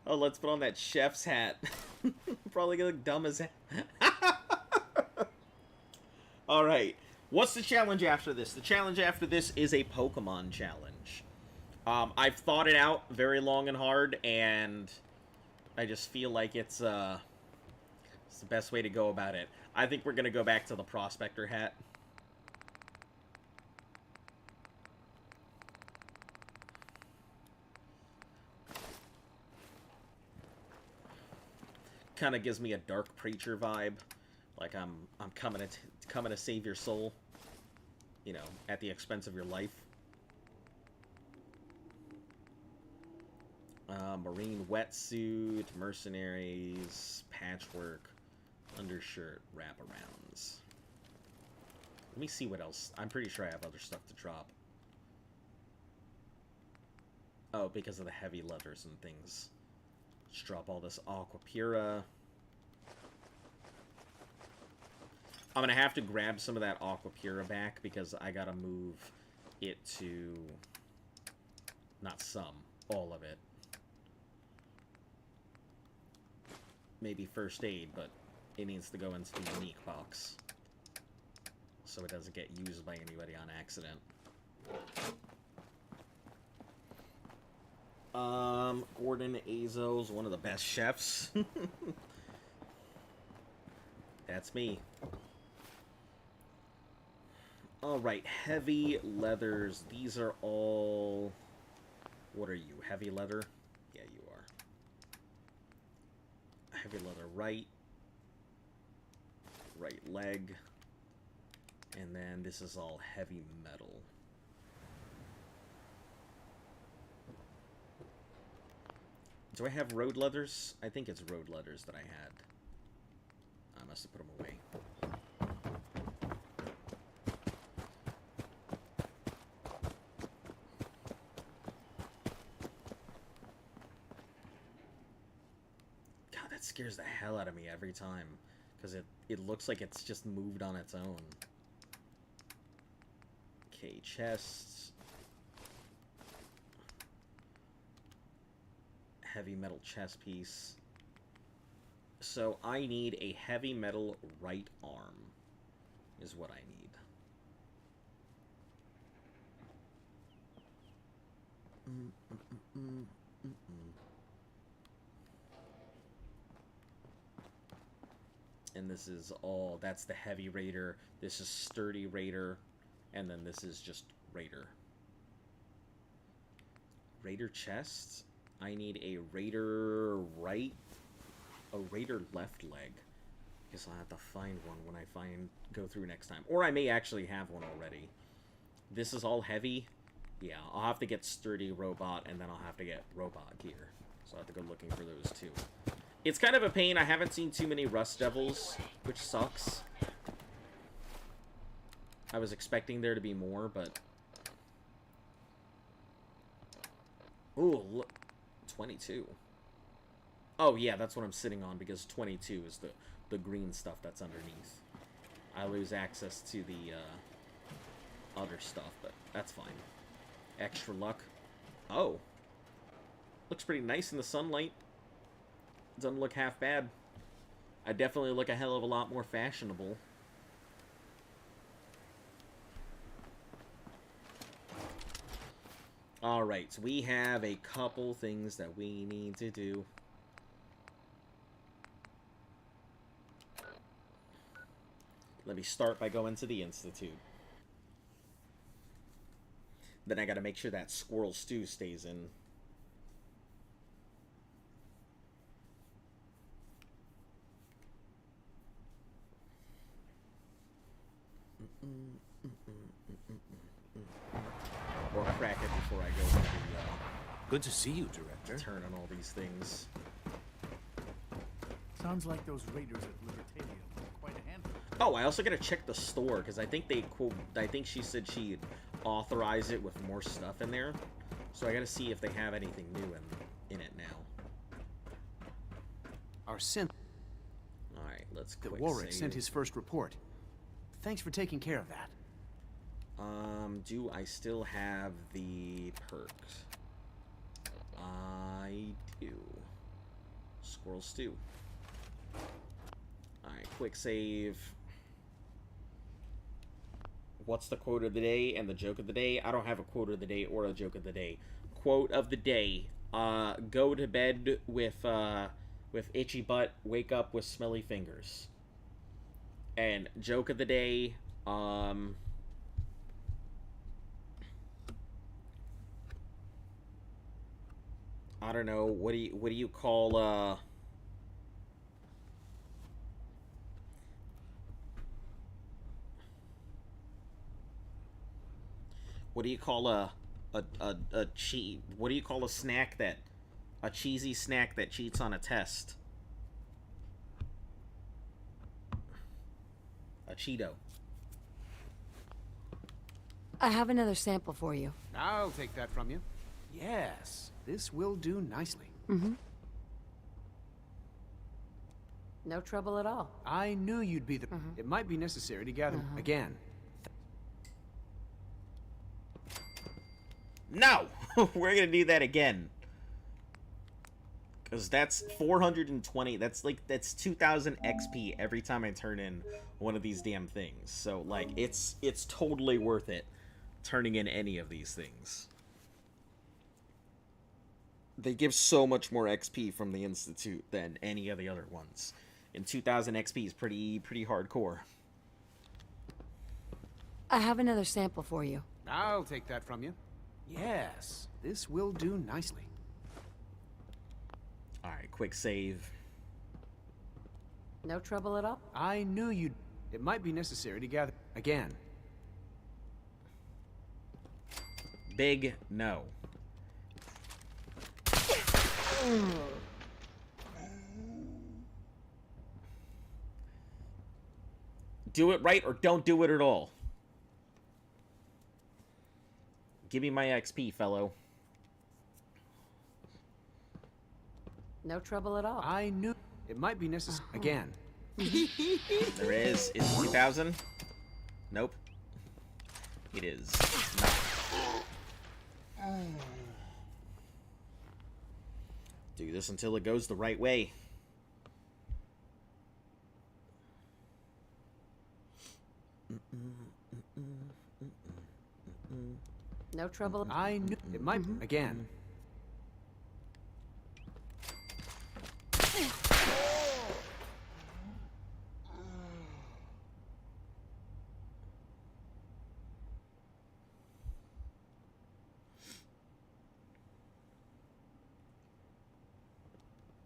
Oh, let's put on that chef's hat. Probably gonna look dumb as hell. Alright. What's the challenge after this? The challenge after this is a Pokemon challenge. I've thought it out very long and hard, and I just feel like it's the best way to go about it. I think we're going to go back to the Prospector hat. Kind of gives me a Dark Preacher vibe. Like I'm coming to save your soul. You know, at the expense of your life. Marine wetsuit, mercenaries, patchwork, undershirt, wraparounds. Let me see what else. I'm pretty sure I have other stuff to drop. Oh, because of the heavy leathers and things. Let's drop all this Aqua Pura. I'm gonna have to grab some of that Aqua Pura back because I gotta move it to... Not some. All of it. Maybe first aid, but it needs to go into the unique box. So it doesn't get used by anybody on accident. Gordon Azo's one of the best chefs. That's me. Alright, heavy leathers. These are all... What are you? Heavy leather? Yeah, you are. Heavy leather right leg. And then this is all heavy metal. Do I have road leathers? I think it's road leathers that I had. I must have put them away. God, that scares the hell out of me every time. Because it looks like it's just moved on its own. Okay, chests. Heavy metal chest piece. So I need a heavy metal right arm is what I need. And this is all, that's the heavy raider, this is sturdy raider, and then this is just raider. Raider chest? I need a raider right, a raider left leg. Guess I'll have to find one when I go through next time. Or I may actually have one already. This is all heavy. Yeah, I'll have to get sturdy robot, and then I'll have to get robot gear. So I'll have to go looking for those too. It's kind of a pain. I haven't seen too many Rust Devils, which sucks. I was expecting there to be more, but... Ooh, look. 22. Oh, yeah, that's what I'm sitting on, because 22 is the green stuff that's underneath. I lose access to the other stuff, but that's fine. Extra luck. Oh. Looks pretty nice in the sunlight. Doesn't look half bad. I definitely look a hell of a lot more fashionable. Alright, so we have a couple things that we need to do. Let me start by going to the Institute. Then I gotta make sure that squirrel stew stays in. Or crack it before I go to the, Good to see you, Director. turn on all these things. Sounds like those raiders at Libertalia were quite a handful. Oh, I also gotta check the store, because I think they quote, I think she said she'd authorize it with more stuff in there. So I gotta see if they have anything new in it now. Our synth Alright, let's that quick Warwick save. sent his first report. Thanks for taking care of that. Do I still have the perks? I do. Squirrel stew. Alright, quick save. What's the quote of the day and the joke of the day? I don't have a quote of the day or a joke of the day. Quote of the day. Go to bed with itchy butt, wake up with smelly fingers. And joke of the day, I don't know, what do you call, what do you call a cheat? What do you call a snack that A cheesy snack that cheats on a test. A Cheeto. I have another sample for you. I'll take that from you. Yes, this will do nicely. No trouble at all. I knew you'd be the... It might be necessary to gather again. No! We're gonna do that again. Because that's 420. That's 2,000 XP every time I turn in one of these damn things. So, like, it's totally worth it turning in any of these things. They give so much more XP from the Institute than any of the other ones. And 2,000 XP is pretty hardcore. I have another sample for you. I'll take that from you. Yes, this will do nicely. Alright, quick save. No trouble at all. I knew you'd... It might be necessary to gather again. Big no. Do it right or don't do it at all. Give me my XP, fellow. No trouble at all. I knew... It might be necessary again. There is. Is it 2,000? Nope. It is not. Do this until it goes the right way. No trouble. I knew... It might... Again.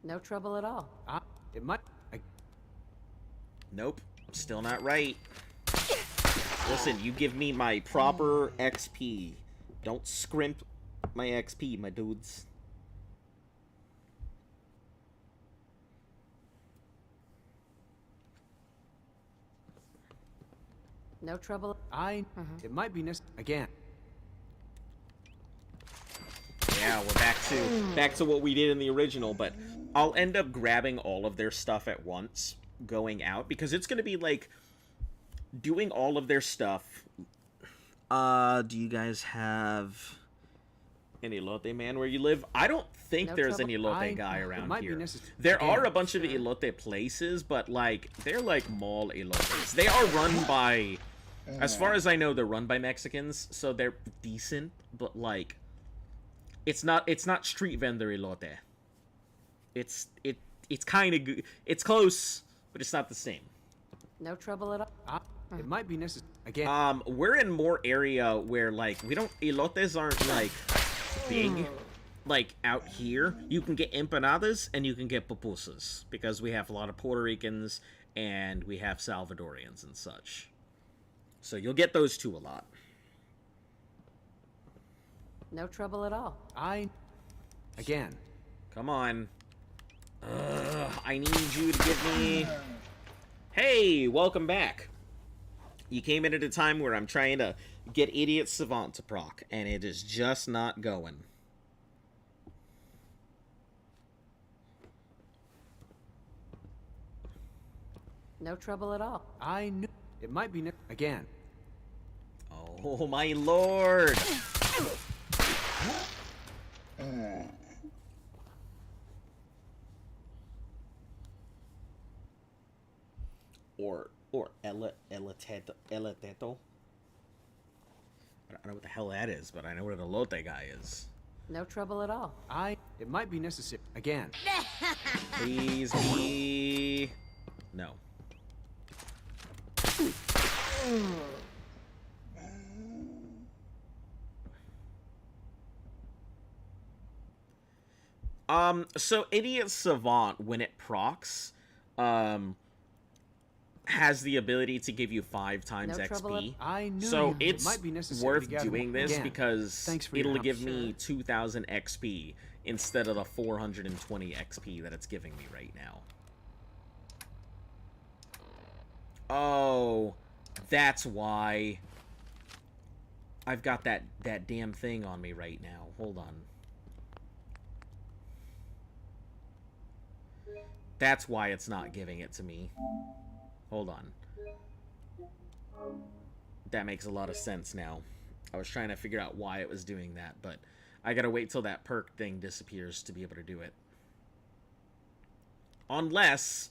No trouble at all. It might... Nope. Still not right. Listen, you give me my proper XP. Don't scrimp my XP, my dudes. No trouble. It might be necessary again. Yeah, we're back to what we did in the original, but I'll end up grabbing all of their stuff at once going out because it's going to be like doing all of their stuff. Do you guys have an elote man where you live? I don't think there's an elote guy around here. There are a bunch of elote places, but like they're like mall elotes. They are run by, as far as I know, they're run by Mexicans, so they're decent, but like it's not street vendor elote. It's kind of good. It's close, but it's not the same. No trouble at all. It might be necessary again. We're in more area where like we don't elotes aren't like big like out here. You can get empanadas and you can get pupusas because we have a lot of Puerto Ricans and we have Salvadorians and such. So you'll get those two a lot. No trouble at all. Again. Come on. I need you to give me... Hey, welcome back. You came in at a time where I'm trying to get Idiot Savant to proc, and it is just not going. No trouble at all. I knew... It might be again. Oh, my lord! Or eleteto. I don't know what the hell that is, but I know what an elote guy is. No trouble at all. It might be necessary again. Please be... No. So Idiot Savant, when it procs, has the ability to give you 5 times No trouble XP. I knew So it it's might be necessary worth to gather doing more. this Again, because thanks for your it'll help. give me 2,000 XP instead of the 420 XP that it's giving me right now. Oh, that's why I've got that damn thing on me right now. Hold on. That's why it's not giving it to me. Hold on. That makes a lot of sense now. I was trying to figure out why it was doing that, but I gotta wait till that perk thing disappears to be able to do it. Unless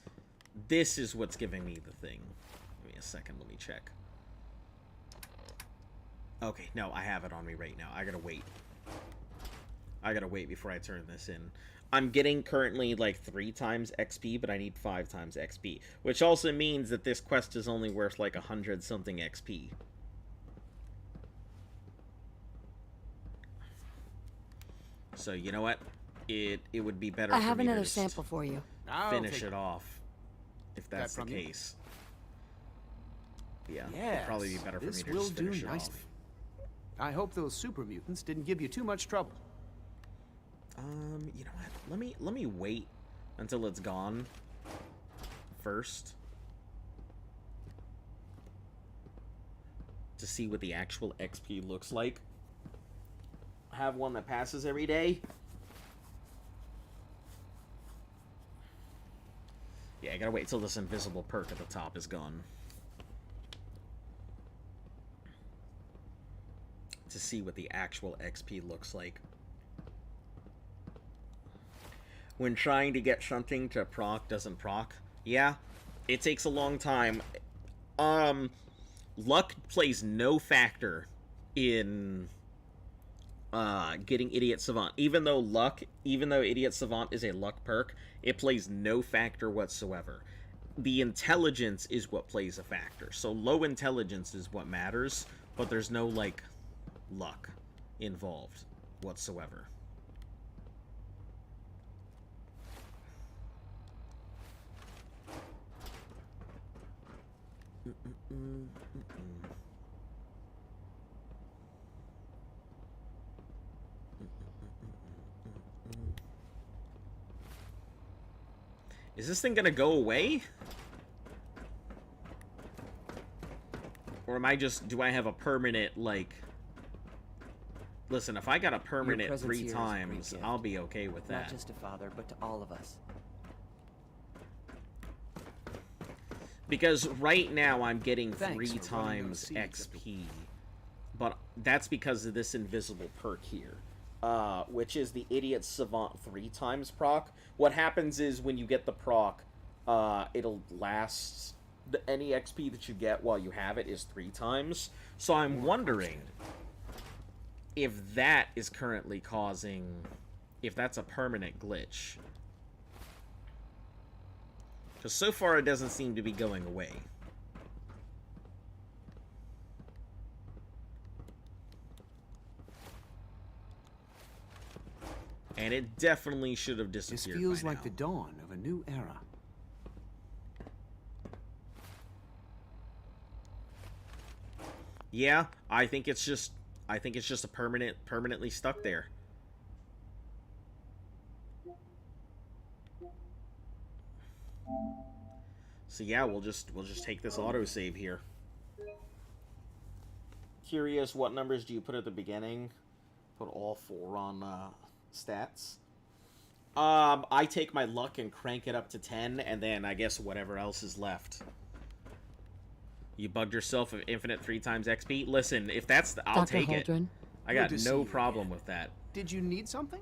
this is what's giving me the thing. Give me a second, let me check. Okay, no, I have it on me right now. I gotta wait. I gotta wait before I turn this in. I'm getting currently like 3 times XP, but I need 5 times XP. Which also means that this quest is only worth like 100 something XP. So, you know what? It would be better I for have me to another just sample for you. I'll finish take it off. If that's the from you? case. Yeah, Yes, it'd probably be better for me this to will just do finish it nicely. off. I hope those super mutants didn't give you too much trouble. You know what? Let me wait until it's gone first to see what the actual XP looks like. I have one that passes every day. Yeah, I gotta wait till this invisible perk at the top is gone to see what the actual XP looks like. When trying to get something to proc doesn't proc, yeah, it takes a long time. Luck plays no factor in getting Idiot Savant. Even though Idiot Savant is a luck perk, it plays no factor whatsoever. The intelligence is what plays a factor. So low intelligence is what matters, but there's no, like, luck involved whatsoever. Is this thing gonna go away? Or am I just... do I have a permanent, like... Listen, if I got a permanent presence 3 here is a great times, gift. I'll be okay with that. Not just to Father, but to all of us. Because right now I'm getting Thanks 3 for running times those seeds of XP. But that's because of this invisible perk here. Which is the Idiot Savant 3 times proc. What happens is when you get the proc, it'll last... any XP that you get while you have it is 3 times. So I'm wondering if that is currently causing... if that's a permanent glitch. Because so far it doesn't seem to be going away. And it definitely should have This disappeared feels by like now. the dawn of a new era. Yeah, I think it's just a permanently stuck there. So yeah, we'll just take this autosave here. Curious, what numbers do you put at the beginning? Put all 4 on stats. I take my luck and crank it up to 10, and then I guess whatever else is left. You bugged yourself of infinite 3 times XP? Listen, if that's I'll Dr. take it. Holdren. I got Good to see no you problem again. with that. Did you need something?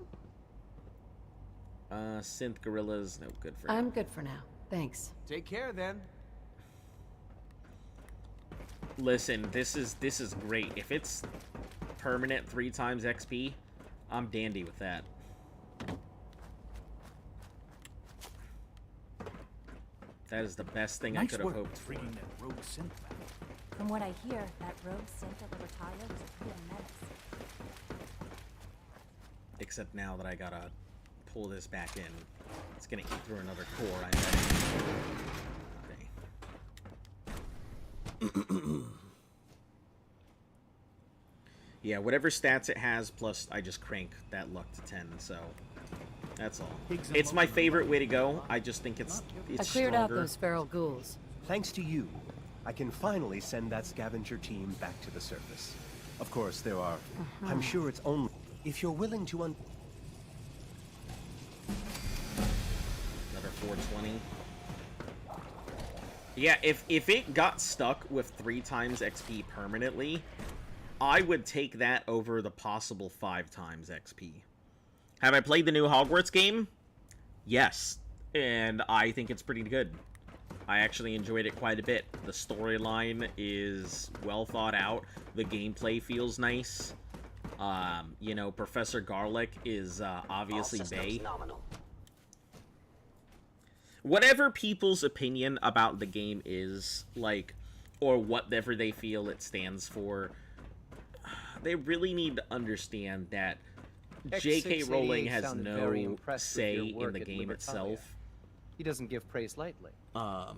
Synth gorillas, no good for I'm now. good for now. Thanks. Take care then. Listen, this is great. If it's permanent 3 times XP, I'm dandy with that. That is the best thing I could have hoped for. Bringing that rogue synth back. From what I hear, that rogue synth at Libertalia was a real menace. Except now that I gotta pull this back in. It's gonna eat through another core, I bet. Okay. Yeah, whatever stats it has, plus I just crank that luck to 10, so that's all. It's my favorite way to go. I just think it's I cleared out stronger. those feral ghouls. Thanks to you, I can finally send that scavenger team back to the surface. Of course, there are... I'm sure it's only... If you're willing to Another 420. Yeah, if it got stuck with 3 times XP permanently, I would take that over the possible 5 times XP. Have I played the new Hogwarts game? Yes, and I think it's pretty good. I actually enjoyed it quite a bit. The storyline is well thought out. The gameplay feels nice. You know, Professor Garlick is obviously Bay. Whatever people's opinion about the game is, like, or whatever they feel it stands for, they really need to understand that J.K. Rowling has no say in the game itself. He doesn't give praise lightly. Well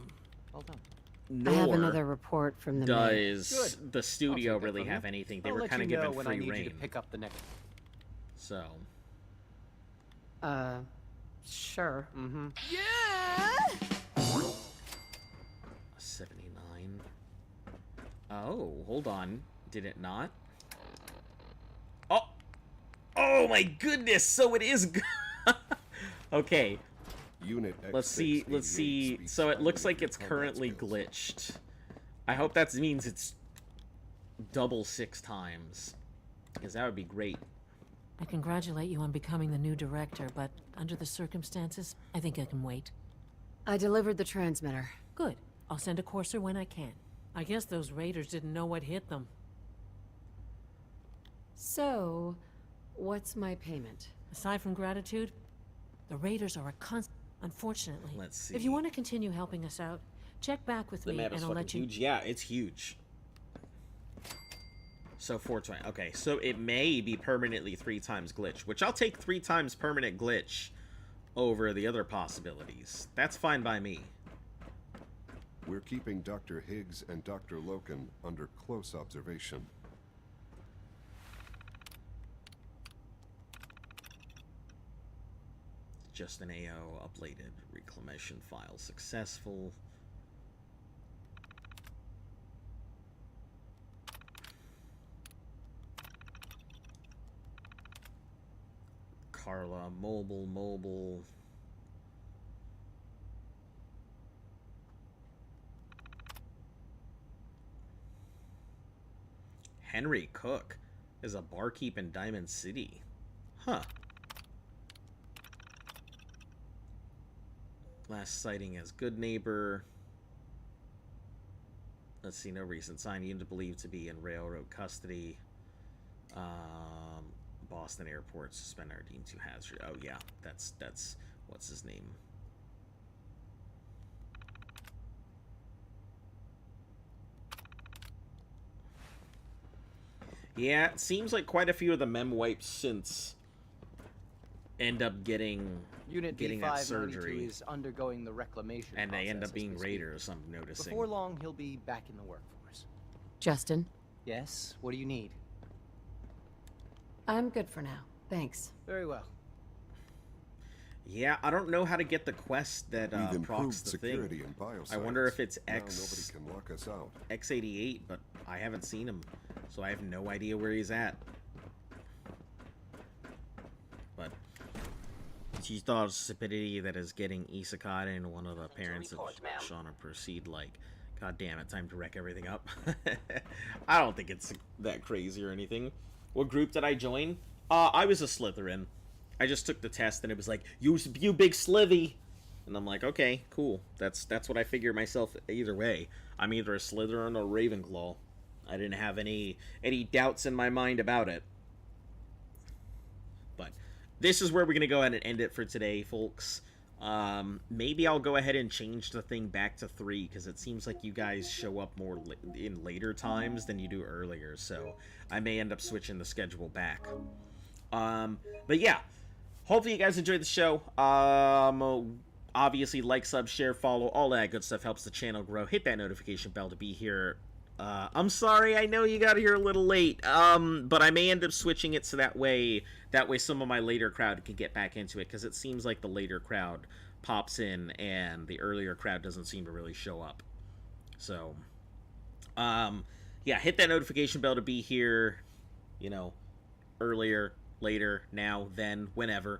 done. I have Nor another report from the mayor. does the studio I'll take that really from have you. anything. They I'll were let kind of you know given when I free need you reign. to pick up the next. So, Sure. Mm-hmm. 79. Oh, hold on. Did it not? Oh! Oh my goodness! So it is good! Okay. Unit Let's see. So it looks like it's currently glitched. I hope that means it's double 6 times. Because that would be great. I congratulate you on becoming the new director, but under the circumstances, I think I can wait. I delivered the transmitter. Good. I'll send a courser when I can. I guess those raiders didn't know what hit them. So, what's my payment? Aside from gratitude, the raiders are a constant. Unfortunately. Let's see. If you want to continue helping us out, check back with The me map and is I'll fucking let you... huge. Yeah, it's huge. So 420. Okay, so it may be permanently 3 times glitch, which I'll take 3 times permanent glitch over the other possibilities. That's fine by me. We're keeping Dr. Higgs and Dr. Loken under close observation. Just an AO updated reclamation file successful. Carla, mobile. Henry Cook is a barkeep in Diamond City. Huh. Last sighting as good neighbor. Let's see, no recent sign. Unit believed to be in railroad custody. Boston Airport suspend our deemed to hazard. Oh yeah, that's what's his name? Yeah, it seems like quite a few of the mem wipes since end up getting Unit that B592 surgery, is undergoing the reclamation and they end process up as being we speak. raiders. I'm noticing. Before long, he'll be back in the workforce. Justin? Yes? What do you need? I'm good for now. Thanks. Very well. Yeah, I don't know how to get the quest that We've procs improved the security thing. and bioscience. I wonder if it's Now nobody can lock us out. X88, but I haven't seen him, so I have no idea where he's at. But she thought stupidity that is getting isekai and one of the parents of Shauna proceed like, God damn it, time to wreck everything up. I don't think it's that crazy or anything. What group did I join? I was a Slytherin. I just took the test and it was like, you big slivy. And I'm like, okay, cool. That's what I figure myself either way. I'm either a Slytherin or Ravenclaw. I didn't have any doubts in my mind about it. But this is where we're going to go ahead and end it for today, folks. Maybe I'll go ahead and change the thing back to 3, because it seems like you guys show up more in later times than you do earlier, so I may end up switching the schedule back. But yeah, hopefully you guys enjoyed the show. Obviously, like, sub, share, follow, all that good stuff helps the channel grow. Hit that notification bell to be here I'm sorry, I know you got here a little late, but I may end up switching it so that way some of my later crowd can get back into it, because it seems like the later crowd pops in and the earlier crowd doesn't seem to really show up. So, yeah, hit that notification bell to be here, you know, earlier, later, now, then, whenever.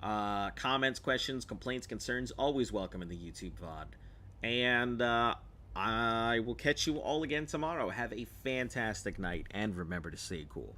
Comments, questions, complaints, concerns, always welcome in the YouTube VOD. And, I will catch you all again tomorrow. Have a fantastic night, and remember to stay cool.